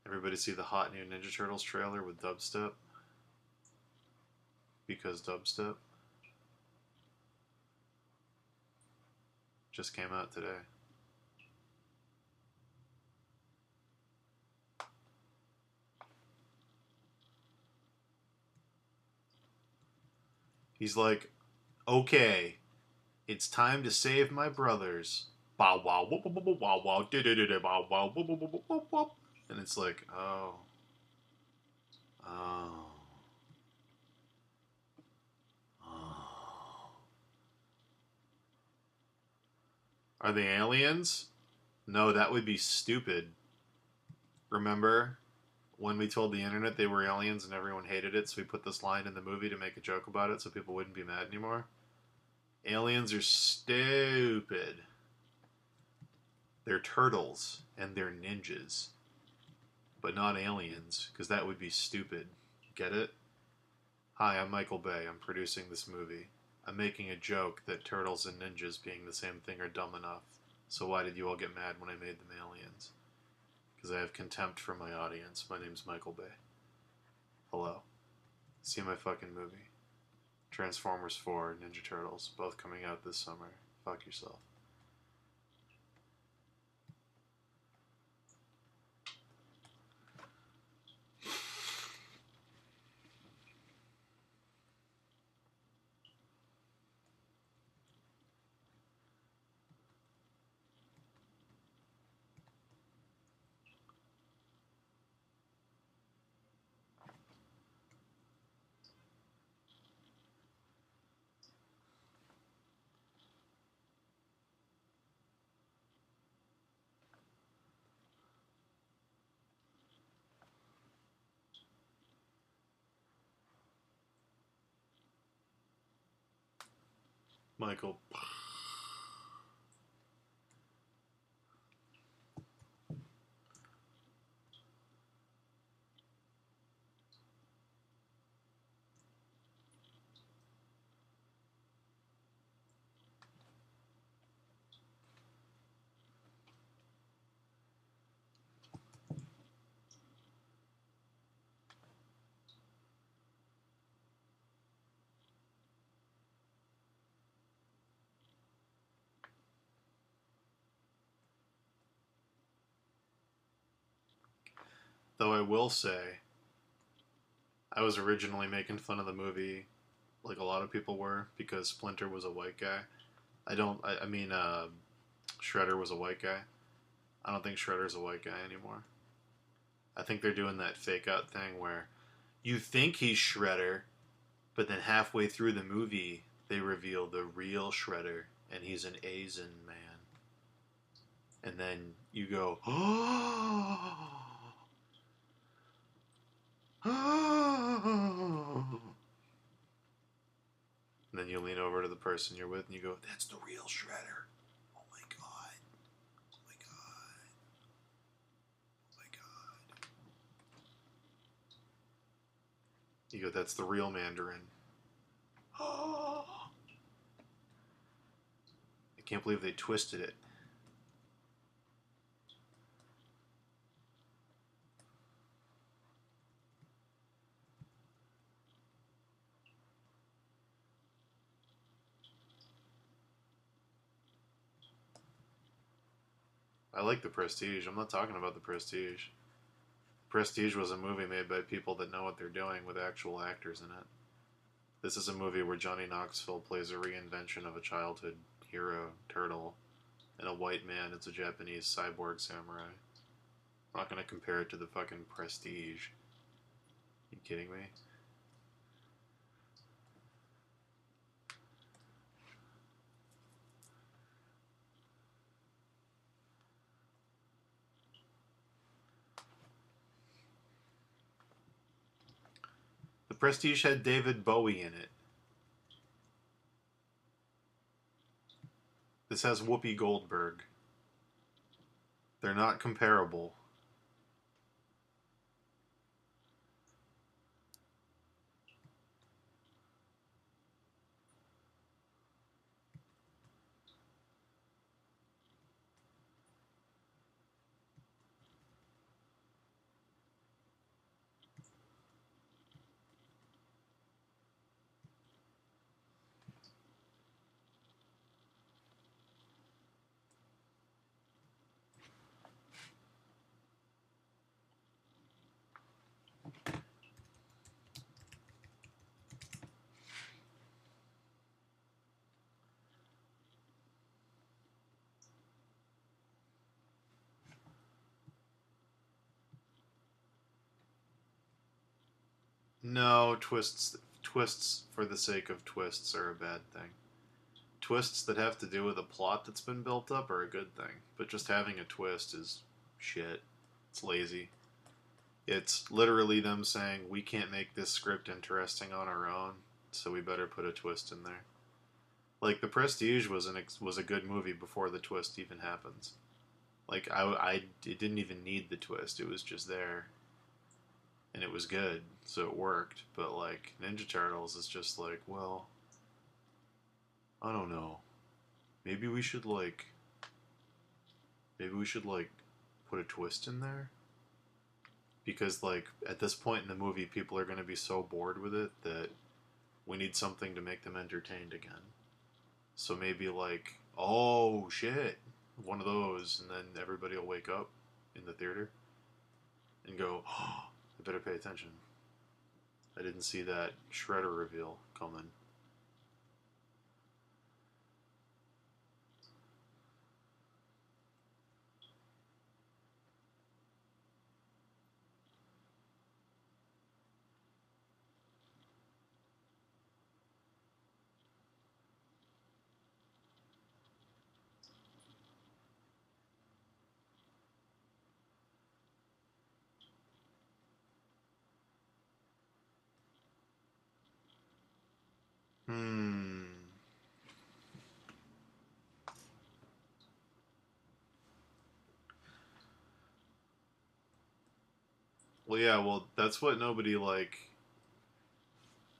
Everybody see the hot new Ninja Turtles trailer with dubstep? Because dubstep just came out today. He's like, okay, it's time to save my brothers. Bow wow, whoop whoop whoop wow wow, bow wow, whoop whoop whoop whoop whoop. And it's like, oh. Are they aliens? No, that would be stupid. Remember when we told the internet they were aliens and everyone hated it, so we put this line in the movie to make a joke about it so people wouldn't be mad anymore? Aliens are stupid. They're turtles and they're ninjas. But not aliens, because that would be stupid. Get it? Hi, I'm Michael Bay. I'm producing this movie. I'm making a joke that turtles and ninjas being the same thing are dumb enough. So why did you all get mad when I made them aliens? Because I have contempt for my audience. My name's Michael Bay. Hello. See my fucking movie. Transformers 4, Ninja Turtles, both coming out this summer. Fuck yourself. Michael. Though I will say, I was originally making fun of the movie, like a lot of people were, because Splinter was a white guy. I mean, Shredder was a white guy. I don't think Shredder's a white guy anymore. I think they're doing that fake out thing where you think he's Shredder, but then halfway through the movie, they reveal the real Shredder, and he's an Asian man. And then you go, oh, oh. And then you lean over to the person you're with and you go, that's the real Shredder. Oh my god. Oh my god. Oh my god. You go, that's the real Mandarin. Oh. I can't believe they twisted it. I like The Prestige. I'm not talking about The Prestige. Prestige was a movie made by people that know what they're doing with actual actors in it. This is a movie where Johnny Knoxville plays a reinvention of a childhood hero, Turtle, and a white man is a Japanese cyborg samurai. I'm not gonna compare it to the fucking Prestige. You kidding me? The Prestige had David Bowie in it. This has Whoopi Goldberg. They're not comparable. No, twists for the sake of twists are a bad thing. Twists that have to do with a plot that's been built up are a good thing, but just having a twist is shit. It's lazy. It's literally them saying, we can't make this script interesting on our own, so we better put a twist in there. Like, The Prestige was a good movie before the twist even happens. Like, it didn't even need the twist, it was just there. And it was good, so it worked. But, like, Ninja Turtles is just like, well, I don't know. Maybe we should, like, put a twist in there? Because, like, at this point in the movie, people are going to be so bored with it that we need something to make them entertained again. So maybe, like, oh, shit, one of those, and then everybody will wake up in the theater and go, oh, I better pay attention. I didn't see that Shredder reveal coming. Hmm. Well, yeah, well, that's what nobody, like.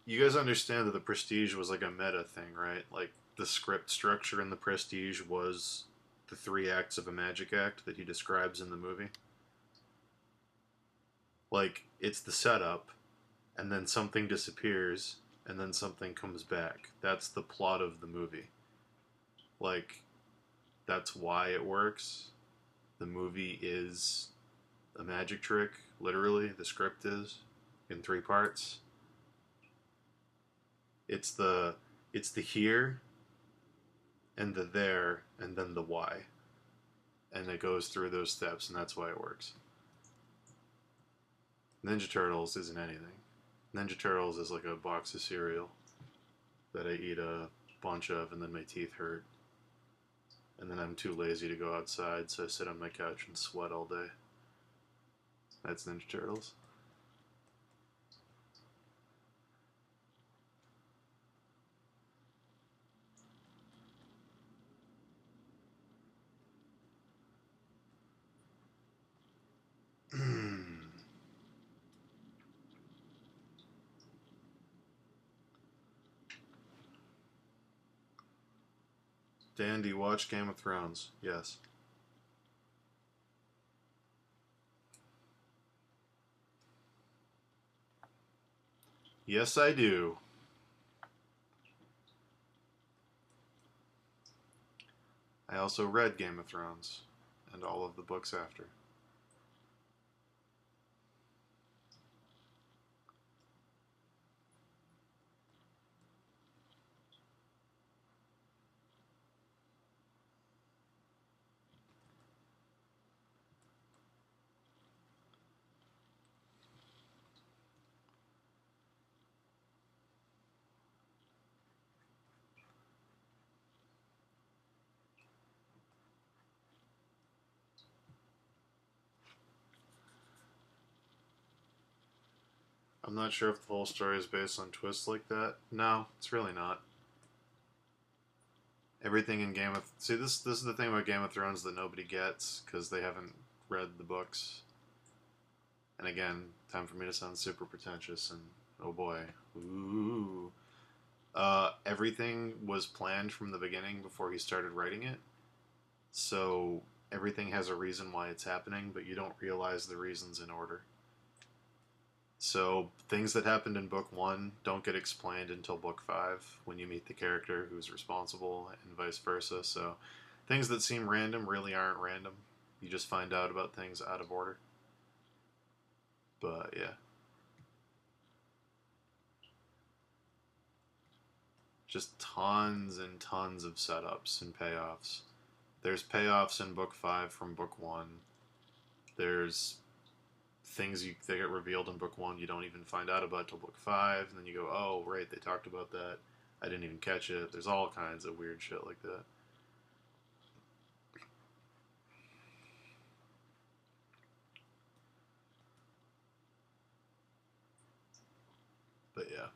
You guys understand that The Prestige was like a meta thing, right? Like, the script structure in The Prestige was the three acts of a magic act that he describes in the movie. Like, it's the setup, and then something disappears, and then something comes back. That's the plot of the movie. Like, that's why it works. The movie is a magic trick. Literally, the script is in 3 parts. It's the here and the there and then the why, and it goes through those steps, and that's why it works. Ninja Turtles isn't anything. Ninja Turtles is like a box of cereal that I eat a bunch of, and then my teeth hurt. And then I'm too lazy to go outside, so I sit on my couch and sweat all day. That's Ninja Turtles. Dan, do you watch Game of Thrones? Yes. Yes, I do. I also read Game of Thrones and all of the books after. I'm not sure if the whole story is based on twists like that. No, it's really not. Everything in Game of this is the thing about Game of Thrones that nobody gets because they haven't read the books. And again, time for me to sound super pretentious and oh boy, ooh. Everything was planned from the beginning before he started writing it. So everything has a reason why it's happening, but you don't realize the reasons in order. So things that happened in book 1 don't get explained until book 5 when you meet the character who's responsible, and vice versa. So things that seem random really aren't random. You just find out about things out of order. But yeah. Just tons and tons of setups and payoffs. There's payoffs in book 5 from book 1. There's things that get revealed in book 1 you don't even find out about till book 5, and then you go, oh right, they talked about that, I didn't even catch it. There's all kinds of weird shit like that. But yeah,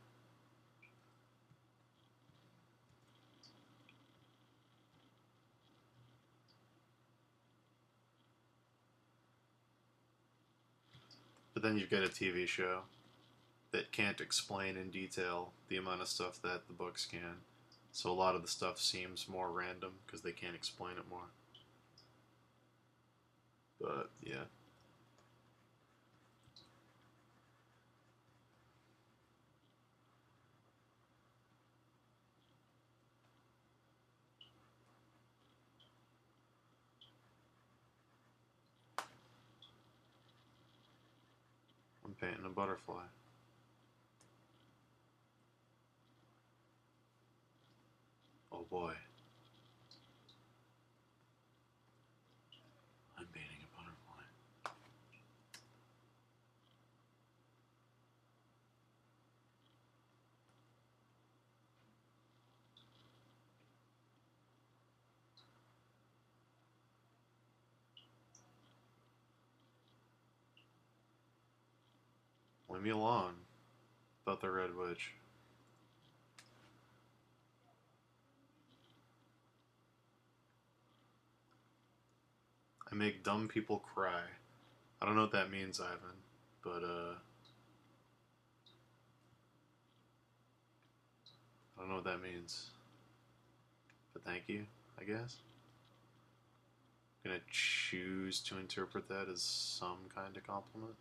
but then you've got a TV show that can't explain in detail the amount of stuff that the books can, so a lot of the stuff seems more random because they can't explain it more. But yeah. I'm painting a butterfly. Oh boy. I'm painting a butterfly. Leave me alone about the Red Witch. I make dumb people cry. I don't know what that means, Ivan, but I don't know what that means. But thank you, I guess. I'm gonna choose to interpret that as some kind of compliment.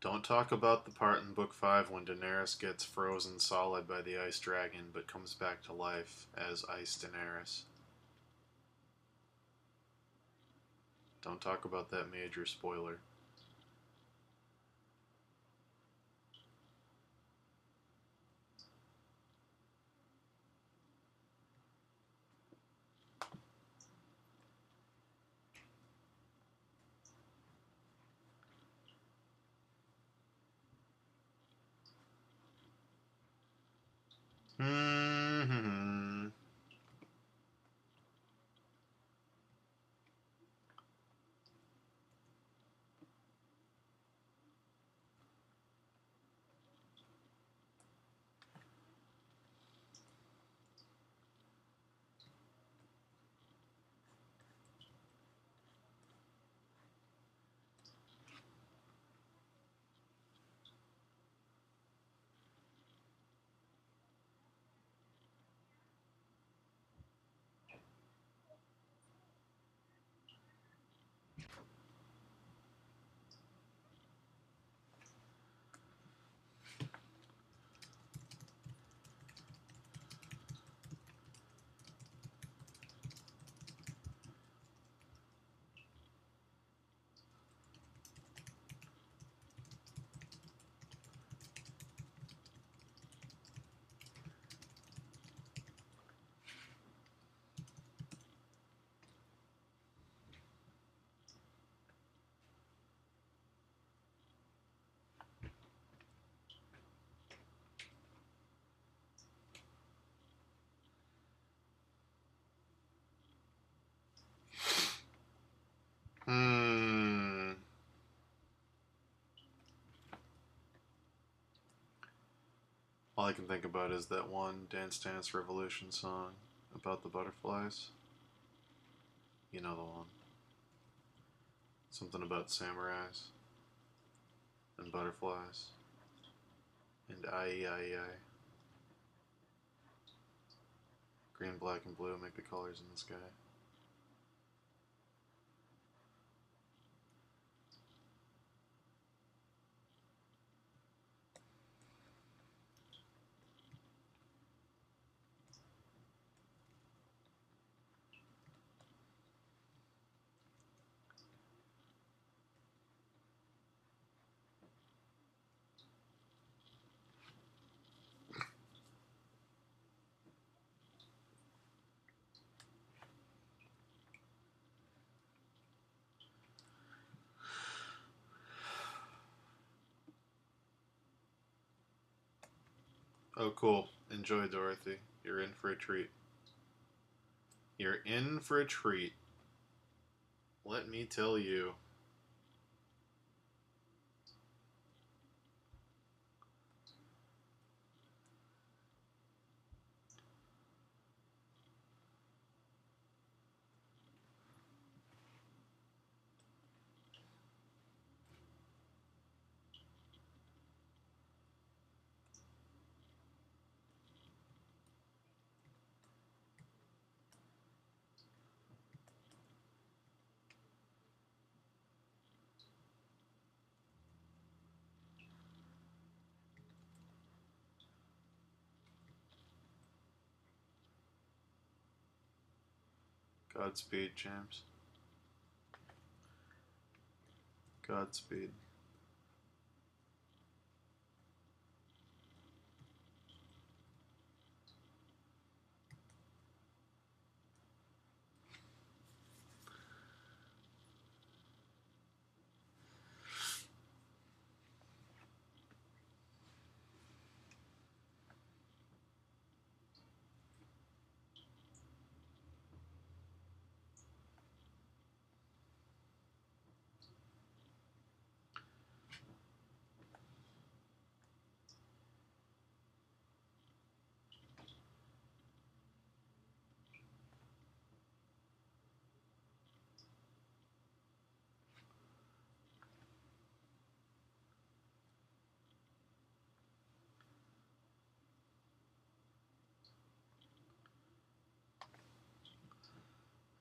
Don't talk about the part in Book 5 when Daenerys gets frozen solid by the Ice Dragon but comes back to life as Ice Daenerys. Don't talk about that major spoiler. Mm-hmm. Hmm. All I can think about is that one Dance Dance Revolution song about the butterflies. You know the one. Something about samurais and butterflies and I. Green, black, and blue make the colors in the sky. Oh, cool. Enjoy, Dorothy. You're in for a treat. You're in for a treat. Let me tell you. Godspeed, James. Godspeed.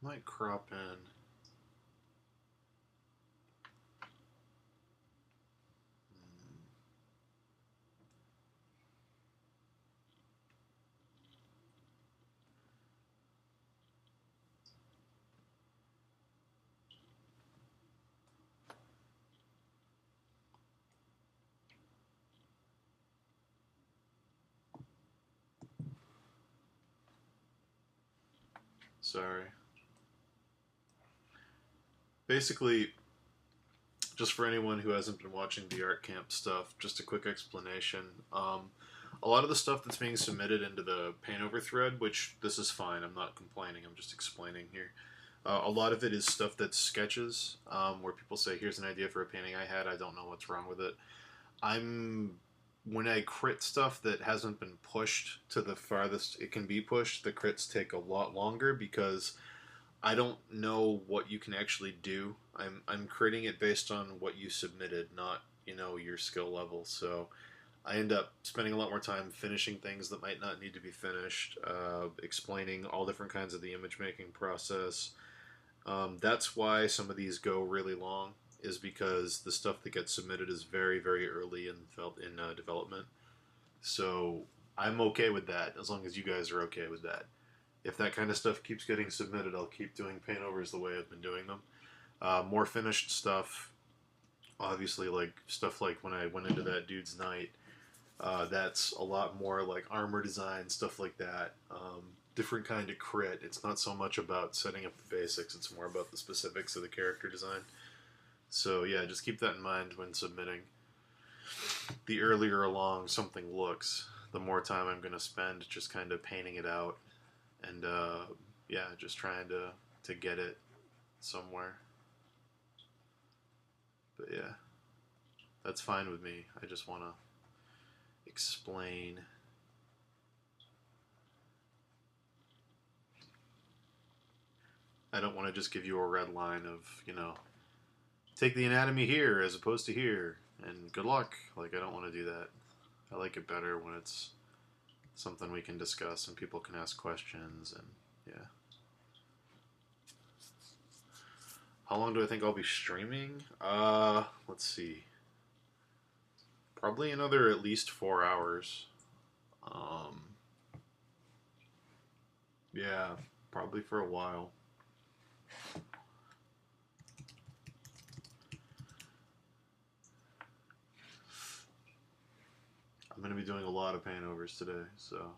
Might crop in. Sorry. Basically, just for anyone who hasn't been watching the art camp stuff, just a quick explanation. A lot of the stuff that's being submitted into the paintover thread, which this is fine, I'm not complaining, I'm just explaining here. A lot of it is stuff that's sketches, where people say, here's an idea for a painting I had, I don't know what's wrong with it. When I crit stuff that hasn't been pushed to the farthest it can be pushed, the crits take a lot longer because I don't know what you can actually do. I'm critting it based on what you submitted, not, your skill level. So I end up spending a lot more time finishing things that might not need to be finished, explaining all different kinds of the image making process. That's why some of these go really long, is because the stuff that gets submitted is very, very early in development. So I'm okay with that, as long as you guys are okay with that. If that kind of stuff keeps getting submitted, I'll keep doing paintovers the way I've been doing them. More finished stuff, obviously, like stuff like when I went into that dude's night, that's a lot more like armor design, stuff like that. Different kind of crit. It's not so much about setting up the basics, it's more about the specifics of the character design. So yeah, just keep that in mind when submitting. The earlier along something looks, the more time I'm going to spend just kind of painting it out, and yeah, just trying to get it somewhere. But yeah, that's fine with me. I just want to explain. I don't want to just give you a red line of, take the anatomy here as opposed to here, and good luck. Like, I don't want to do that. I like it better when it's something we can discuss and people can ask questions, and yeah. How long do I think I'll be streaming? Let's see. Probably another at least 4 hours. Yeah, probably for a while. I'm going to be doing a lot of paintovers today, so...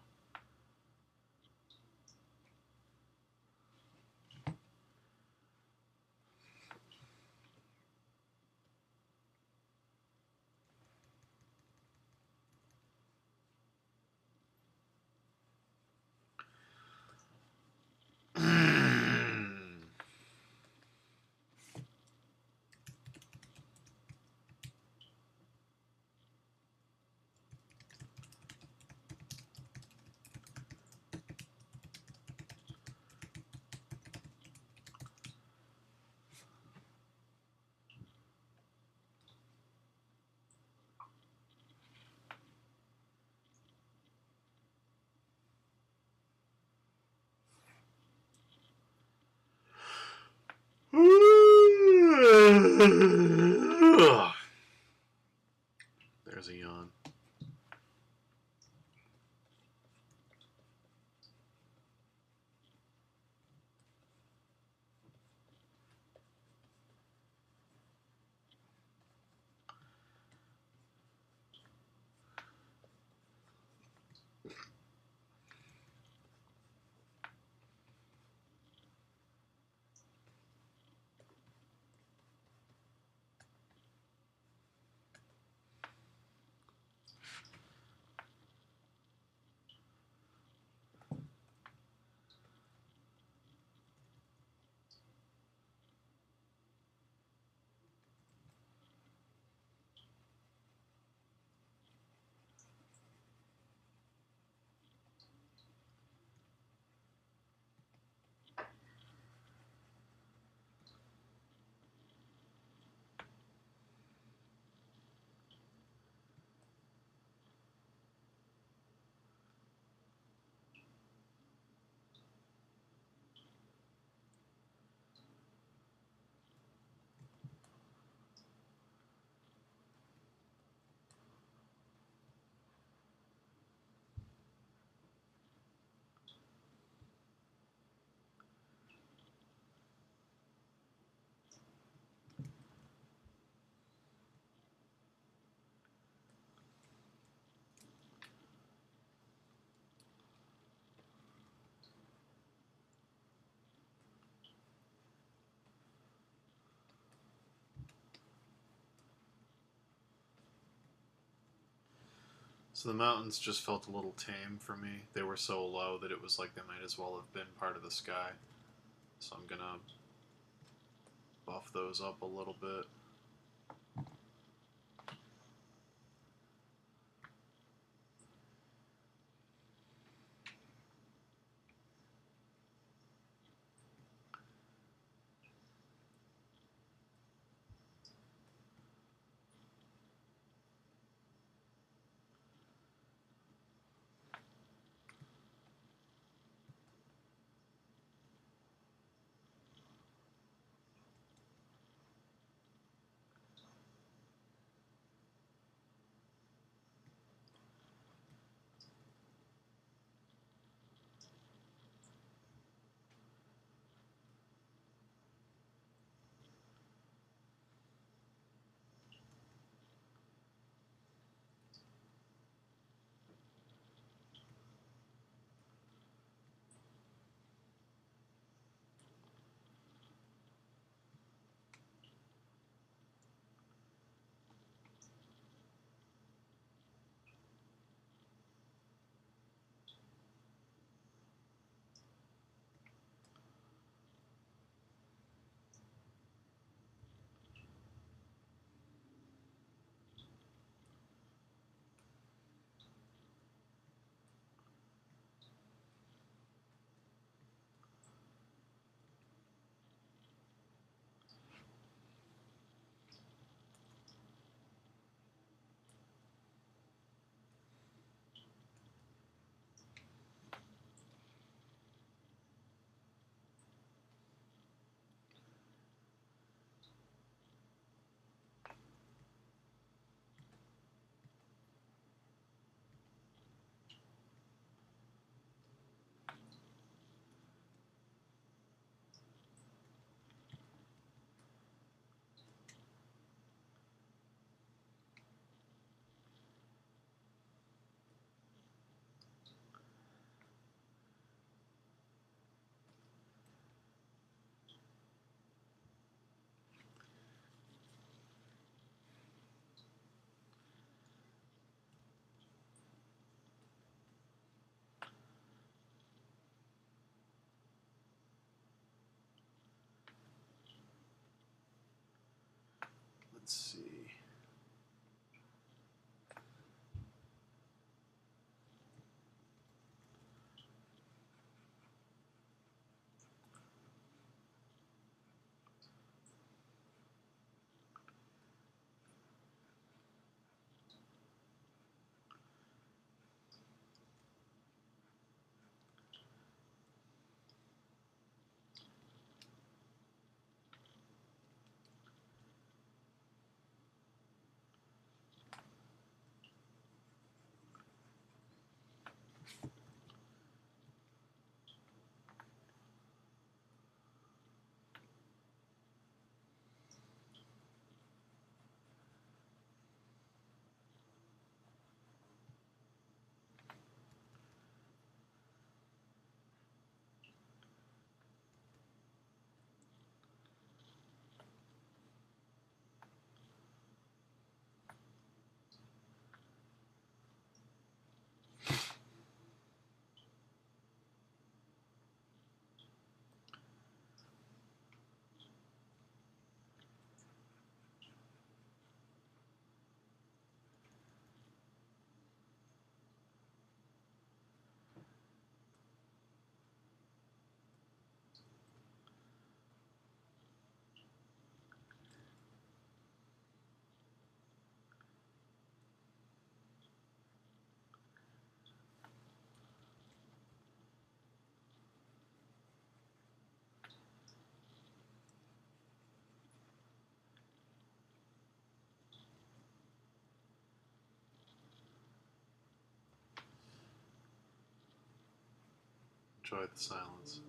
There's a yawn. So the mountains just felt a little tame for me. They were so low that it was like they might as well have been part of the sky. So I'm gonna buff those up a little bit. Let's see. Enjoy the silence.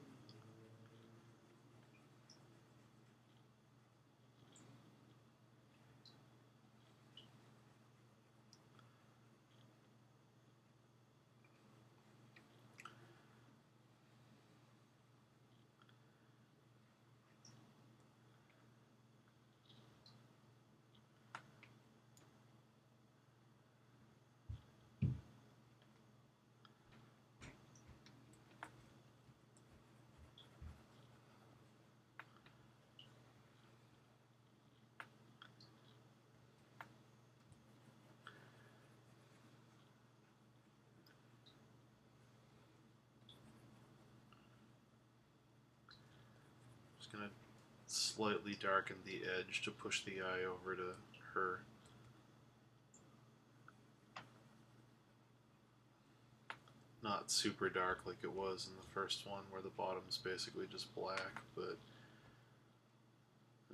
gonna slightly darken the edge to push the eye over to her. Not super dark like it was in the first one, where the bottom's basically just black, but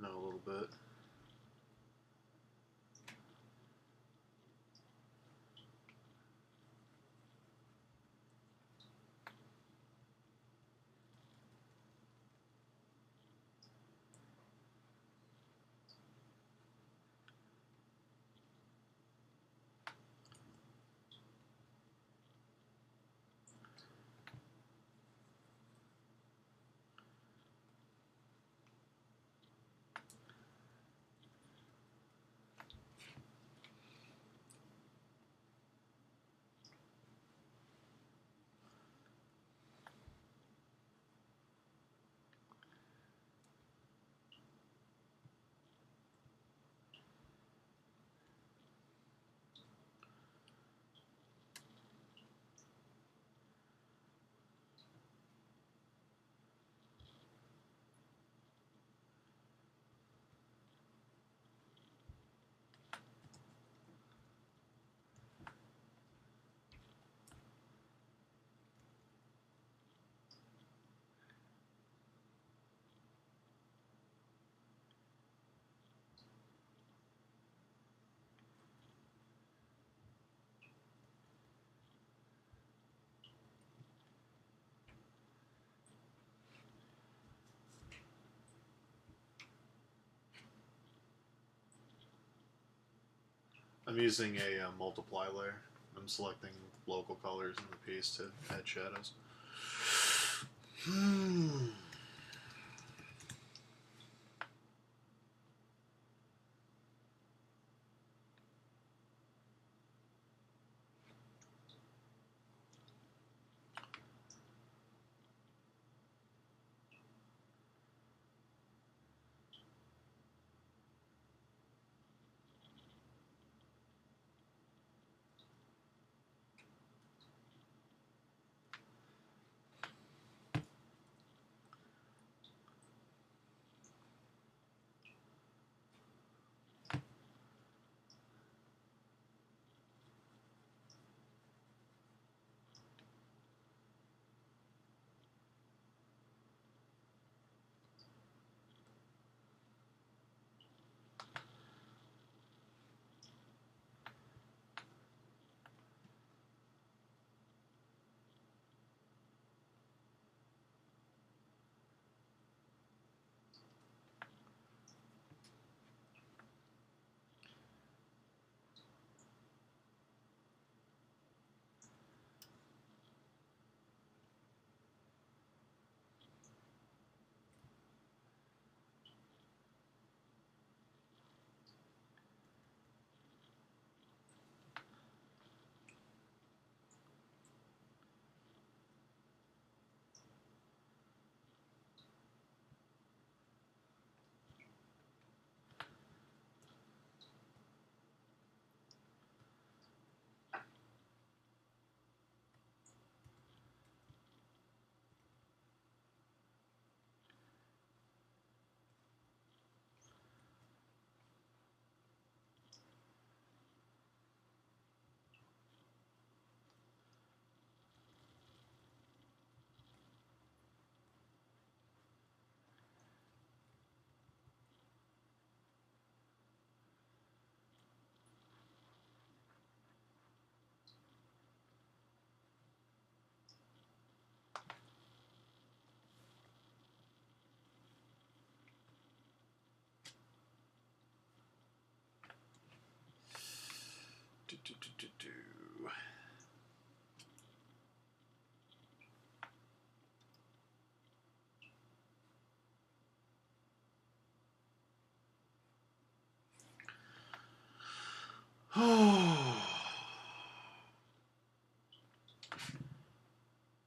a little bit. I'm using a multiply layer. I'm selecting local colors in the piece to add shadows.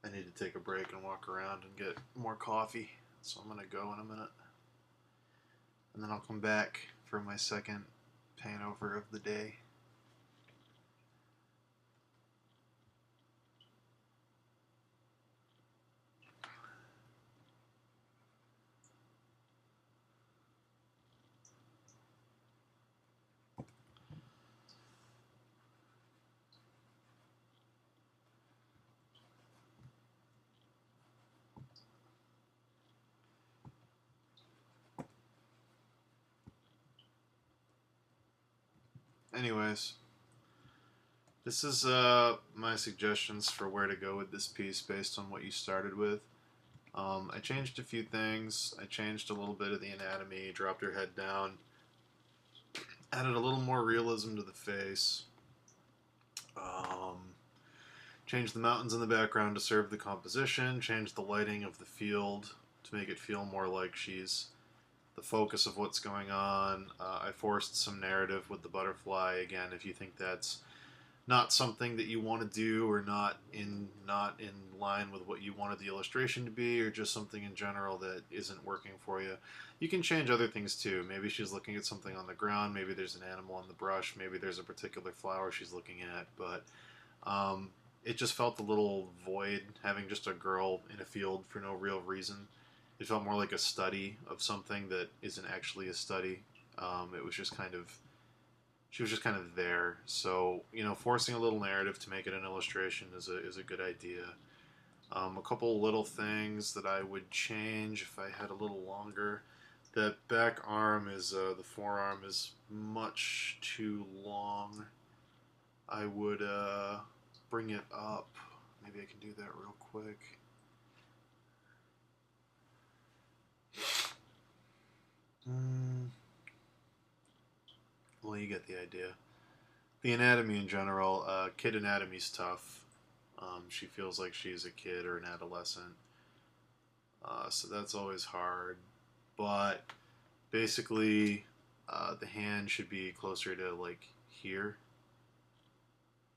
I need to take a break and walk around and get more coffee, so I'm gonna go in a minute. And then I'll come back for my second paint over of the day. anyways, this is my suggestions for where to go with this piece based on what you started with. I changed a few things. I changed a little bit of the anatomy, dropped her head down, added a little more realism to the face. Changed the mountains in the background to serve the composition, changed the lighting of the field to make it feel more like she's the focus of what's going on. I forced some narrative with the butterfly. Again, if you think that's not something that you want to do, or not in line with what you wanted the illustration to be, or just something in general that isn't working for you, you can change other things too. Maybe she's looking at something on the ground, maybe there's an animal on the brush, maybe there's a particular flower she's looking at, but it just felt a little void having just a girl in a field for no real reason. It felt more like a study of something that isn't actually a study. It was just kind of, she was just kind of there. So, you know, forcing a little narrative to make it an illustration is a good idea. A couple little things that I would change if I had a little longer. That back arm is, the forearm is much too long. I would bring it up. Maybe I can do that real quick. Well, you get the idea. The anatomy in general, kid anatomy's tough. She feels like she's a kid or an adolescent. So that's always hard. But basically, the hand should be closer to like here.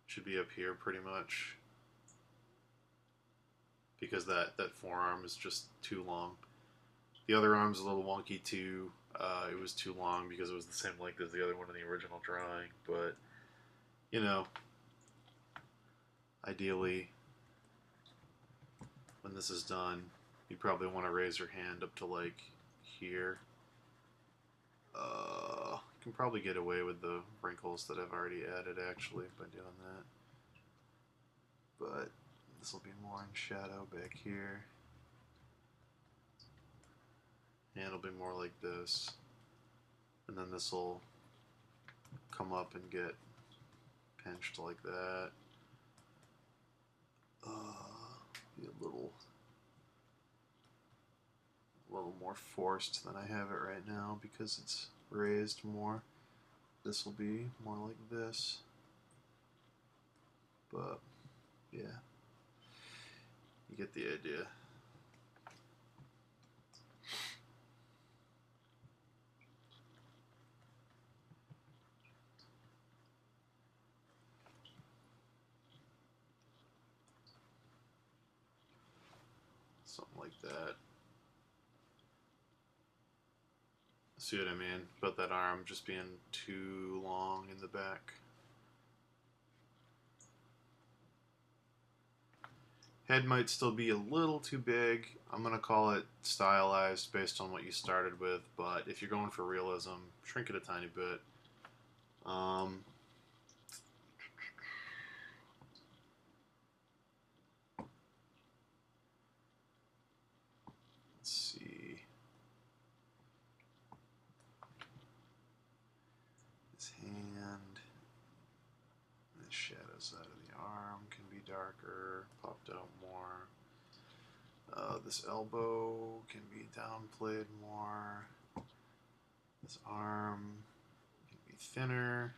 Should be up here pretty much. Because that forearm is just too long. The other arm's a little wonky too. It was too long because it was the same length as the other one in the original drawing. But, you know, ideally, when this is done, you probably want to raise your hand up to like here. You can probably get away with the wrinkles that I've already added actually by doing that. But this will be more in shadow back here. And it'll be more like this. And then this will come up and get pinched like that. Be a little more forced than I have it right now because it's raised more. This will be more like this. But yeah, you get the idea. Something like that. See what I mean? About that arm just being too long in the back. Head might still be a little too big. I'm going to call it stylized based on what you started with, but if you're going for realism, shrink it a tiny bit. Let's see. His hand, the shadows out of the arm can be darker, popped out more. This elbow can be downplayed more. This arm can be thinner.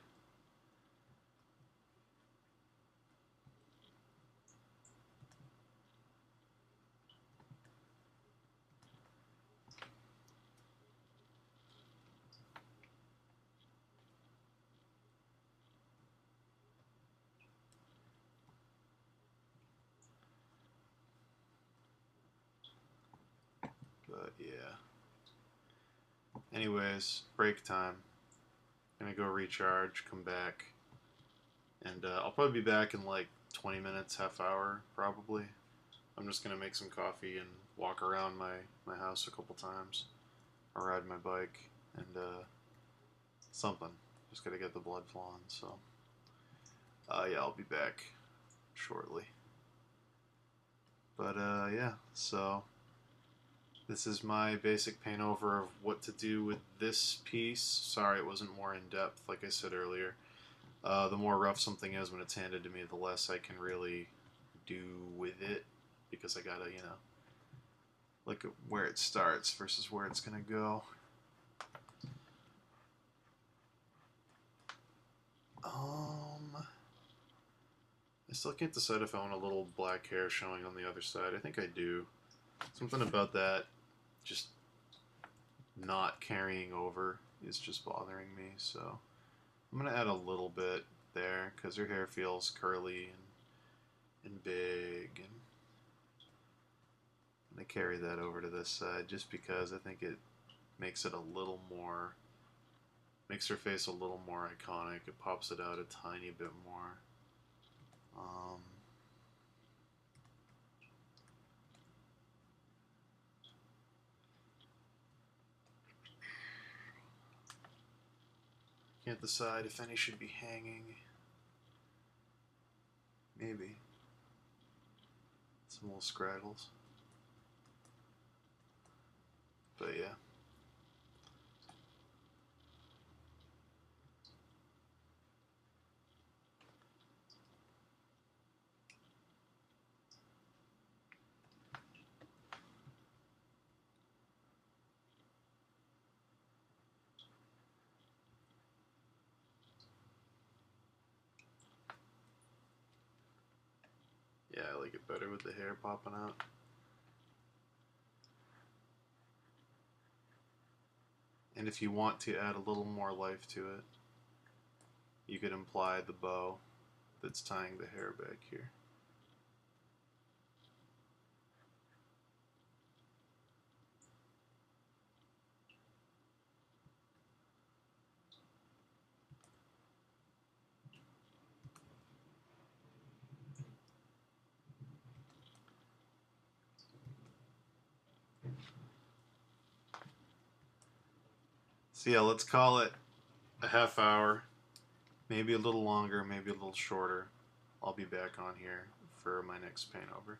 But yeah. Anyways, break time. Gonna go recharge, come back. And I'll probably be back in like 20 minutes, half hour, probably. I'm just gonna make some coffee and walk around my house a couple times. Or ride my bike and something. Just gotta get the blood flowing, so yeah, I'll be back shortly. But yeah, so this is my basic paint over of what to do with this piece. Sorry it wasn't more in depth, like I said earlier. The more rough something is when it's handed to me, the less I can really do with it, because I gotta, look at where it starts versus where it's gonna go. I still can't decide if I want a little black hair showing on the other side. I think I do. Something about that just not carrying over is just bothering me, so I'm gonna add a little bit there because her hair feels curly and big, and I'm gonna carry that over to this side just because I think it makes it a little more, makes her face a little more iconic. It pops it out a tiny bit more. Can't decide if any should be hanging. Maybe. Some little scraggles. But yeah. Yeah, I like it better with the hair popping out. And if you want to add a little more life to it, you could imply the bow that's tying the hair back here. So yeah, let's call it a half hour, maybe a little longer, maybe a little shorter. I'll be back on here for my next paint over,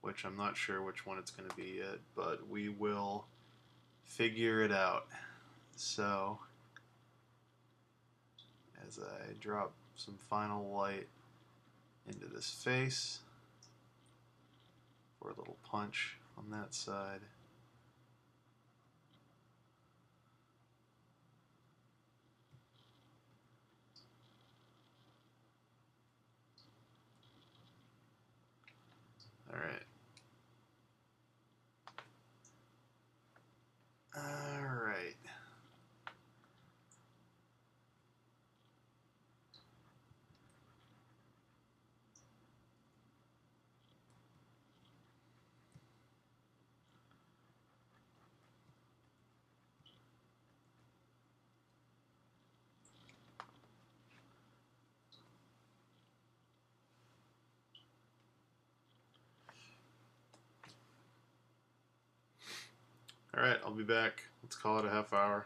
which I'm not sure which one it's going to be yet, but we will figure it out. So, as I drop some final light into this face for a little punch on that side. Alright. Alright. Alright, I'll be back. Let's call it a half hour.